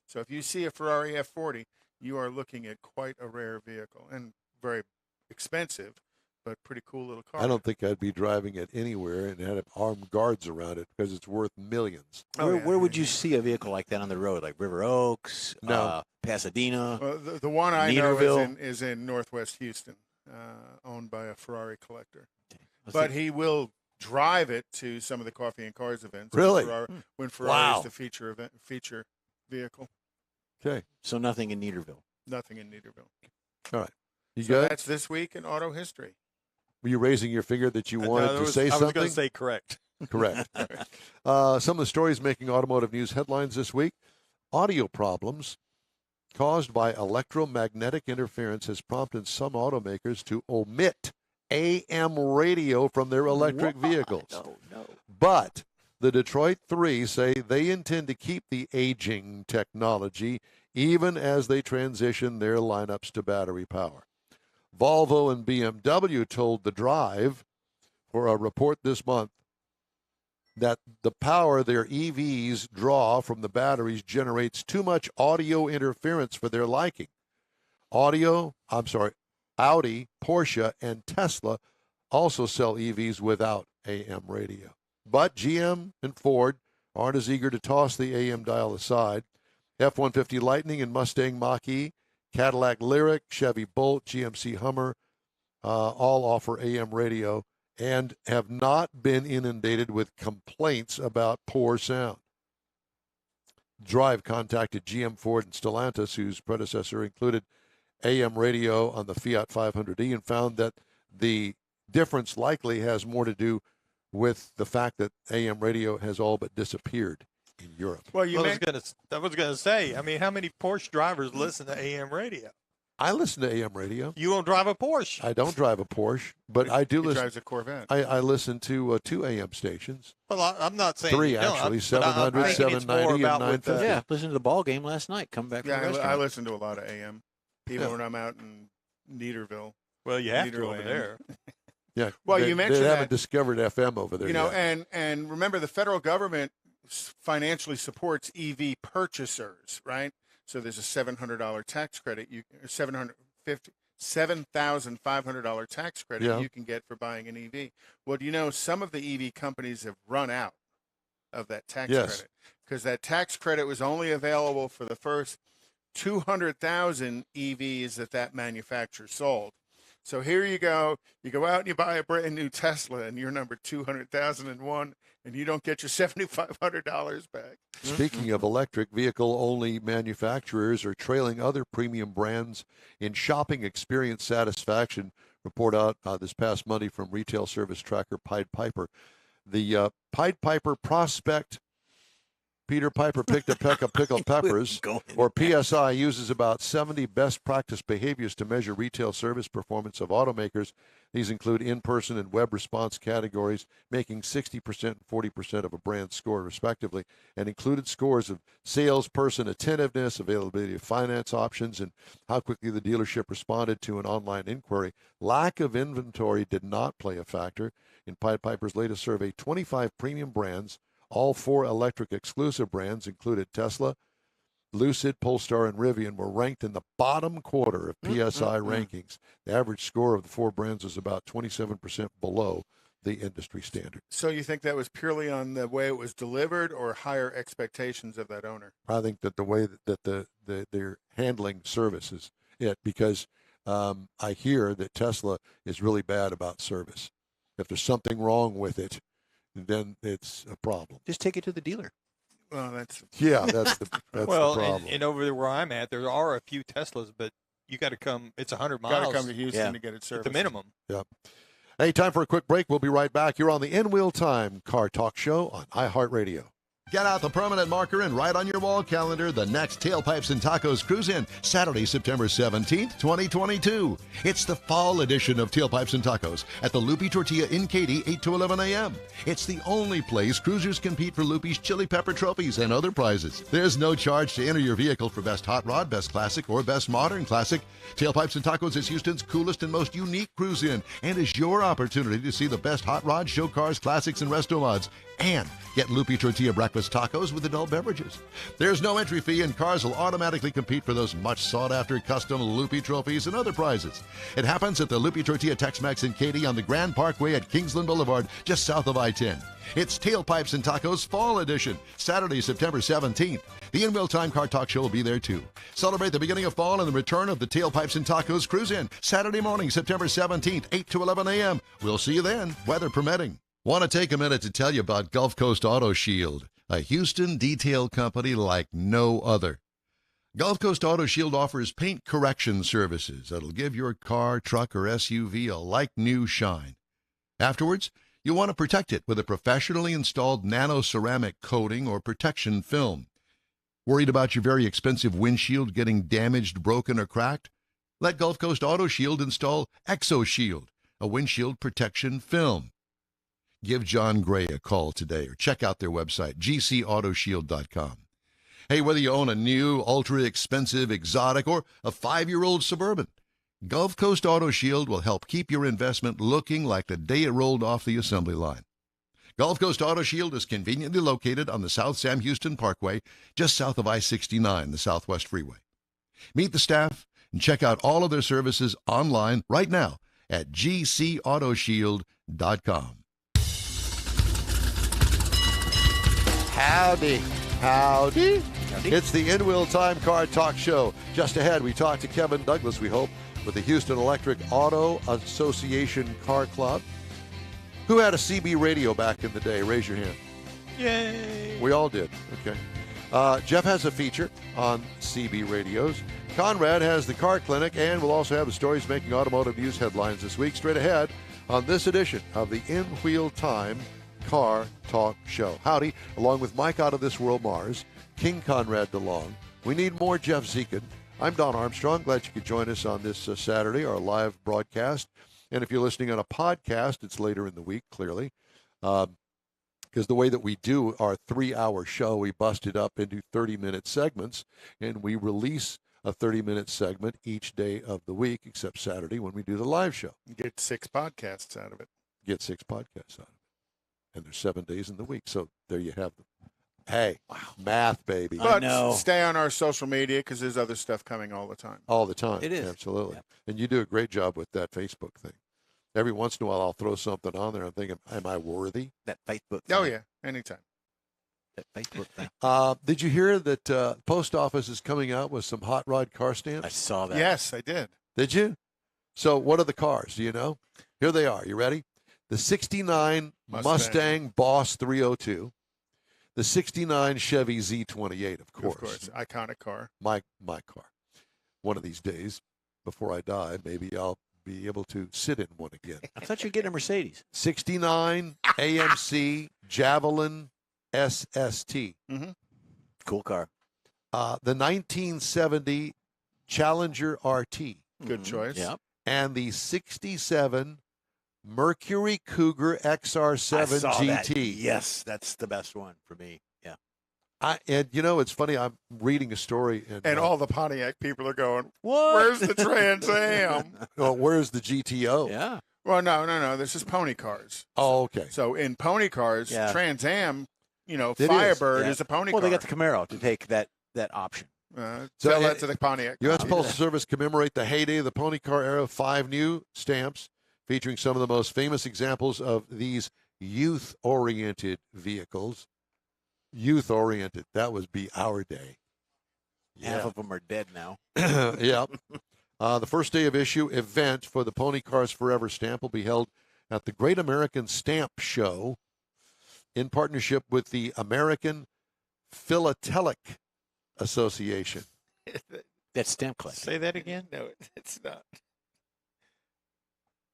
So if you see a Ferrari F40, you are looking at quite a rare vehicle and very expensive, but pretty cool little car. I don't think I'd be driving it anywhere and had armed guards around it because it's worth millions. Where would you see a vehicle like that on the road? Like River Oaks, No. Pasadena? Well, the one I know Neederville? is in Northwest Houston, owned by a Ferrari collector. Let's But see. he will drive it to some of the Coffee and Cars events. Really? When Ferrari Wow. is the feature vehicle. Okay. So nothing in Neederville. Nothing in Neederville. All right. You So good? that's this week in auto history. Were you raising your finger that you wanted to say I was something? going to say correct. Correct. Some of the stories making automotive news headlines this week. Audio problems caused by electromagnetic interference has prompted some automakers to omit AM radio from their electric vehicles. No. But the Detroit Three say they intend to keep the aging technology even as they transition their lineups to battery power. Volvo and BMW told The Drive for a report this month that the power their EVs draw from the batteries generates too much audio interference for their liking. Audi, Porsche, and Tesla also sell EVs without AM radio. But GM and Ford aren't as eager to toss the AM dial aside. F-150 Lightning and Mustang Mach-E, Cadillac Lyriq, Chevy Bolt, GMC Hummer all offer AM radio and have not been inundated with complaints about poor sound. Drive contacted GM, Ford, and Stellantis, whose predecessor included AM radio on the Fiat 500e, and found that the difference likely has more to do with the fact that AM radio has all but disappeared in Europe. Well, I was gonna say. I mean, how many Porsche drivers listen to AM radio? I listen to AM radio. You don't drive a Porsche. I don't drive a Porsche, but I do he listen. drives a Corvette. I listen to 2 AM stations. Well, I'm not saying 3 you don't, actually, but 700, I'm thinking it's more 790, and about with 950. Yeah, listened to the ball game last night. Come back from the Yeah, restaurant. I listen to a lot of AM, even Yeah. when I'm out in Niederville. Well, you have to Niederland. over there. Yeah. Well, they, you mentioned they haven't that. discovered FM over there. You know, yet. and remember, the federal government financially supports EV purchasers, right? So there's a $700 tax credit. $7,500 tax credit Yeah. you can get for buying an EV. Well, do you know some of the EV companies have run out of that tax Yes. credit because that tax credit was only available for the first 200,000 EVs that manufacturer sold. So here you go out and you buy a brand new Tesla and you're number 200,001 and you don't get your $7,500 back. Speaking of electric vehicle only manufacturers are trailing other premium brands in shopping experience satisfaction. Report out this past Monday from retail service tracker Pied Piper. The Pied Piper Prospect Peter Piper picked a peck of pickled peppers, or PSI, uses about 70 best practice behaviors to measure retail service performance of automakers. These include in-person and web response categories, making 60% and 40% of a brand's score, respectively, and included scores of salesperson attentiveness, availability of finance options, and how quickly the dealership responded to an online inquiry. Lack of inventory did not play a factor. In Pied Piper's latest survey, 25 premium brands, all 4 electric exclusive brands included Tesla, Lucid, Polestar, and Rivian, were ranked in the bottom quarter of PSI rankings. The average score of the 4 brands was about 27% below the industry standard. So you think that was purely on the way it was delivered or higher expectations of that owner? I think that the way that they're handling service is it, because I hear that Tesla is really bad about service. If there's something wrong with it, then it's a problem. Just take it to the dealer. Well, that's that's the problem. And over there where I'm at, there are a few Teslas, but you got to come. It's 100 miles. Got to come to Houston to get it at serviced. the minimum. Yep. Hey, time for a quick break. We'll be right back. You're on the In Wheel Time Car Talk Show on iHeartRadio. Get out the permanent marker and write on your wall calendar the next Tailpipes and Tacos Cruise-In, Saturday, September 17th, 2022. It's the fall edition of Tailpipes and Tacos at the Lupi Tortilla in Katy, 8 to 11 a.m. It's the only place cruisers compete for Lupi's Chili Pepper trophies and other prizes. There's no charge to enter your vehicle for Best Hot Rod, Best Classic, or Best Modern Classic. Tailpipes and Tacos is Houston's coolest and most unique cruise-in and is your opportunity to see the best hot rods, show cars, classics, and resto mods. And get Lupi Tortilla breakfast tacos with adult beverages. There's no entry fee, and cars will automatically compete for those much sought-after custom Lupi trophies and other prizes. It happens at the Lupi Tortilla Tex-Mex in Katy on the Grand Parkway at Kingsland Boulevard, just south of I-10. It's Tailpipes and Tacos Fall Edition, Saturday, September 17th. The In Wheel Time Car Talk Show will be there, too. Celebrate the beginning of fall and the return of the Tailpipes and Tacos Cruise-In, Saturday morning, September 17th, 8 to 11 a.m. We'll see you then, weather permitting. Want to take a minute to tell you about Gulf Coast Auto Shield, a Houston detail company like no other. Gulf Coast Auto Shield offers paint correction services that'll give your car, truck, or SUV a like-new shine. Afterwards, you'll want to protect it with a professionally installed nano-ceramic coating or protection film. Worried about your very expensive windshield getting damaged, broken, or cracked? Let Gulf Coast Auto Shield install ExoShield, a windshield protection film. Give John Gray a call today or check out their website, gcautoshield.com. Hey, whether you own a new, ultra-expensive, exotic, or a 5-year-old Suburban, Gulf Coast Auto Shield will help keep your investment looking like the day it rolled off the assembly line. Gulf Coast Auto Shield is conveniently located on the South Sam Houston Parkway, just south of I-69, the Southwest Freeway. Meet the staff and check out all of their services online right now at gcautoshield.com. Howdy. It's the In Wheel Time Car Talk Show. Just ahead, we talk to Kevin Douglas, we hope, with the Houston Electric Auto Association Car Club. Who had a CB radio back in the day? Raise your hand. Yay! We all did. Okay. Jeff has a feature on CB radios. Conrad has the car clinic, and we'll also have the stories making automotive news headlines this week. Straight ahead, on this edition of the In Wheel Time Car Talk Show. Howdy, along with Mike Out of This World Mars, King Conrad DeLong. We need more Jeff Zekin. I'm Don Armstrong. Glad you could join us on this Saturday, our live broadcast. And if you're listening on a podcast, it's later in the week, clearly. Because the way that we do our 3-hour show, we bust it up into 30-minute segments, and we release a 30-minute segment each day of the week, except Saturday when we do the live show. Get 6 podcasts out of it. Get 6 podcasts out of it. And there's 7 days in the week, so there you have them. Hey, math, baby. But stay on our social media because there's other stuff coming all the time. All the time. It is. Absolutely. Yeah. And you do a great job with that Facebook thing. Every once in a while, I'll throw something on there. I'm thinking, am I worthy? That Facebook Oh, thing. yeah. Anytime. That Facebook thing. Did you hear that post office is coming out with some hot rod car stamps? I saw that. Yes, I did. Did you? So what are the cars? Do you know? Here they are. You ready? The 69 Mustang Boss 302. The 69 Chevy Z28, of course. Of course. Iconic car. My car. One of these days, before I die, maybe I'll be able to sit in one again. I thought you were getting a Mercedes. 69 AMC Javelin SST. Mm-hmm. Cool car. The 1970 Challenger RT. Good choice. Yep. And the 67 Mercury Cougar XR7 I saw GT. that. Yes, that's the best one for me. Yeah. And you know, it's funny. I'm reading a story, And all the Pontiac people are going, What? where's the Trans Am? where's the GTO? Yeah. Well, no. This is pony cars. Oh, okay. So in pony cars, Yeah. Trans Am, is, Firebird yeah. is a pony Well, car. they got the Camaro to take that option. So Tell it- that to the Pontiac. U.S. Postal Service commemorate the heyday of the pony car era. 5 new stamps featuring some of the most famous examples of these youth-oriented vehicles. Youth-oriented. That would be our day. Half of them are dead now. Yeah. The first day of issue event for the Pony Cars Forever stamp will be held at the Great American Stamp Show in partnership with the American Philatelic Association. That's stamp collecting. Say that again. No, it's not.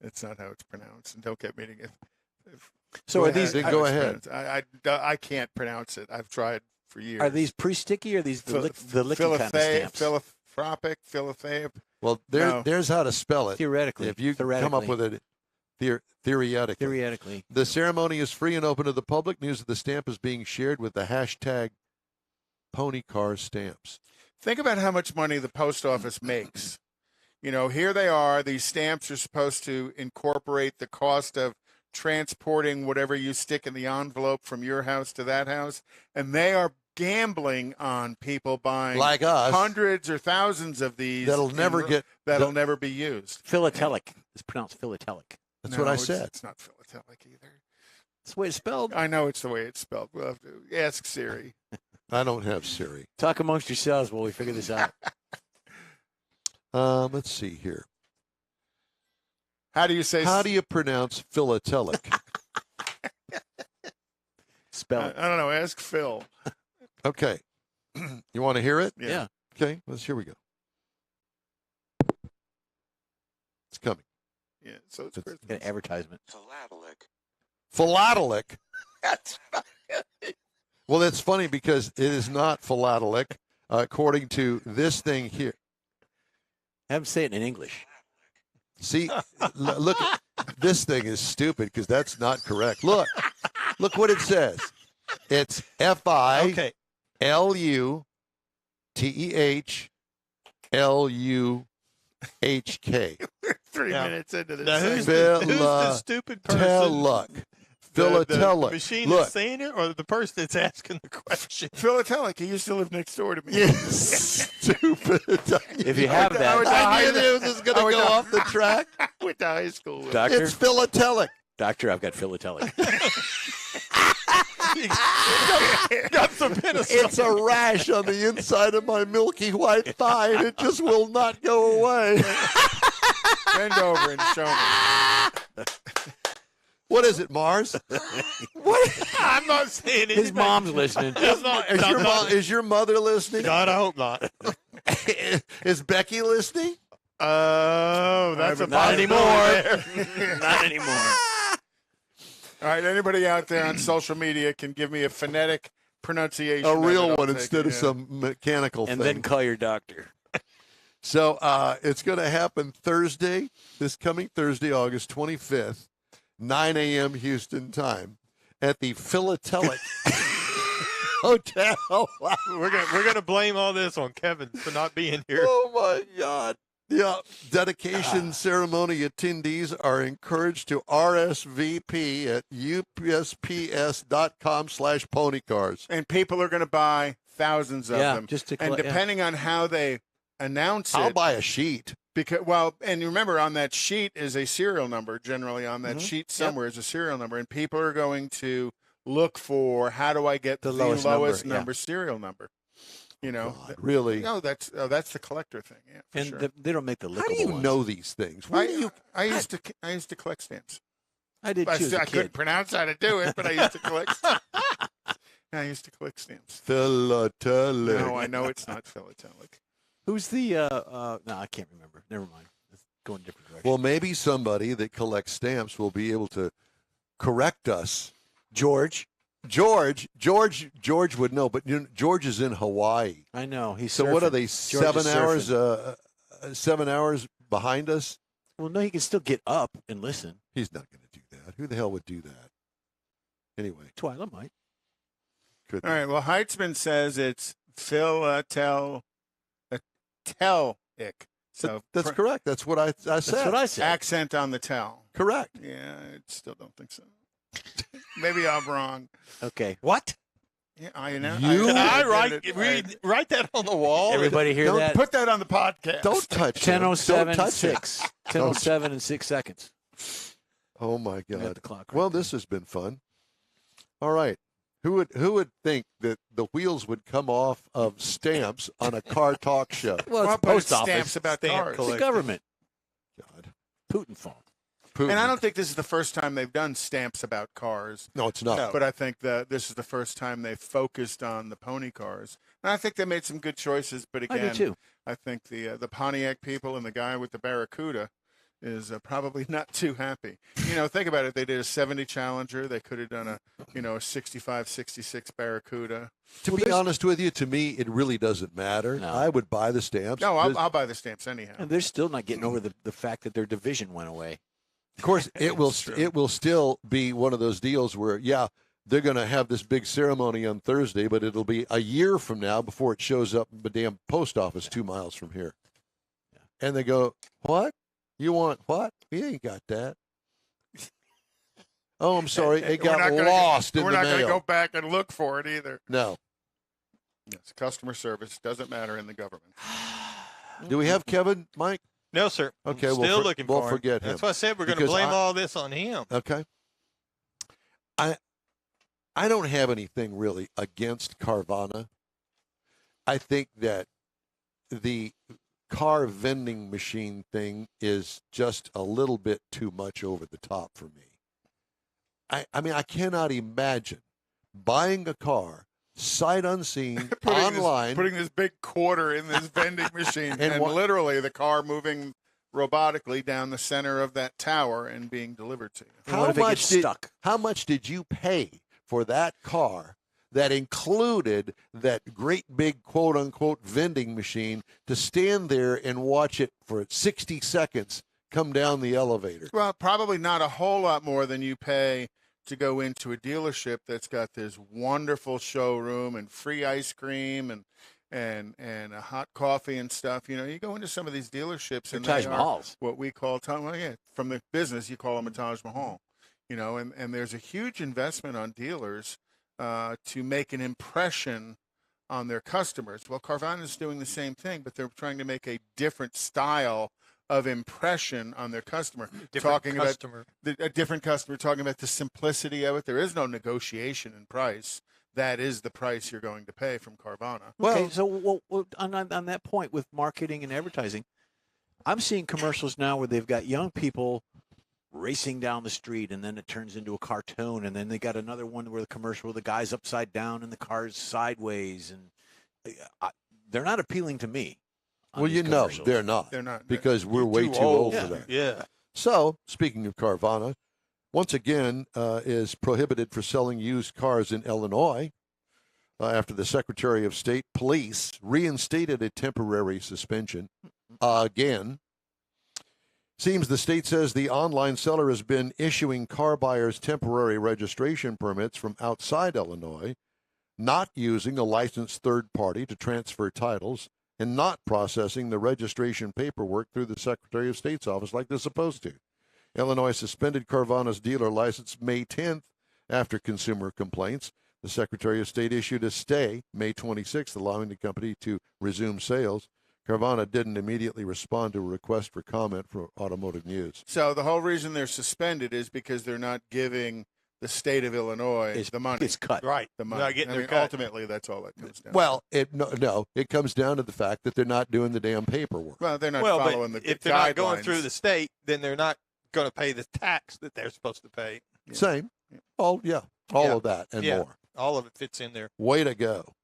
It's not how it's pronounced. And don't get me to get. So Go are ahead. these Then How go it's ahead. pronounced. I can't pronounce it. I've tried for years. are these pre-sticky or are these the licky kind of stamps? Philathape. Well, No. there's how to spell it. Theoretically. If you come up with it theoretically. Theoretically. The ceremony is free and open to the public. News of the stamp is being shared with the hashtag Pony Car Stamps. Think about how much money the post office makes. Here they are. These stamps are supposed to incorporate the cost of transporting whatever you stick in the envelope from your house to that house. And they are gambling on people buying Like us. hundreds or thousands of these That'll never never be used. Philatelic. It's pronounced philatelic. That's No, what I it's- said. It's not philatelic either. That's the way it's spelled. I know it's the way it's spelled. We'll have to ask Siri. I don't have Siri. Talk amongst yourselves while we figure this out. Let's see here. How do you say? How do you pronounce philatelic? Spell it. I don't know. Ask Phil. Okay. You want to hear it? Yeah. Okay. Here we go. It's coming. Yeah. So it's It's- Got an advertisement. Philatelic. That's Well, that's funny because it is not philatelic, according to this thing here. Have them say it in English. See, look, this thing is stupid because that's not correct. Look what it says. It's Okay. FILUTHLUHK. 3 Yeah. minutes into this. Now, who's thing. the stupid person? Philatelic. The Philatelic. machine Look. that's saying it, or the person that's asking the question? Philatelic. He used to live next door to me. Yes, stupid. If you have I that, went to I high- knew this was going to I went go to- off the track. Went to high school. with. doctor, It's philatelic. doctor, I've got philatelic. Got some penicillin. It's a rash on the inside of my milky white thigh, and it just will not go away. Bend over and show me. What is it, Mars? What? I'm not saying anything. His mom's listening. That's not, Is your mother listening? God, I hope not. Is Becky listening? Oh, that's a Not anymore. possibility. Not anymore. All right, anybody out there on social media can give me a phonetic pronunciation. A of real it, I'll one take instead it, of yeah. some mechanical And thing. then call your doctor. So it's going to happen Thursday, this coming Thursday, August 25th, 9 a.m. Houston time, at the Philatelic Hotel. We're gonna blame all this on Kevin for not being here. Oh my God! Yeah, dedication ceremony attendees are encouraged to RSVP at upsps.com/ponycars. And people are going to buy thousands of Yeah, them. just to and collect- yeah. depending on how they announce I'll it, buy a sheet. because and you remember on that sheet is a serial number. Generally, on that Mhm. sheet Yep. somewhere is a serial number, and people are going to look for how do I get The the lowest lowest number, number serial number. You know, God, really? no, that's the collector thing. Yeah, for And sure. they don't make the lickable How do you ones. know these things? Where do you? I used to collect stamps. I did too as a I couldn't kid. pronounce how to do it, but I used to collect. I used to collect stamps. Philatelic. No, I know it's not philatelic. Who's the, no, I can't remember. Never mind. Let's go in a different direction. Well, maybe somebody that collects stamps will be able to correct us. George. George would know, but George is in Hawaii. I know. He's So what are surfing. they? George is 7 hours? surfing. 7 hours behind us? Well, no, he can still get up and listen. He's not going to do that. Who the hell would do that? Anyway, Twyla might. could All right. Well, Heitzman says it's philatelic. So that's correct. That's what I said. That's what I said. accent on the tell. Correct. Yeah, I still don't think so. Maybe I'm wrong. Okay. What? Yeah, I know. You- Can I did write it. write that on the wall? Everybody hear Don't that? Put that on the podcast. Don't touch him. 10:07 Don't touch and him. 6. 10:07 and 6 seconds. Oh my I got God. the clock right Well, there. this has been fun. All right. Who would think that the wheels would come off of stamps on a car talk show? Well, Well, it's but post it's office. stamps about Stamp cars. It's the collector. government. God. Putin fault. Putin. And I don't think this is the first time they've done stamps about cars. No, it's not. But I think that this is the first time they focused on the pony cars. And I think they made some good choices. But I again, do too. I think the Pontiac people and the guy with the Barracuda is probably not too happy. You know, think about it. They did a 70 Challenger. They could have done a 65, 66 Barracuda. To be honest with you, to me, it really doesn't matter. No. I would buy the stamps. No, There's- I'll buy the stamps anyhow. And they're still not getting over the fact that their division went away. Of course, it will It's true. it will still be one of those deals where, yeah, they're going to have this big ceremony on Thursday, but it'll be a year from now before it shows up in the damn post office 2 miles from here. And they go, what? You want what? We ain't got that. Oh, I'm sorry. It We're got not gonna lost in We're the not going to mail. go back and look for it either. No. Yes, customer service doesn't matter in the government. Do we have Kevin, Mike? No, sir. I'm Okay, we'll still for- looking we'll for him. forget him. That's why I said we're going to Because blame I- all this on him. Okay. I don't have anything really against Carvana. I think that the car vending machine thing is just a little bit too much over the top for me. I mean, I cannot imagine buying a car sight unseen online. Putting this big quarter in this vending machine And and, what- literally the car moving robotically down the center of that tower and being delivered to you. And what if it gets stuck? How much did you pay for that car that included that great big quote unquote vending machine to stand there and watch it for 60 seconds come down the elevator? Well, probably not a whole lot more than you pay to go into a dealership that's got this wonderful showroom and free ice cream and a hot coffee and stuff. You know, you go into some of these dealerships and Taj they are Mahals. what we call from the business you call them a Taj Mahal. You know, and there's a huge investment on dealers to make an impression on their customers. Well, Carvana is doing the same thing, but they're trying to make a different style of impression on their customer. Different customer. A different customer, talking about the simplicity of it. There is no negotiation in price. That is the price you're going to pay from Carvana. Okay, so on that point with marketing and advertising, I'm seeing commercials now where they've got young people racing down the street, and then it turns into a cartoon, and then they got another one where the commercial where the guy's upside down and the car's sideways, and they're not appealing to me. on Well, these you know, commercials. they're not. They're not. Because we're way Too too old old. for that. Yeah. So, speaking of Carvana, once again is prohibited for selling used cars in Illinois after the Secretary of State Police reinstated a temporary suspension again. Seems the state says the online seller has been issuing car buyers temporary registration permits from outside Illinois, not using a licensed third party to transfer titles, and not processing the registration paperwork through the Secretary of State's office like they're supposed to. Illinois suspended Carvana's dealer license May 10th after consumer complaints. The Secretary of State issued a stay May 26th, allowing the company to resume sales. Carvana didn't immediately respond to a request for comment from Automotive News. So the whole reason they're suspended is because they're not giving the state of Illinois It's- the money. It's cut. Right. The money. Not getting I their mean, cut. ultimately, that's all that comes down. Well, it comes down to the fact that they're not doing the damn paperwork. well, they're not Well, following but the if they're not going guidelines. through the state, then they're not going to pay the tax that they're supposed to pay. Yeah. Same. Yeah. All Yeah. of that and Yeah. more. All of it fits in there. Way to go.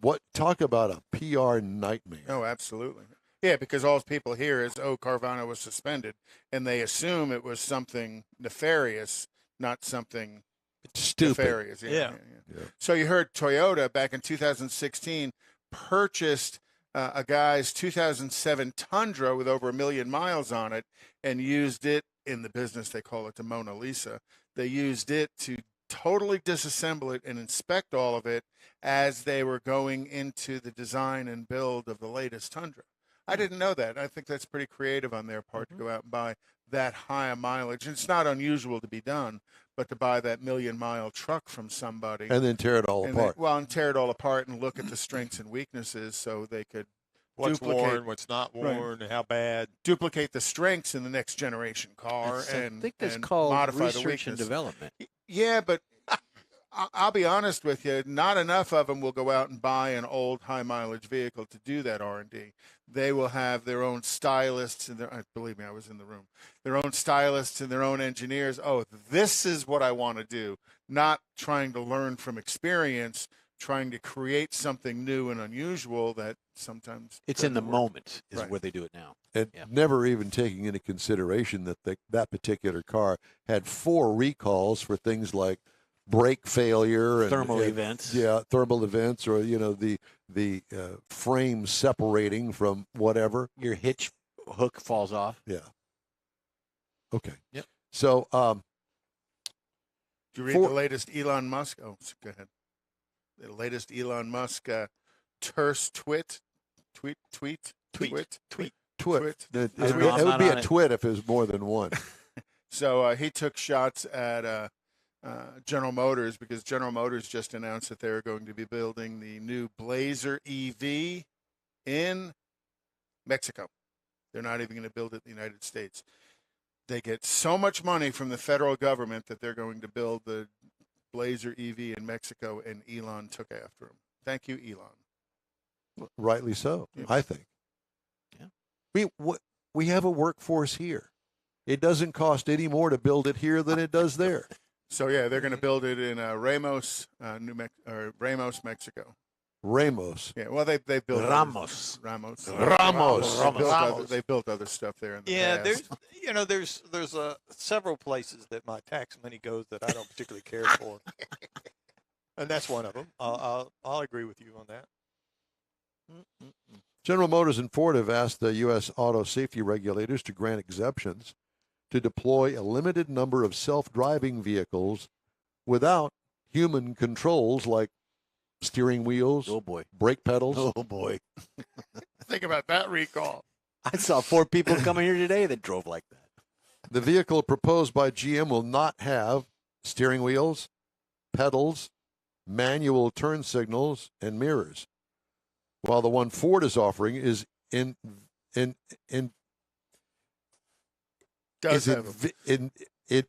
What talk about a PR nightmare. Oh, absolutely. Yeah, because all people hear is, oh, Carvana was suspended, and they assume it was something nefarious, not something Stupid. nefarious. Yeah. Yeah. So you heard Toyota back in 2016 purchased a guy's 2007 Tundra with over 1 million miles on it and used it in the business. They call it the Mona Lisa. They used it to totally disassemble it and inspect all of it as they were going into the design and build of the latest Tundra. I didn't know that. I think that's pretty creative on their part to go out and buy that high a mileage. It's not unusual to be done, but to buy that 1 million mile truck from somebody And then tear it all and apart. and tear it all apart and look at the strengths and weaknesses so they could What's duplicate- worn, what's not Right. worn, and how bad. duplicate the strengths in the next generation car I and, think that's and called modify the research and weakness. development. Yeah, but I'll be honest with you. Not enough of them will go out and buy an old high mileage vehicle to do that R&D. They will have their own stylists and believe me, I was in the room. Their own stylists and their own engineers. Oh, this is what I want to do. Not trying to learn from experience, trying to create something new and unusual that sometimes It's in the doesn't work. moment is Right. where they do it now. And Yeah. never even taking into consideration that that particular car had 4 recalls for things like brake failure and Thermal events. Yeah, thermal events, or the frame separating from whatever. Your hitch hook falls off. Yeah. Okay. Yep. So, Did you read For- the latest Elon Musk? Oh, go ahead. The latest Elon Musk terse tweet. twit. Twit. It I don't would know, I'm be not a on it. twit if it was more than one. So he took shots at General Motors because General Motors just announced that they're going to be building the new Blazer EV in Mexico. They're not even going to build it in the United States. They get so much money from the federal government that they're going to build the Blazer EV in Mexico, and Elon took after him. Thank you, Elon. Rightly so, Yeah. I think. Yeah. We have a workforce here. It doesn't cost any more to build it here than it does there. So yeah, they're going to build it in Ramos, Ramos, Mexico. Ramos. Yeah, well, they built Ramos. Ramos. Ramos. They built other stuff there in the Yeah, past. there's several places that my tax money goes that I don't particularly care for, and that's one of them. I'll agree with you on that. General Motors and Ford have asked the U.S. auto safety regulators to grant exemptions to deploy a limited number of self-driving vehicles without human controls like steering wheels, Oh boy. brake pedals. Oh boy. Think about that recall. I saw 4 people coming here today that drove like that. The vehicle proposed by GM will not have steering wheels, pedals, manual turn signals, and mirrors, while the one Ford is offering is in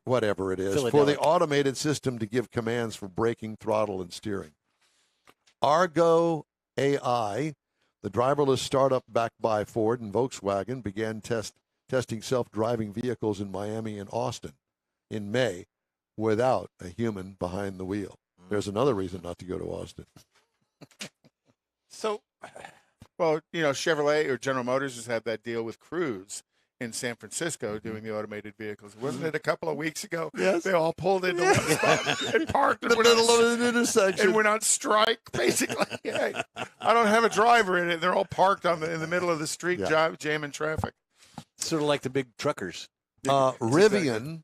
whatever it is, for the Philadelphia. automated system to give commands for braking, throttle, and steering. Argo AI, the driverless startup backed by Ford and Volkswagen, began testing self-driving vehicles in Miami and Austin in May without a human behind the wheel. There's another reason not to go to Austin. So, Well, Chevrolet or General Motors has had that deal with Cruise in San Francisco doing the automated vehicles. Wasn't it a couple of weeks ago? Yes. They all pulled into one spot and parked In the middle of an intersection. and went on strike, basically. Hey, I don't have a driver in it. They're all parked in the middle of the street, jamming traffic. Sort of like the big truckers. Rivian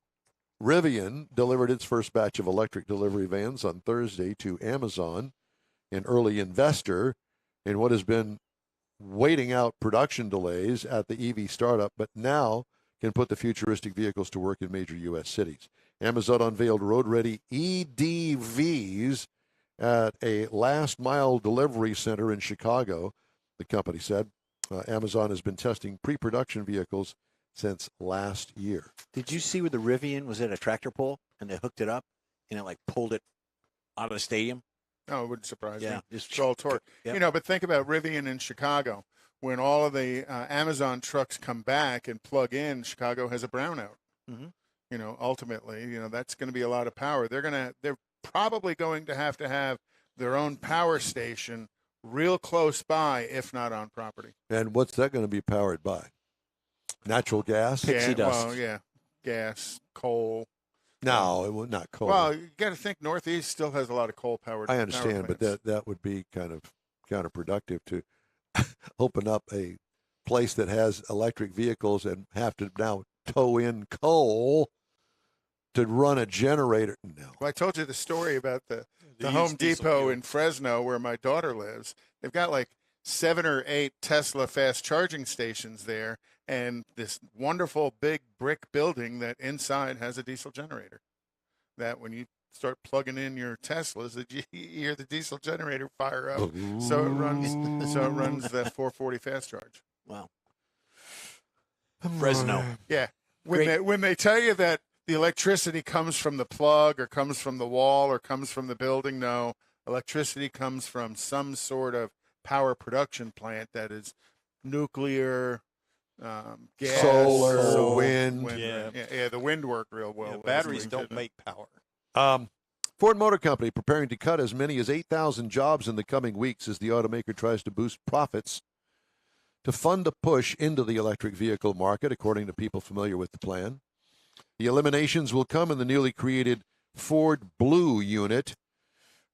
delivered its first batch of electric delivery vans on Thursday to Amazon, an early investor in what has been waiting out production delays at the EV startup, but now can put the futuristic vehicles to work in major U.S. cities. Amazon unveiled road-ready EDVs at a last-mile delivery center in Chicago, the company said. Amazon has been testing pre-production vehicles since last year. Did you see where the Rivian was at a tractor pull and they hooked it up and it like pulled it out of the stadium? No, it wouldn't surprise me. Just It's all torque. Yep. But think about Rivian in Chicago. When all of the Amazon trucks come back and plug in, Chicago has a brownout. Mhm. Ultimately, that's going to be a lot of power. They're probably going to have their own power station real close by, if not on property. And what's that going to be powered by? Natural gas? Pixie dust. Well, yeah, gas, coal. No, it will not coal. Well, you got to think Northeast still has a lot of coal-powered. I understand, power but plants. that would be kind of counterproductive to open up a place that has electric vehicles and have to now tow in coal to run a generator. No. Well, I told you the story about the They Home use diesel Depot fuel. in Fresno where my daughter lives. They've got like 7 or 8 Tesla fast charging stations there and this wonderful big brick building that inside has a diesel generator. That when you start plugging in your Teslas, that you hear the diesel generator fire up. So it runs the 440 fast charge. Wow. Fresno. Yeah. Great. When they tell you that the electricity comes from the plug or comes from the wall or comes from the building, no. Electricity comes from some sort of power production plant that is nuclear, gas, Solar, wind. Yeah, the wind worked real well. Yeah, last batteries week, don't didn't it? make power. Ford Motor Company preparing to cut as many as 8,000 jobs in the coming weeks as the automaker tries to boost profits to fund a push into the electric vehicle market, according to people familiar with the plan. The eliminations will come in the newly created Ford Blue unit,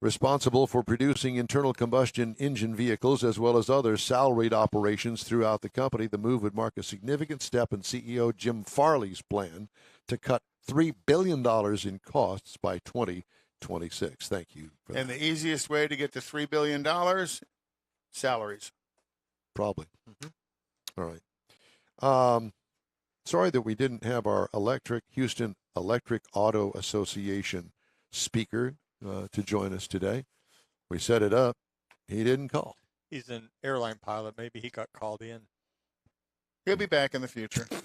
responsible for producing internal combustion engine vehicles as well as other salaried operations throughout the company. The move would mark a significant step in CEO Jim Farley's plan to cut $3 billion in costs by 2026. Thank you for that. And the easiest way to get to $3 billion, salaries. Probably. All right. Sorry that we didn't have our Houston Electric Auto Association speaker to join us today. We set it up. He didn't call. He's an airline pilot. Maybe he got called in. He'll be back in the future. Yeah,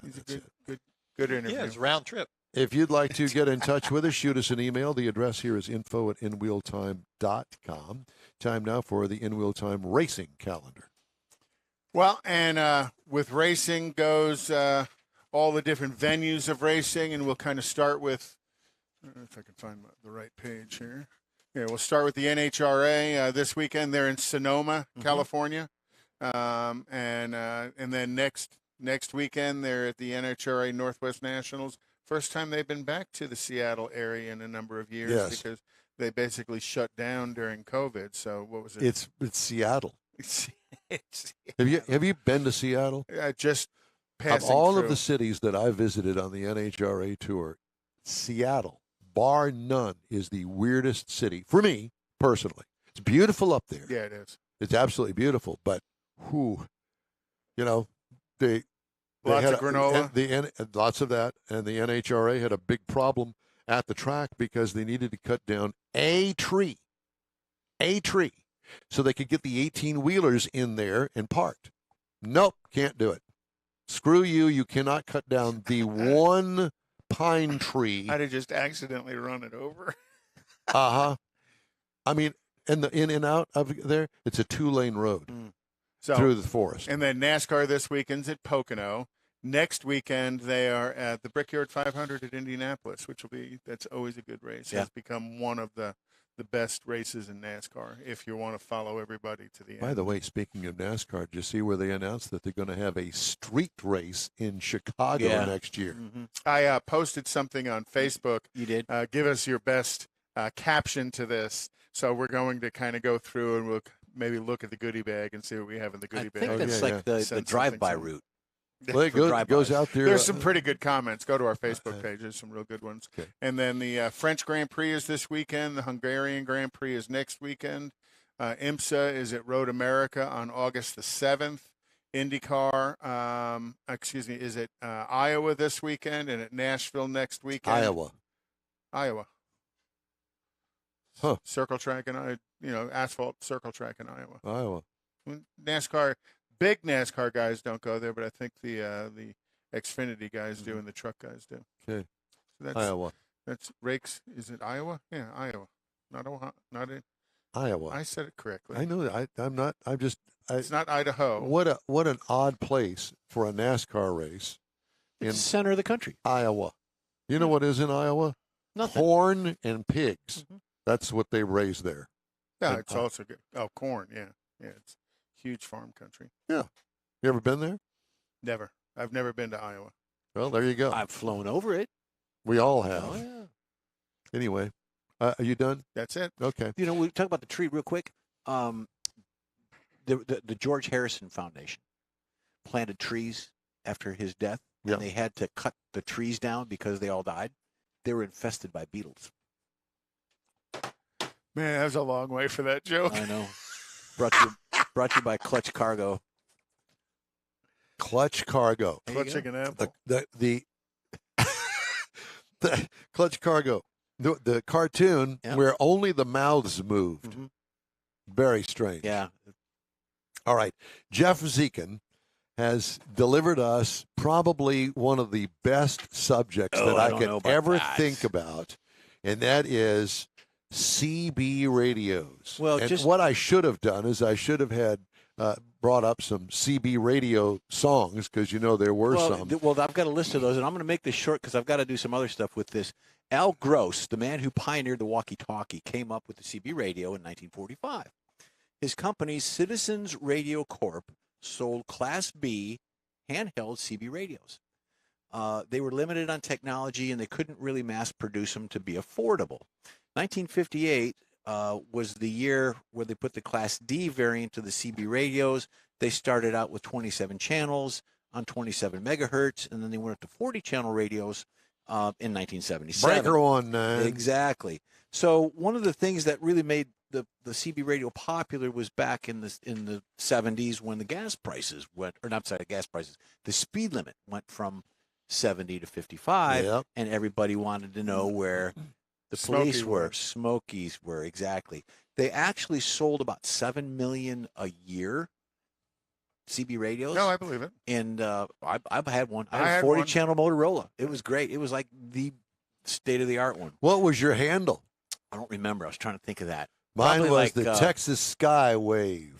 He's a that's it. good interview. Yeah, it's round trip. If you'd like to get in touch with us, shoot us an email. The address here is info@inwheeltime.com. Time now for the In Wheel Time racing calendar. Well, and with racing goes all the different venues of racing, and we'll kind of start with, I don't know if I can find the right page here. Yeah, we'll start with the NHRA this weekend. They're in Sonoma, California, and then next weekend they're at the NHRA Northwest Nationals. First time they've been back to the Seattle area in a number of years because they basically shut down during COVID. So what was it? It's Seattle. Have you been to Seattle? Just Of passing all through. of the cities that I visited on the NHRA tour, Seattle, bar none, is the weirdest city for me personally. It's beautiful up there. Yeah, it is. It's absolutely beautiful, but they Lots had of granola. Lots of that, and the NHRA had a big problem at the track because they needed to cut down a tree, so they could get the 18-wheelers in there and parked. Nope, can't do it. Screw you! You cannot cut down the one pine tree. I'd have just accidentally run it over. I mean, and the in and out of there, it's a 2-lane road So through the forest. And then NASCAR this weekend's at Pocono. Next weekend, they are at the Brickyard 500 at Indianapolis, that's always a good race. Yeah. It's become one of the best races in NASCAR if you want to follow everybody to the end. By the way, speaking of NASCAR, did you see where they announced that they're going to have a street race in Chicago Yeah. next year? Mm-hmm. I posted something on Facebook. You did? Give us your best caption to this. So we're going to kind of go through and we'll maybe look at the goodie bag and see what we have in the goodie I bag. think that's yeah, like the Send drive-by something. route. Well, it For goes drive-bys. out there. There's some pretty good comments. Go to our Facebook page. There's some real good ones. Okay. And then the French Grand Prix is this weekend. The Hungarian Grand Prix is next weekend. IMSA is at Road America on August the 7th. IndyCar, is at Iowa this weekend and at Nashville next weekend. Iowa. Huh. Circle track and asphalt circle track in Iowa. Iowa. NASCAR, big NASCAR guys don't go there, but I think the Xfinity guys do and the truck guys do. Okay. So that's Iowa. That's Rakes. Is it Iowa? Yeah, Iowa. Not Ohio. Not in. Iowa. I said it correctly. I know that. I'm not. I'm just. It's not Idaho. What an odd place for a NASCAR race It's in the center of the country. Iowa. You know what is in Iowa? Nothing. Corn and pigs. Mhm. That's what they raise there. Yeah, and- it's also good. Oh, corn. Yeah, it's huge farm country. You ever been there? Never. I've never been to Iowa. Well, there you go. I've flown over it. We all have. Oh, yeah. Anyway, are you done? That's it. Okay. You know, we talk about the tree real quick. The George Harrison Foundation planted trees after his death, Yeah. and they had to cut the trees down because they all died. They were infested by beetles. Man, that was a long way for that joke. I know. Brought you by Clutch Cargo. Clutch Cargo. There you Clutching go. an apple. The Clutch Cargo. The cartoon Yeah. where only the mouths moved. Mhm. Very strange. Yeah. All right. Jeff Zekin has delivered us probably one of the best subjects Oh, that I I don't could know about ever that. think about, and that is CB radios. Well, and just- what I should have done is I should have had brought up some CB radio songs because there were some. Well, I've got a list of those, and I'm going to make this short because I've got to do some other stuff with this. Al Gross, the man who pioneered the walkie-talkie, came up with the CB radio in 1945. His company, Citizens Radio Corp., sold Class B handheld CB radios. They were limited on technology, and they couldn't really mass produce them to be affordable. 1958 was the year where they put the Class D variant of the CB radios. They started out with 27 channels on 27 megahertz, and then they went up to 40-channel radios in 1977. Breaker on 9. Exactly. So one of the things that really made the CB radio popular was back in the 70s when the gas prices went, or not sorry, gas prices, the speed limit went from 70 to 55, Yep. and everybody wanted to know where the Smokey police were, was. Smokies were, exactly. They actually sold about 7 million a year, CB radios. No, I believe it. And I've had one. I I had a had one. 40-channel Motorola. It was great. It was like the state-of-the-art one. What was your handle? I don't remember. I was trying to think of that. Mine Probably was like, the Texas Skywave.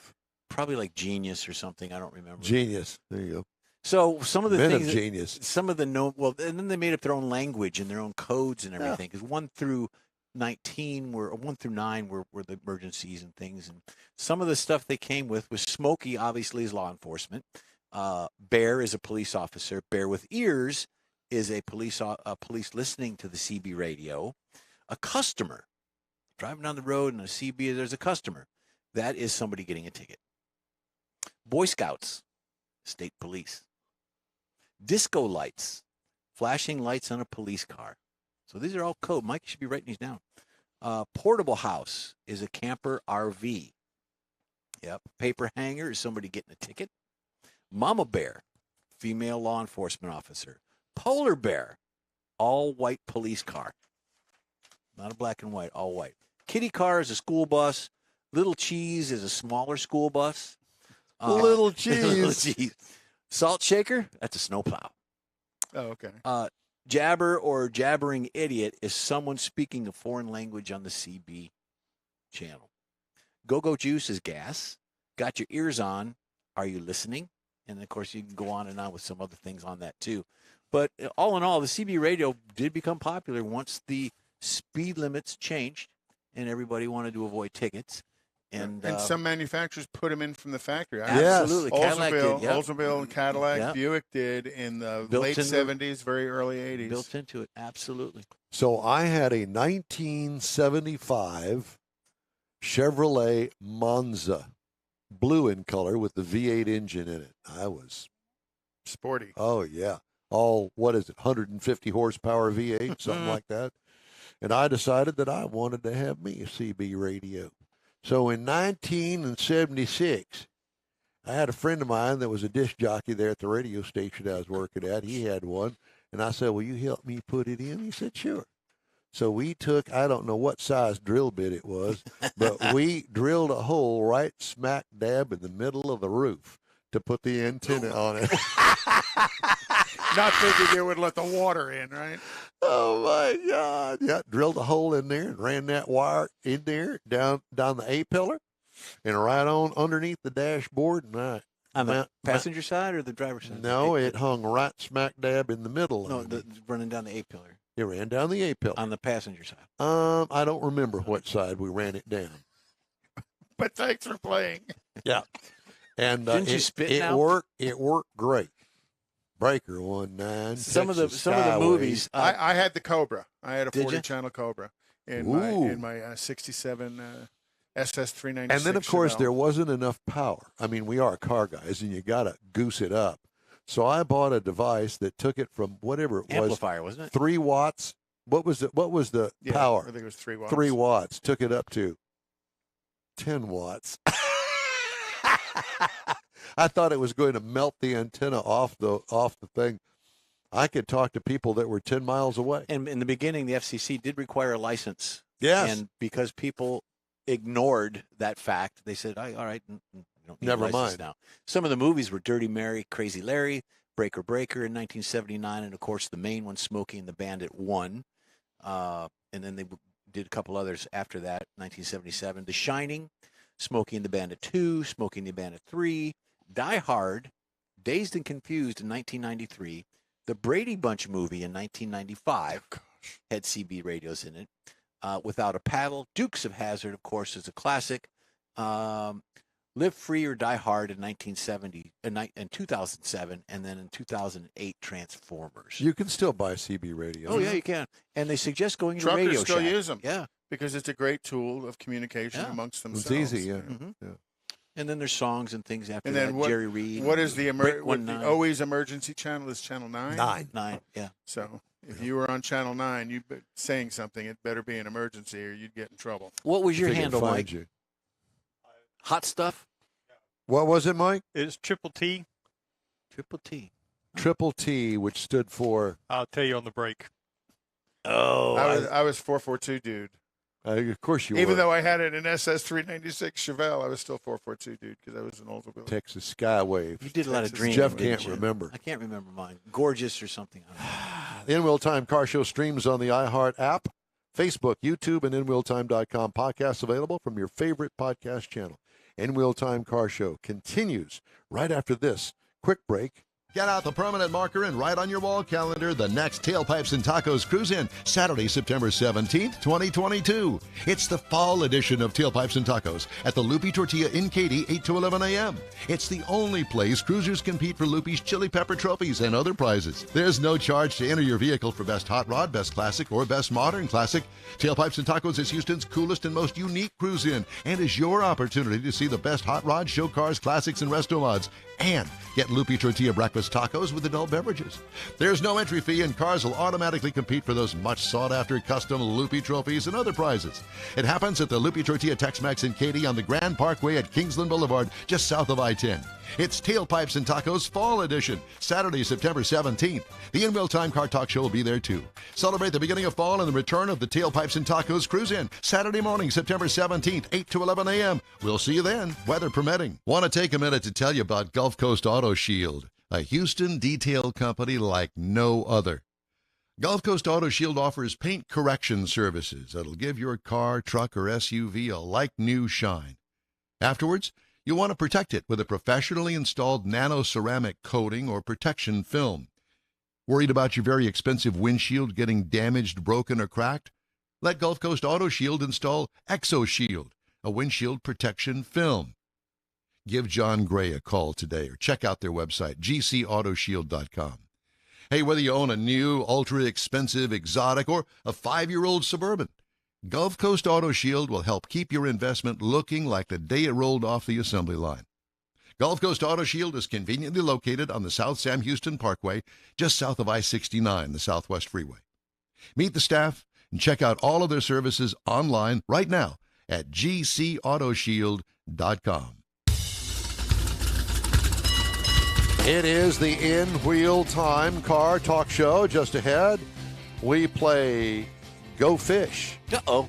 Probably like Genius or something. I don't remember. Genius. There you go. So some of the Men of things, genius. some of the and then they made up their own language and their own codes and Yeah. everything. Because 1 through 19 were, or 1 through 9 were the emergencies and things. And some of the stuff they came with was Smokey, obviously, is law enforcement. Bear is a police officer. Bear with ears is a police listening to the CB radio. A customer driving down the road and a CB, there's a customer. That is somebody getting a ticket. Boy Scouts, state police. Disco lights, flashing lights on a police car. So these are all code. Mike, you should be writing these down. Portable house is a camper RV. Yep. Paper hanger is somebody getting a ticket. Mama bear, female law enforcement officer. Polar bear, all white police car. Not a black and white, all white. Kitty car is a school bus. Little cheese is a smaller school bus. Little Little cheese. cheese. Salt shaker, that's a snowplow. Oh, okay. Jabber or jabbering idiot is someone speaking a foreign language on the CB channel. Go-Go juice is gas. Got your ears on. Are you listening? And of course, you can go on and on with some other things on that too. But all in all, the CB radio did become popular once the speed limits changed and everybody wanted to avoid tickets. And some manufacturers put them in from the factory. Absolutely. Cadillac did, yep. Oldsmobile and Cadillac, Yep. Buick did in the Built late into- 70s, very early 80s. built into it. Absolutely. So I had a 1975 Chevrolet Monza, blue in color with the V8 engine in it. I was, Sporty. oh yeah, all, what is it, 150 horsepower V8, something like that. And I decided that I wanted to have me a CB radio. So in 1976, I had a friend of mine that was a disc jockey there at the radio station I was working at. He had one. And I said, will you help me put it in? He said, sure. So we took, I don't know what size drill bit it was, but we drilled a hole right smack dab in the middle of the roof to put the antenna on it. Not thinking it would let the water in, right? Oh my God. Yeah, drilled a hole in there and ran that wire in there down the A-pillar and right on underneath the dashboard. And On the passenger side or the driver's side? No, it hung right smack dab in the middle. No, running down the A-pillar. It ran down the A-pillar. On the passenger side. I don't remember what side we ran it down. But thanks for playing. Yeah. And Didn't you spit it now? worked. It worked great. Breaker 19. Some of the Skyway. movies. I had the Cobra. I had a Did 40 ya? channel Cobra in Ooh. my 67 SS 396. And then, of course, Chevelle. there wasn't enough power. I mean, we are car guys, and you got to goose it up. So I bought a device that took it from whatever it was, Amplifier, wasn't it? 3 watts. What was the Yeah, power? I think it was 3 watts. 3 watts. Took it up to 10 watts. I thought it was going to melt the antenna off the thing. I could talk to people that were 10 miles away. And in the beginning, the FCC did require a license. Yes. And because people ignored that fact, they said, all right, you don't need Never a license mind. now. Some of the movies were Dirty Mary, Crazy Larry, Breaker Breaker in 1979, and of course the main one, Smokey and the Bandit 1. And then they did a couple others after that, 1977. The Shining, Smokey and the Bandit 2, Smokey and the Bandit 3, Die Hard, Dazed and Confused in 1993, the Brady Bunch movie in 1995 had CB radios in it. Without a Paddle, Dukes of Hazzard, of course, is a classic. Live Free or Die Hard in 1970 and 2007, and then in 2008, Transformers. You can still buy CB radio. Oh yeah, you can. And they suggest going to Truckers Radio still Shack. use them. Yeah. Because it's a great tool of communication Yeah. amongst It's themselves. easy, yeah. Mhm. Yeah. And then there's songs and things after And that. then what, Jerry Reed. what is the, Brick 19. always emergency channel is channel 9? 9? Yeah. So if you were on channel 9, you saying something, it better be an emergency or you'd get in trouble. What was If your they can handle, find Mike? you. Hot Stuff? What was it, Mike? It's Triple T. Triple T. Triple T, which stood for. I'll tell you on the break. Oh, I was 442 dude. Of course you Even were. though I had an SS 396 Chevelle, I was still 442 dude because I was an Oldsmobile. Texas Skywave. you did a lot of Texas dreaming. Jeff didn't can't you? remember. I can't remember mine. Gorgeous or something. I don't know. The In Wheel Time Car Show streams on the iHeart app, Facebook, YouTube, and InWheelTime.com. Podcasts available from your favorite podcast channel. In Wheel Time Car Show continues right after this quick break. Get out the permanent marker and write on your wall calendar the next Tailpipes and Tacos Cruise In, Saturday, September 17th, 2022. It's the fall edition of Tailpipes and Tacos at the Loopy Tortilla in Katy, 8 to 11 a.m. It's the only place cruisers compete for Loopy's Chili Pepper trophies and other prizes. There's no charge to enter your vehicle for Best Hot Rod, Best Classic, or Best Modern Classic. Tailpipes and Tacos is Houston's coolest and most unique cruise in and is your opportunity to see the best hot rods, show cars, classics, and resto mods. And get Loopy Tortilla breakfast tacos with adult beverages. There's no entry fee, and cars will automatically compete for those much sought-after custom Loopy trophies and other prizes. It happens at the Loopy Tortilla Tex-Mex in Katy on the Grand Parkway at Kingsland Boulevard, just south of I-10. It's Tailpipes and Tacos Fall Edition, Saturday, September 17th. The In Wheel Time Car Talk Show will be there too. Celebrate the beginning of fall and the return of the Tailpipes and Tacos Cruise In, Saturday morning, September 17th, 8 to 11 a.m. We'll see you then, weather permitting. Want to take a minute to tell you about Gulf Coast Auto Shield, a Houston detail company like no other. Gulf Coast Auto Shield offers paint correction services that'll give your car, truck, or SUV a like-new shine. Afterwards, You'll want to protect it with a professionally installed nano-ceramic coating or protection film. Worried about your very expensive windshield getting damaged, broken, or cracked? Let Gulf Coast Auto Shield install ExoShield, a windshield protection film. Give John Gray a call today or check out their website, gcautoshield.com. Hey, whether you own a new, ultra-expensive, exotic, or a 5-year-old Suburban, Gulf Coast Auto Shield will help keep your investment looking like the day it rolled off the assembly line. Gulf Coast Auto Shield is conveniently located on the South Sam Houston Parkway, just south of I-69, the Southwest Freeway. Meet the staff and check out all of their services online right now at gcautoshield.com. It is the In Wheel Time car talk show. Just ahead, we play Go Fish. Uh-oh.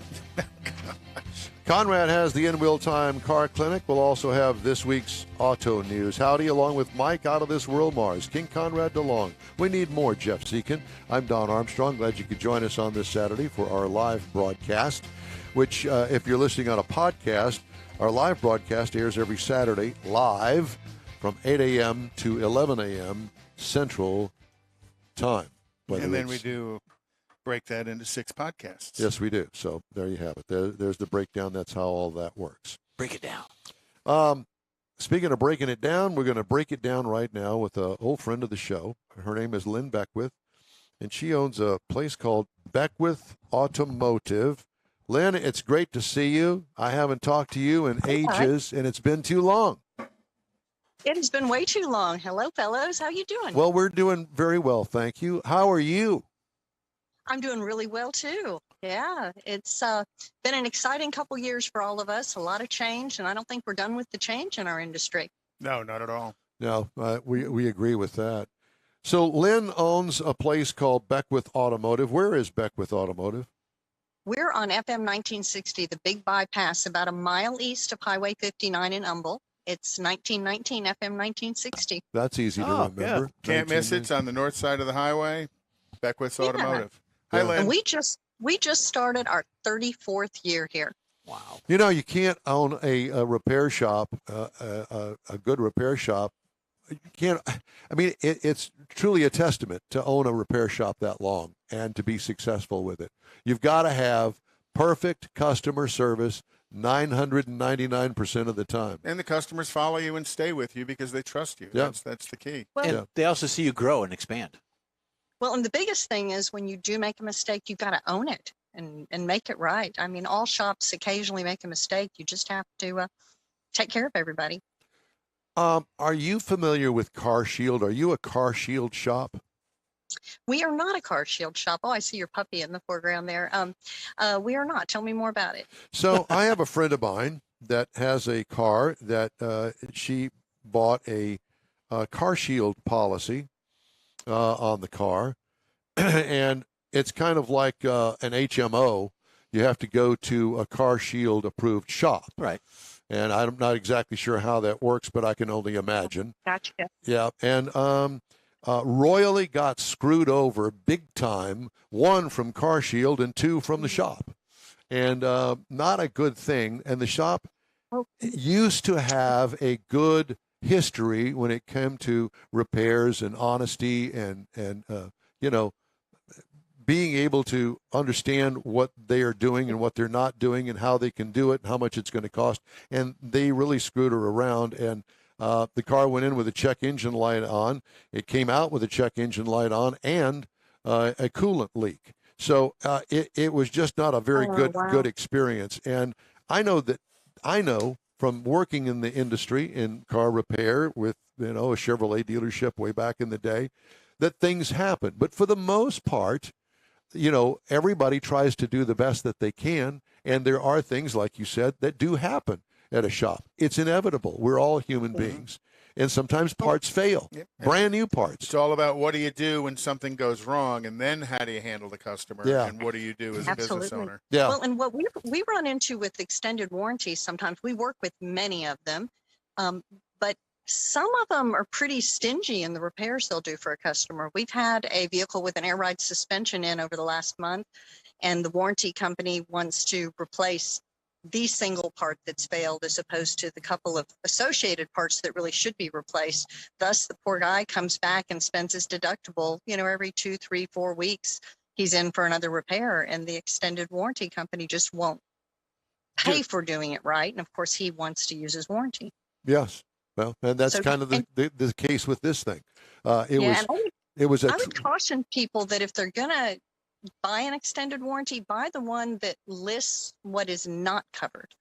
Conrad has the In Wheel Time car clinic. We'll also have this week's auto news. Howdy, along with Mike out of this world, Mars. King Conrad DeLong. We need more Jeff Seekin. I'm Don Armstrong. Glad you could join us on this Saturday for our live broadcast, which, if you're listening on a podcast, our live broadcast airs every Saturday live from 8 a.m. to 11 a.m. Central Time. And then we do break that into 6 podcasts. Yes, we do. So there you have it. There's the breakdown. That's how all that works. Break it down. Speaking of breaking it down, we're going to break it down right now with an old friend of the show. Her name is Lynn Beckwith, and she owns a place called Beckwith Automotive. Lynn, it's great to see you. I haven't talked to you in ages, and it's been too long. It has been way too long. Hello, fellows. How you doing? Well, we're doing very well, thank you. How are you? I'm doing really well, too. Yeah, it's been an exciting couple years for all of us, a lot of change, and I don't think we're done with the change in our industry. No, not at all. No, we agree with that. So Lynn owns a place called Beckwith Automotive. Where is Beckwith Automotive? We're on FM 1960, the big bypass, about a mile east of Highway 59 in Humble. It's 1919 FM 1960. That's easy to remember. Can't miss it. It's on the north side of the highway. Beckwith's Automotive. Hi, Lynn. And we just started our 34th year here. Wow. You know, you can't own a repair shop, a good repair shop. You can't. I mean, it's truly a testament to own a repair shop that long and to be successful with it. You've got to have perfect customer service 999% of the time. And the customers follow you and stay with you because they trust you. Yeah. That's the key. Well, And they also see you grow and expand. Well, and the biggest thing is when you do make a mistake, you got to own it and make it right. I mean, all shops occasionally make a mistake. You just have to take care of everybody. Are you familiar with Car Shield? Are you a Car Shield shop? We are not a Car Shield shop. Oh, I see your puppy in the foreground there. We are not. Tell me more about it. So I have a friend of mine that has a car that she bought a Car Shield policy on the car, and it's kind of like an HMO. You have to go to a Car Shield approved shop. Right. And I'm not exactly sure how that works, but I can only imagine. Gotcha. Yeah. And royally got screwed over big time, 1 from Car Shield and 2 from the shop. And not a good thing. And the shop used to have a good history when it came to repairs and honesty and you know, being able to understand what they are doing and what they're not doing and how they can do it and how much it's going to cost. And they really screwed her around. And the car went in with a check engine light on. It came out with a check engine light on and a coolant leak. So it was just not a very good experience. And I know from working in the industry in car repair with, you know, a Chevrolet dealership way back in the day, that things happen. But for the most part, you know, everybody tries to do the best that they can. And there are things, like you said, that do happen at a shop. It's inevitable. We're all human beings. And sometimes parts fail, brand new parts. It's all about what do you do when something goes wrong, and then how do you handle the customer, and what do you do as a business owner? Yeah. Well, and what we run into with extended warranties, sometimes we work with many of them, but some of them are pretty stingy in the repairs they'll do for a customer. We've had a vehicle with an air ride suspension in over the last month, and the warranty company wants to replace the single part that's failed as opposed to the couple of associated parts that really should be replaced. Thus, the poor guy comes back and spends his deductible, every 2, 3, 4 weeks. He's in for another repair, and the extended warranty company just won't pay for doing it right. And of course, he wants to use his warranty. Yes. Well, and that's So- kind of the case with this thing. And It was I would caution people that if they're going to buy an extended warranty, buy the one that lists what is not covered.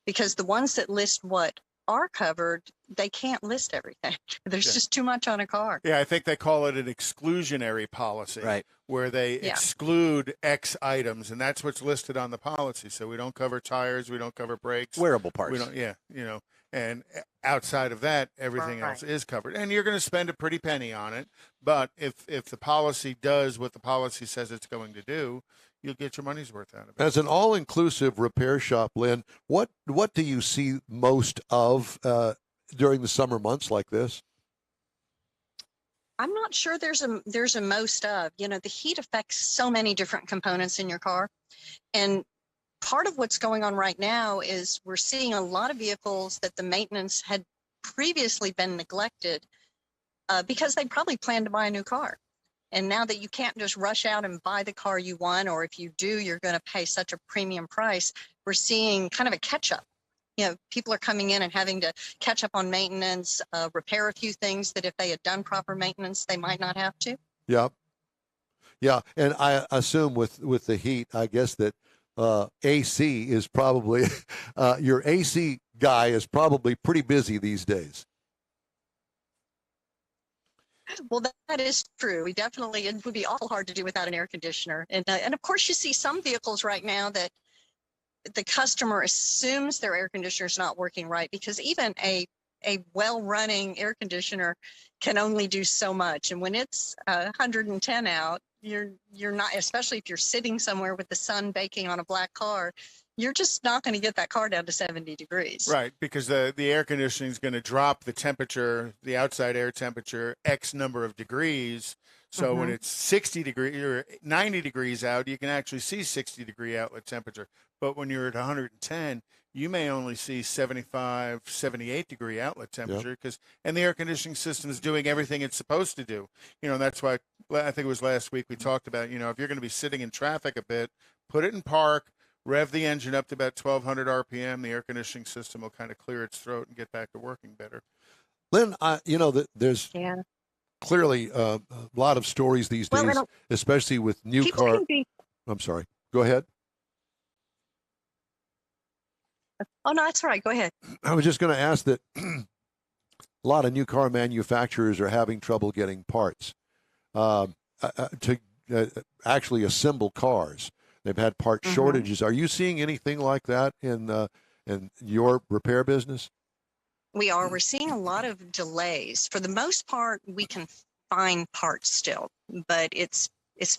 Because the ones that list what are covered, they can't list everything. There's Yeah. just too much on a car. Yeah, I think they call it an exclusionary policy, Right. where they Yeah. exclude X items, and that's what's listed on the policy. So we don't cover tires, we don't cover brakes, Wearable parts. we don't. Yeah, and outside of that, everything else is covered. And you're going to spend a pretty penny on it, but if the policy does what the policy says it's going to do, you'll get your money's worth out of it. As an all-inclusive repair shop, Lynn, what do you see most of during the summer months like this? I'm not sure there's a most of. The heat affects so many different components in your car. And part of what's going on right now is we're seeing a lot of vehicles that the maintenance had previously been neglected because they probably planned to buy a new car. And now that you can't just rush out and buy the car you want, or if you do, you're going to pay such a premium price, we're seeing kind of a catch up. People are coming in and having to catch up on maintenance, repair a few things that if they had done proper maintenance, they might not have to. Yeah. Yeah. And I assume with the heat, I guess that AC is probably, your AC guy is probably pretty busy these days. Well, that is true. It would be awful hard to do without an air conditioner. And of course, you see some vehicles right now that the customer assumes their air conditioner is not working right, because even a well-running air conditioner can only do so much. And when it's 110 out, you're not, especially if you're sitting somewhere with the sun baking on a black car, you're just not going to get that car down to 70 degrees. Right, because the air conditioning is going to drop the temperature, the outside air temperature, X number of degrees. So when it's 60 degrees or 90 degrees out, you can actually see 60-degree outlet temperature. But when you're at 110, you may only see 75, 78-degree outlet temperature and the air conditioning system is doing everything it's supposed to do. That's why I think it was last week we talked about, if you're going to be sitting in traffic a bit, put it in park, rev the engine up to about 1,200 RPM. The air conditioning system will kind of clear its throat and get back to working better. Lynn, there's clearly a lot of stories these days, especially with new car. I'm sorry. Go ahead. Oh, no, that's all right. Go ahead. I was just going to ask that a lot of new car manufacturers are having trouble getting parts to actually assemble cars. They've had part shortages. Are you seeing anything like that in your repair business? We are. We're seeing a lot of delays. For the most part, we can find parts still, but it's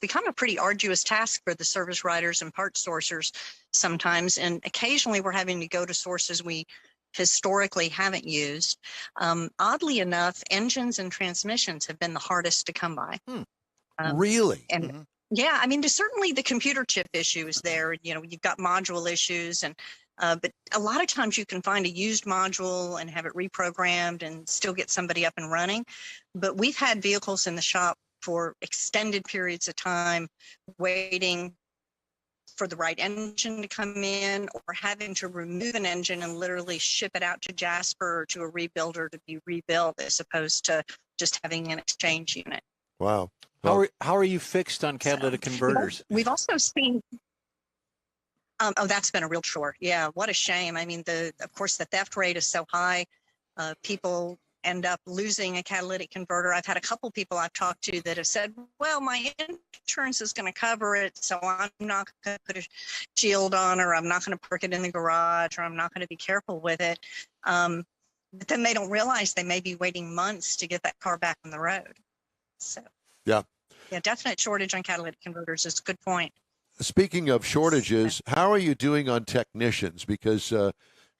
become a pretty arduous task for the service writers and part sourcers sometimes. And occasionally we're having to go to sources we historically haven't used. Oddly enough, engines and transmissions have been the hardest to come by. Really? And yeah, I mean, certainly the computer chip issue is there. You've got module issues, and but a lot of times you can find a used module and have it reprogrammed and still get somebody up and running. But we've had vehicles in the shop for extended periods of time waiting for the right engine to come in, or having to remove an engine and literally ship it out to Jasper or to a rebuilder to be rebuilt, as opposed to just having an exchange unit. Wow. How are you fixed on catalytic converters? We've also seen. That's been a real chore. Yeah, what a shame. I mean, of course, the theft rate is so high. People end up losing a catalytic converter. I've had a couple people I've talked to that have said, well, my insurance is going to cover it, so I'm not going to put a shield on, or I'm not going to park it in the garage, or I'm not going to be careful with it. But then they don't realize they may be waiting months to get that car back on the road. So yeah, definite shortage on catalytic converters is a good point. Speaking of shortages, how are you doing on technicians? Because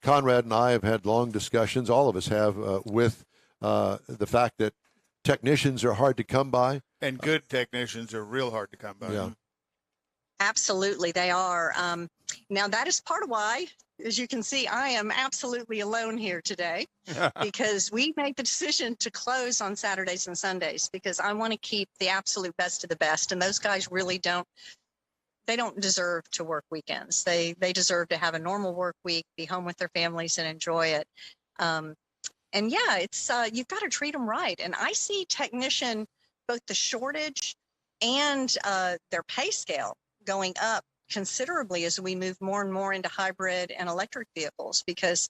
Conrad and I have had long discussions, all of us have, with the fact that technicians are hard to come by. And good technicians are real hard to come by. Yeah. Absolutely, they are. Now, that is part of why, as you can see, I am absolutely alone here today because we made the decision to close on Saturdays and Sundays because I want to keep the absolute best of the best. And those guys really don't deserve to work weekends. They deserve to have a normal work week, be home with their families and enjoy it. And yeah, it's you've got to treat them right. And I see technician, both the shortage and their pay scale going up considerably as we move more and more into hybrid and electric vehicles because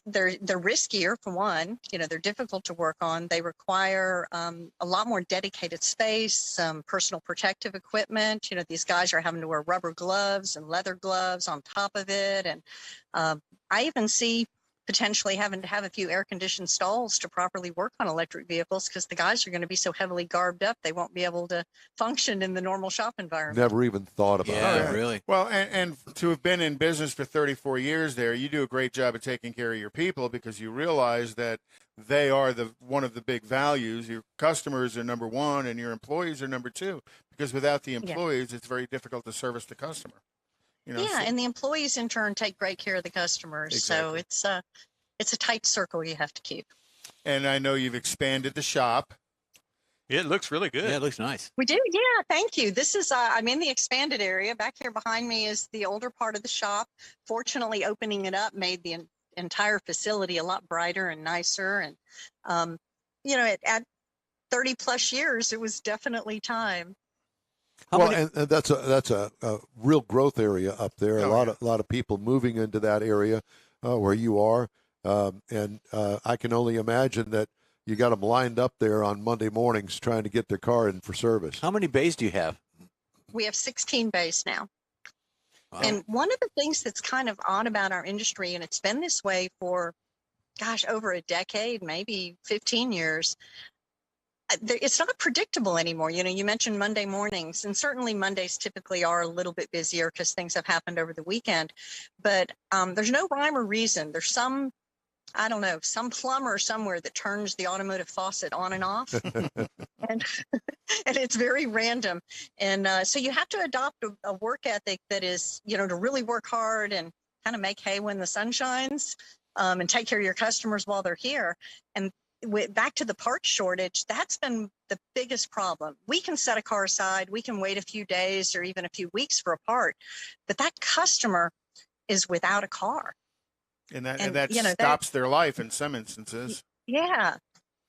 they're riskier for one. They're difficult to work on. They require a lot more dedicated space, some personal protective equipment. These guys are having to wear rubber gloves and leather gloves on top of it. And I even see potentially having to have a few air-conditioned stalls to properly work on electric vehicles because the guys are going to be so heavily garbed up they won't be able to function in the normal shop environment. Never even thought about that. Really. Well, and to have been in business for 34 years there, you do a great job of taking care of your people because you realize that they are one of the big values. Your customers are number one and your employees are number two because without the employees, it's very difficult to service the customer. And the employees in turn take great care of the customers. Exactly. So it's a tight circle you have to keep. And I know you've expanded the shop. It looks really good. Yeah, it looks nice. We do. Yeah. Thank you. This is, I'm in the expanded area. Back here behind me is the older part of the shop. Fortunately, opening it up made the entire facility a lot brighter and nicer. And, at 30 plus years, it was definitely time. And that's a real growth area up there. A lot of people moving into that area where you are, and I can only imagine that you got them lined up there on Monday mornings trying to get their car in for service. How many bays do you have? We have 16 bays now. Wow. And one of the things that's kind of odd about our industry, and it's been this way for, over a decade, maybe 15 years, it's not predictable anymore. You mentioned Monday mornings, and certainly Mondays typically are a little bit busier because things have happened over the weekend. But there's no rhyme or reason. There's some plumber somewhere that turns the automotive faucet on and off, and it's very random. And so you have to adopt a work ethic that is, to really work hard and kind of make hay when the sun shines, and take care of your customers while they're here. And back to the parts shortage, that's been the biggest problem. We can set a car aside, we can wait a few days or even a few weeks for a part, but that customer is without a car. And that stops their life in some instances. Yeah.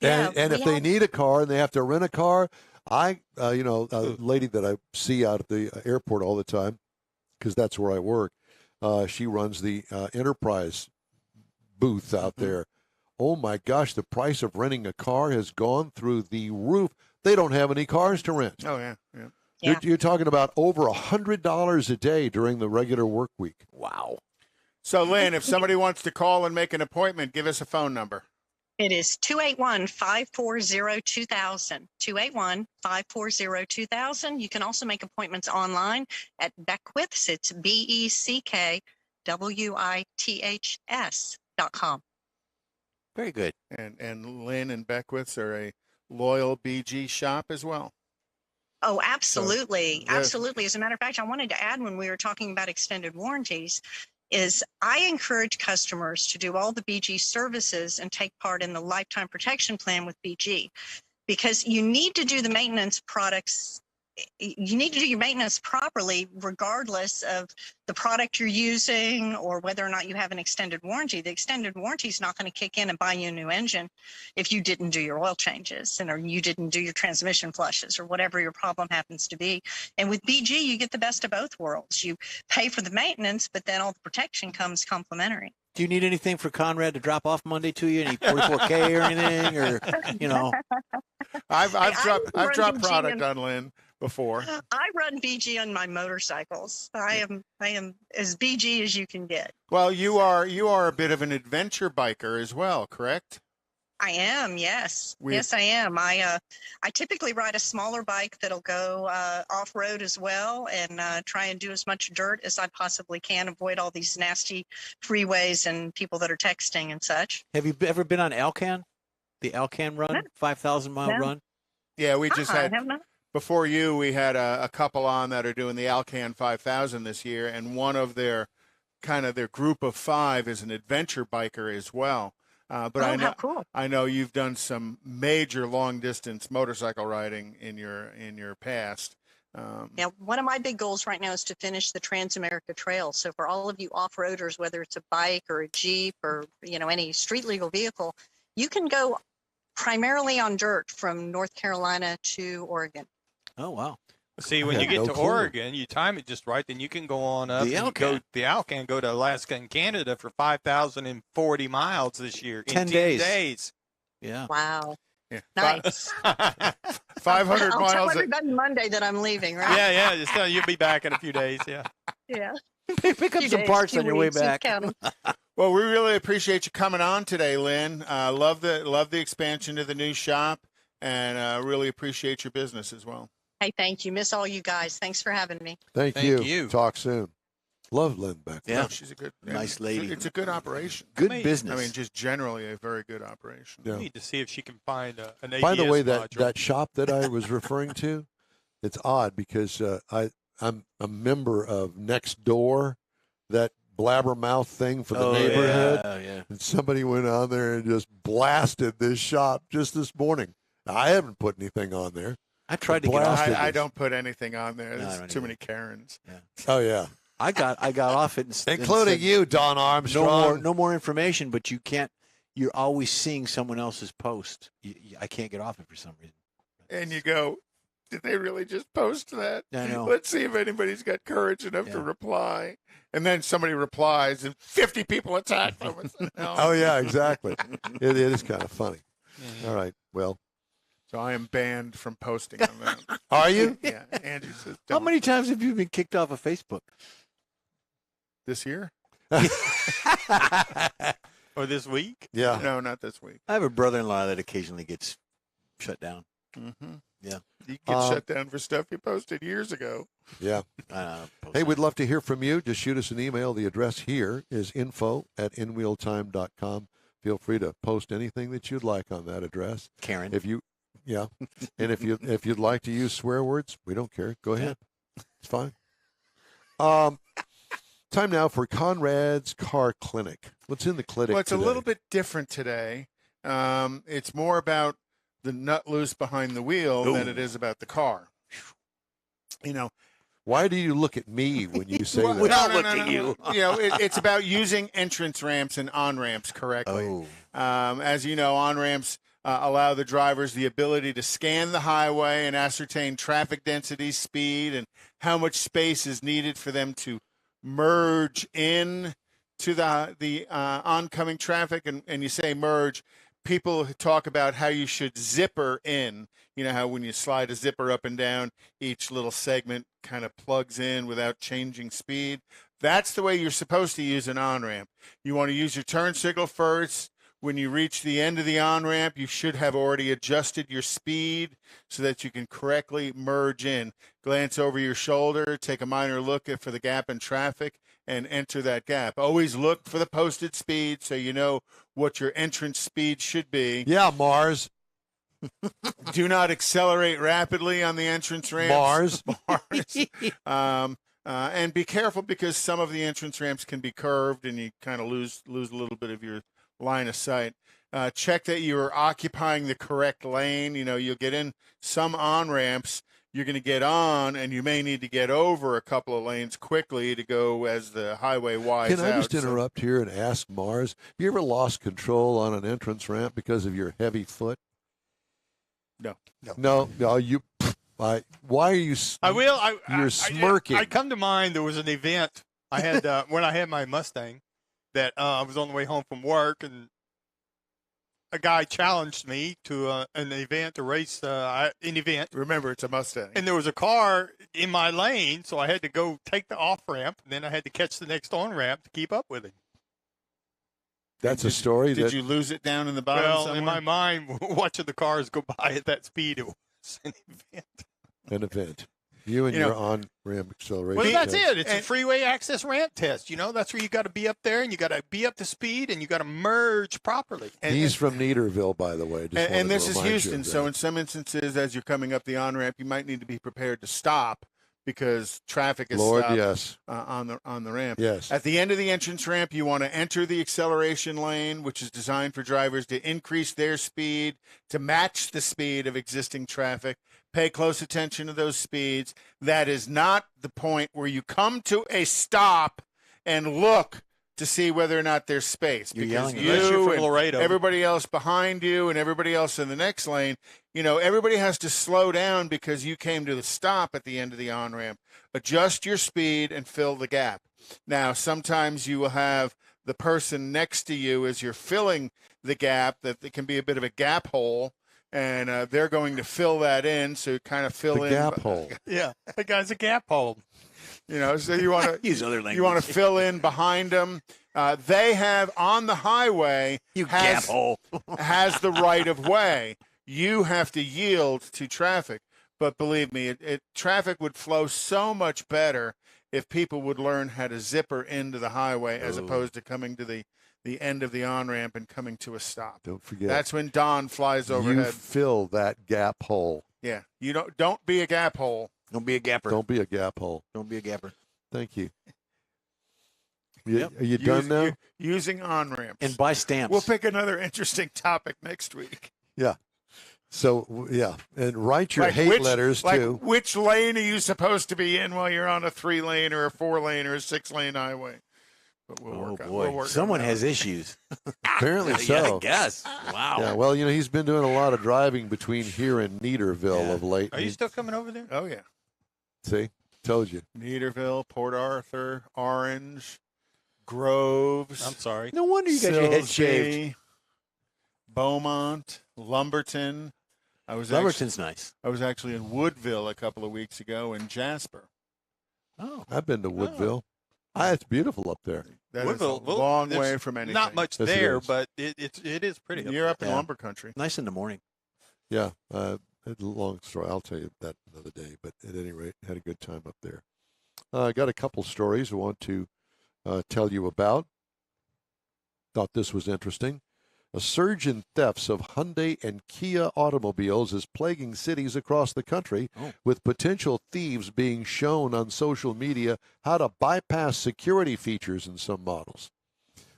And if they need a car and they have to rent a car, a lady that I see out at the airport all the time, because that's where I work, she runs the Enterprise booth out there. Oh my gosh, the price of renting a car has gone through the roof. They don't have any cars to rent. Oh, yeah. You're talking about over $100 a day during the regular work week. Wow. So, Lynn, if somebody wants to call and make an appointment, give us a phone number. It is 281-540-2000. 281-540-2000. You can also make appointments online at Beckwiths. It's BECKWITHS.com. Very good. And Lynn and Beckwiths are a loyal BG shop as well. Oh, absolutely. So, absolutely. As a matter of fact, I wanted to add when we were talking about extended warranties is I encourage customers to do all the BG services and take part in the lifetime protection plan with BG because you need to do the maintenance products. You need to do your maintenance properly, regardless of the product you're using or whether or not you have an extended warranty. The extended warranty is not going to kick in and buy you a new engine if you didn't do your oil changes or you didn't do your transmission flushes or whatever your problem happens to be. And with BG, you get the best of both worlds. You pay for the maintenance, but then all the protection comes complimentary. Do you need anything for Conrad to drop off Monday to you? Any 44K or anything, or I've dropped product on Lynn before. I run BG on my motorcycles. I am as BG as you can get. Well, you are a bit of an adventure biker as well, correct? I am, yes. Yes, I am. I typically ride a smaller bike that'll go off-road as well and try and do as much dirt as I possibly can, avoid all these nasty freeways and people that are texting and such. Have you ever been on Alcan? The Alcan run, 5,000-mile run? Yeah, we just had before you, we had a couple on that are doing the Alcan 5000 this year, and one of their group of 5 is an adventure biker as well. But I know, how cool. I know you've done some major long distance motorcycle riding in your past. Now, one of my big goals right now is to finish the Transamerica Trail. So for all of you off-roaders, whether it's a bike or a Jeep or, any street legal vehicle, you can go primarily on dirt from North Carolina to Oregon. Oh, wow. See, when I you had get no to clue. Oregon, you time it just right, then you can go on up. The and go Alcan. go to Alaska and Canada for 5,040 miles this year. 10 in 10 days. days. Yeah. Wow. Yeah. Nice. 500 I'll miles. tell everybody Monday that I'm leaving, right? Yeah. Just tell you, you'll be back in a few days. Yeah. Yeah. Pick up Few some days, parts 2 on your way weeks, who's back. counting? Well, we really appreciate you coming on today, Lynn. Love the expansion of the new shop, and really appreciate your business as well. Hey, thank you. Miss all you guys. Thanks for having me. Thank you. Talk soon. Love Lynn back there. Yeah. No, she's a good, Nice lady. It's a good operation. Good Amazing. business. I mean, just generally a very good operation. Yeah. We need to see if she can find an ABS By the way, module. that shop that I was referring to, it's odd because I'm a member of Nextdoor, that blabbermouth thing for the neighborhood. Yeah. And somebody went on there and just blasted this shop just this morning. I haven't put anything on there. I tried to get off Blasted it. I don't put anything on there. No, I There's don't too either. many Karens. Oh yeah, I got off it, and including said, you, Don Armstrong. No more information, but you can't. You're always seeing someone else's post. I can't get off it for some reason. And you go, did they really just post that? I know. Let's see if anybody's got courage enough to Yeah. reply. And then somebody replies, and 50 people attack them. No. Oh yeah, exactly. It is kind of funny. All right, well, So I am banned from posting on that. are you? Yeah, Andrew says, How don't. many times have you been kicked off of Facebook? This year? or this week. Yeah. No, not this week. I have a brother-in-law that occasionally gets shut down. Mm-hmm. Yeah. You get shut down for stuff you posted years ago. Yeah. Hey, we'd love to hear from you. Just shoot us an email. The address here is info@inwheeltime.com. Feel free to post anything that you'd like on that address. Karen. If you, yeah, and if you'd like to use swear words, we don't care. Go ahead. It's fine. Time now for Conrad's Car Clinic. What's in the clinic? Well, it's today? a little bit different today. It's more about the nut loose behind the wheel than it is about the car. You know, why do you look at me when you say Well, that? no. You know, it's about using entrance ramps and on ramps correctly. Oh. As you know, on ramps allow the drivers the ability to scan the highway and ascertain traffic density, speed, and how much space is needed for them to merge in to the oncoming traffic. And you say merge. People talk about how you should zipper in. You know how when you slide a zipper up and down, each little segment kind of plugs in without changing speed. That's the way you're supposed to use an on-ramp. You want to use your turn signal first. When you reach the end of the on-ramp, you should have already adjusted your speed so that you can correctly merge in. Glance over your shoulder, take a minor look for the gap in traffic, and enter that gap. Always look for the posted speed so you know what your entrance speed should be. Yeah, Mars. Do not accelerate rapidly on the entrance ramps. Mars. And be careful because some of the entrance ramps can be curved and you kind of lose a little bit of your line of sight. Check that you are occupying the correct lane. You know, you'll get in some on ramps. You're going to get on, and you may need to get over a couple of lanes quickly to go as the highway wides Can I out. just interrupt here and ask Mars? Have you ever lost control on an entrance ramp because of your heavy foot? No. You. Why are you? I will. You're smirking. I come to mind. There was an event I had when I had my Mustang that I was on the way home from work, and a guy challenged me to an event, a race, an event. Remember, it's a Mustang. And there was a car in my lane, so I had to go take the off ramp, and then I had to catch the next on ramp to keep up with him. That's a story. Did you lose it down in the bottom Well, somewhere? in my mind, watching the cars go by at that speed, it was an event. An event. You and You know, your on-ramp acceleration. Well, that's test. it. It's a freeway access ramp test. That's where you got to be up there and you got to be up to speed and you got to merge properly. He's from Neederville, by the way. Just wanted and to this is remind you of Houston, that. so in some instances, as you're coming up the on-ramp, you might need to be prepared to stop because traffic is Lord, stopped yes. on the ramp. Yes. At the end of the entrance ramp, you want to enter the acceleration lane, which is designed for drivers to increase their speed to match the speed of existing traffic. Pay close attention to those speeds. That is not the point where you come to a stop and look to see whether or not there's space. You're because yelling at Unless you're you from and Laredo. everybody else behind you and everybody else in the next lane, everybody has to slow down because you came to the stop at the end of the on-ramp. Adjust your speed and fill the gap. Now, sometimes you will have the person next to you as you're filling the gap, that it can be a bit of a gap hole, and they're going to fill that in, so you kind of fill The in. gap hole. Yeah, the guy's a gap hole. So you want to Use other language. you want to fill in behind them. They have on the highway gap hole. has the right of way. You have to yield to traffic. But believe me, traffic would flow so much better if people would learn how to zipper into the highway as opposed to coming to the end of the on-ramp and coming to a stop. Don't forget. That's when Don flies You overhead. fill that gap hole. Yeah, you don't be a gap hole. Don't be a gapper. Don't be a gap hole. Don't be a gapper. Thank you. Yep. Are you done now? Using on-ramps. And buy stamps. We'll pick another interesting topic next week. Yeah. So, yeah. And write your hate which, letters, like too. which lane are you supposed to be in while you're on a 3-lane or a 4-lane or a 6-lane highway? But we'll Oh work on boy, we'll work someone on has that. issues. Apparently Yeah, so. I guess. Wow. Yeah, well, he's been doing a lot of driving between here and Neederville of late. Are you still coming over there? Oh, yeah. See? Told you. Neederville, Port Arthur, Orange, Groves. I'm sorry. No wonder you got your head shaved. Silsbee, Beaumont, Lumberton. Lumberton's nice. I was actually in Woodville a couple of weeks ago in Jasper. Oh. I've been to Woodville. It's beautiful up there. That is Woodville, a long there's way from anything. Not much Yes, it there, is. but it is pretty. You're up in Yeah. lumber country. Nice in the morning. Yeah. A long story. I'll tell you that another day. But at any rate, had a good time up there. I got a couple stories I want to tell you about. Thought this was interesting. A surge in thefts of Hyundai and Kia automobiles is plaguing cities across the country, with potential thieves being shown on social media how to bypass security features in some models.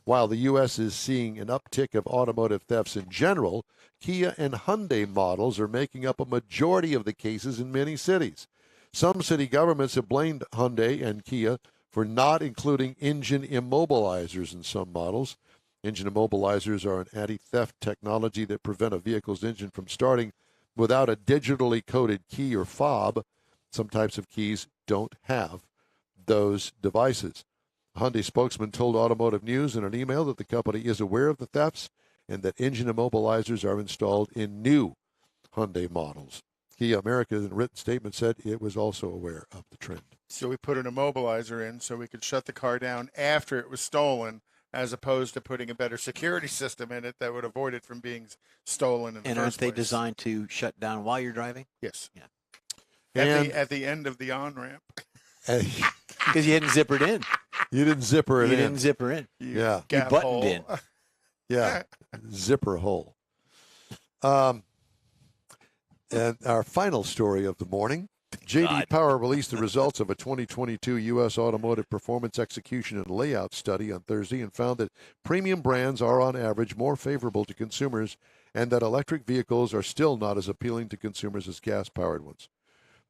While the U.S. is seeing an uptick of automotive thefts in general, Kia and Hyundai models are making up a majority of the cases in many cities. Some city governments have blamed Hyundai and Kia for not including engine immobilizers in some models. Engine immobilizers are an anti-theft technology that prevent a vehicle's engine from starting without a digitally coded key or fob. Some types of keys don't have those devices. A Hyundai spokesman told Automotive News in an email that the company is aware of the thefts and that engine immobilizers are installed in new Hyundai models. Kia America, in a written statement, said it was also aware of the trend. So we put an immobilizer in so we could shut the car down after it was stolen, as opposed to putting a better security system in it that would avoid it from being stolen in the And first aren't they place. designed to shut down while you're driving? Yes. Yeah. At the end of the on-ramp. Because you hadn't zippered in. You didn't zipper it You in. didn't zipper in. Yeah. You Gap buttoned hole. in. Yeah, zipper hole. And our final story of the morning, J.D. Power released the results of a 2022 U.S. automotive performance execution and layout study on Thursday and found that premium brands are on average more favorable to consumers and that electric vehicles are still not as appealing to consumers as gas-powered ones.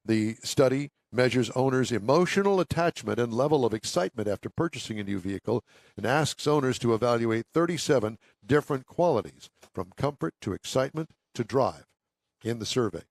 The study measures owners' emotional attachment and level of excitement after purchasing a new vehicle and asks owners to evaluate 37 different qualities, from comfort to excitement to drive, in the survey.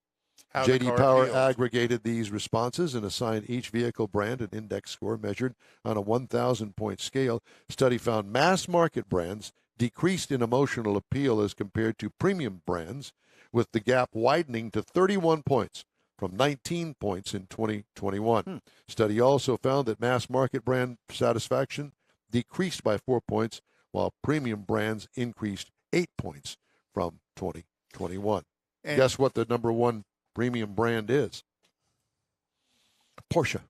How the J.D. car Power feels. aggregated these responses and assigned each vehicle brand an index score measured on a 1,000-point scale. Study found mass market brands decreased in emotional appeal as compared to premium brands, with the gap widening to 31 points from 19 points in 2021. Study also found that mass market brand satisfaction decreased by 4 points, while premium brands increased 8 points from 2021. And- Guess what the number one premium brand is? Porsche,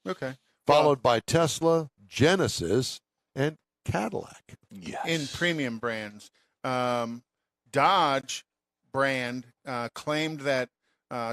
Okay. followed by Tesla, Genesis, and Cadillac. Yes. In premium brands. Dodge brand claimed that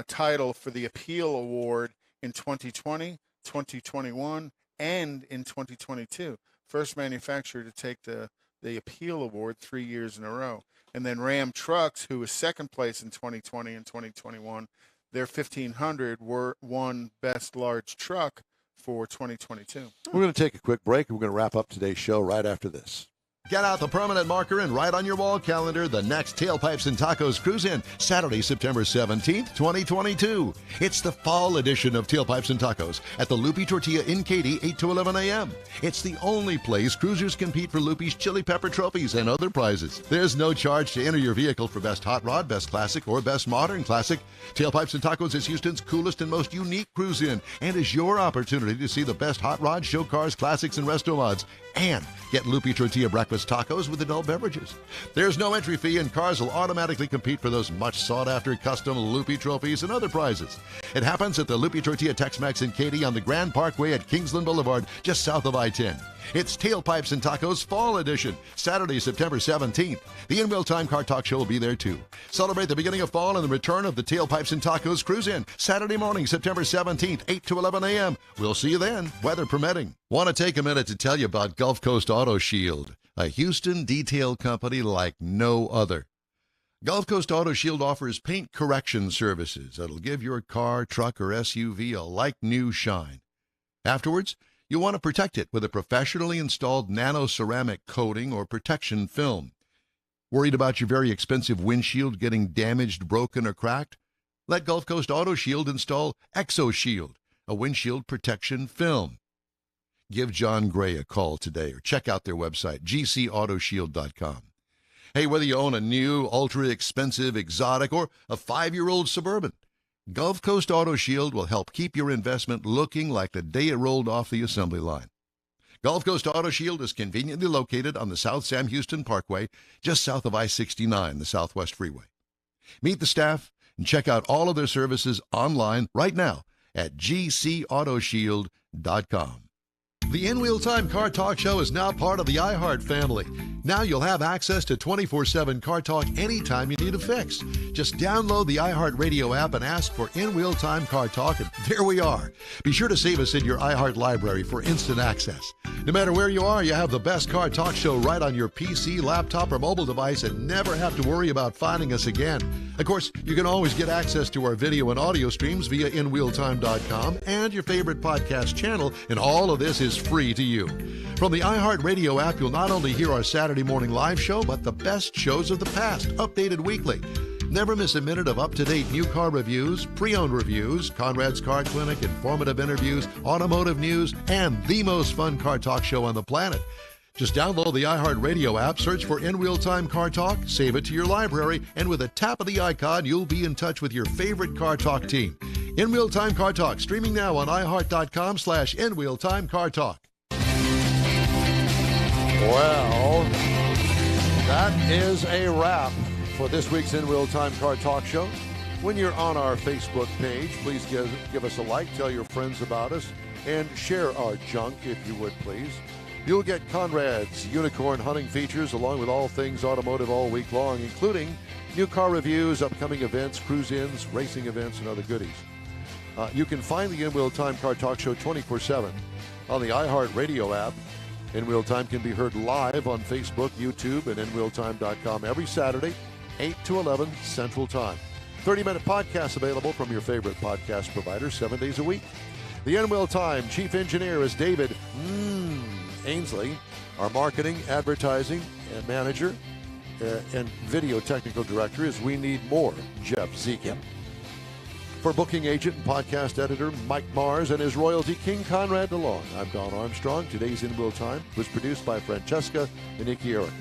title for the Appeal Award in 2020, 2021, and in 2022. First manufacturer to take the Appeal Award 3 years in a row. And then Ram Trucks, who was second place in 2020 and 2021, their 1500 won Best Large Truck for 2022. We're going to take a quick break. We're going to wrap up today's show right after this. Get out the permanent marker and write on your wall calendar the next Tailpipes and Tacos Cruise-In, Saturday, September 17th, 2022. It's the fall edition of Tailpipes and Tacos at the Loopy Tortilla in Katy, 8 to 11 a.m. It's the only place cruisers compete for Loopy's Chili Pepper trophies and other prizes. There's no charge to enter your vehicle for Best Hot Rod, Best Classic, or Best Modern Classic. Tailpipes and Tacos is Houston's coolest and most unique cruise-in and is your opportunity to see the best hot rods, show cars, classics, and resto mods. And get Loopy Tortilla breakfast tacos with adult beverages. There's no entry fee, and cars will automatically compete for those much sought-after custom Loopy trophies and other prizes. It happens at the Loopy Tortilla Tex-Mex in Katy on the Grand Parkway at Kingsland Boulevard, just south of I-10. It's Tailpipes and Tacos Fall Edition, Saturday, September 17th. The In Real Time Car Talk Show will be there too. Celebrate the beginning of fall and the return of the Tailpipes and Tacos Cruise-In, Saturday morning, September 17th, 8 to 11 a.m. We'll see you then, weather permitting. Want to take a minute to tell you about Gulf Coast Auto Shield, a Houston detail company like no other. Gulf Coast Auto Shield offers paint correction services that'll give your car, truck, or SUV a like-new shine. Afterwards, you'll want to protect it with a professionally installed nano-ceramic coating or protection film. Worried about your very expensive windshield getting damaged, broken, or cracked? Let Gulf Coast Auto Shield install ExoShield, a windshield protection film. Give John Gray a call today or check out their website, gcautoshield.com. Hey, whether you own a new, ultra-expensive, exotic, or a 5-year-old Suburban, Gulf Coast Auto Shield will help keep your investment looking like the day it rolled off the assembly line. Gulf Coast Auto Shield is conveniently located on the South Sam Houston Parkway, just south of I-69, the Southwest Freeway. Meet the staff and check out all of their services online right now at gcautoshield.com. The In Real Time Car Talk Show is now part of the iHeart family. Now you'll have access to 24/7 Car Talk anytime you need a fix. Just download the iHeart Radio app and ask for In Real Time Car Talk, and there we are. Be sure to save us in your iHeart library for instant access. No matter where you are, you have the best Car Talk Show right on your PC, laptop, or mobile device and never have to worry about finding us again. Of course, you can always get access to our video and audio streams via InRealTime.com and your favorite podcast channel, and all of this is free to you. From the iHeart Radio app, you'll not only hear our Saturday morning live show, but the best shows of the past, updated weekly. Never miss a minute of up-to-date new car reviews, pre-owned reviews, Conrad's Car Clinic, informative interviews, automotive news, and the most fun car talk show on the planet. Just download the iHeart Radio app, search for In Real Time Car Talk, save it to your library, and with a tap of the icon, you'll be in touch with your favorite Car Talk team. In Real Time Car Talk, streaming now on iHeart.com/InRealTimeCarTalk. Well, that is a wrap for this week's In Real Time Car Talk Show. When you're on our Facebook page, please give us a like, tell your friends about us, and share our junk if you would, please. You'll get Conrad's Unicorn hunting features along with all things automotive all week long, including new car reviews, upcoming events, cruise-ins, racing events, and other goodies. You can find the In Real Time Car Talk Show 24/7 on the iHeart Radio app. In Real Time can be heard live on Facebook, YouTube, and InRealTime.com every Saturday, 8 to 11 Central Time. 30-minute podcasts available from your favorite podcast provider 7 days a week. The In Real Time Chief Engineer is David Ainsley. Our Marketing, Advertising, and Manager and Video Technical Director is We Need More, Jeff Zekin. For booking agent and podcast editor Mike Mars and his royalty King Conrad DeLong, I'm Don Armstrong. Today's In Real Time was produced by Francesca and Nikki Erica.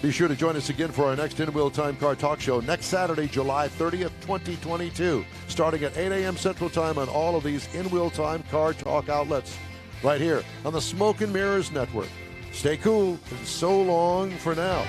Be sure to join us again for our next In Real Time Car Talk Show next Saturday, July 30th, 2022, starting at 8 a.m. Central Time on all of these In Real Time Car Talk outlets, right here on the Smoke and Mirrors Network. Stay cool, and so long for now.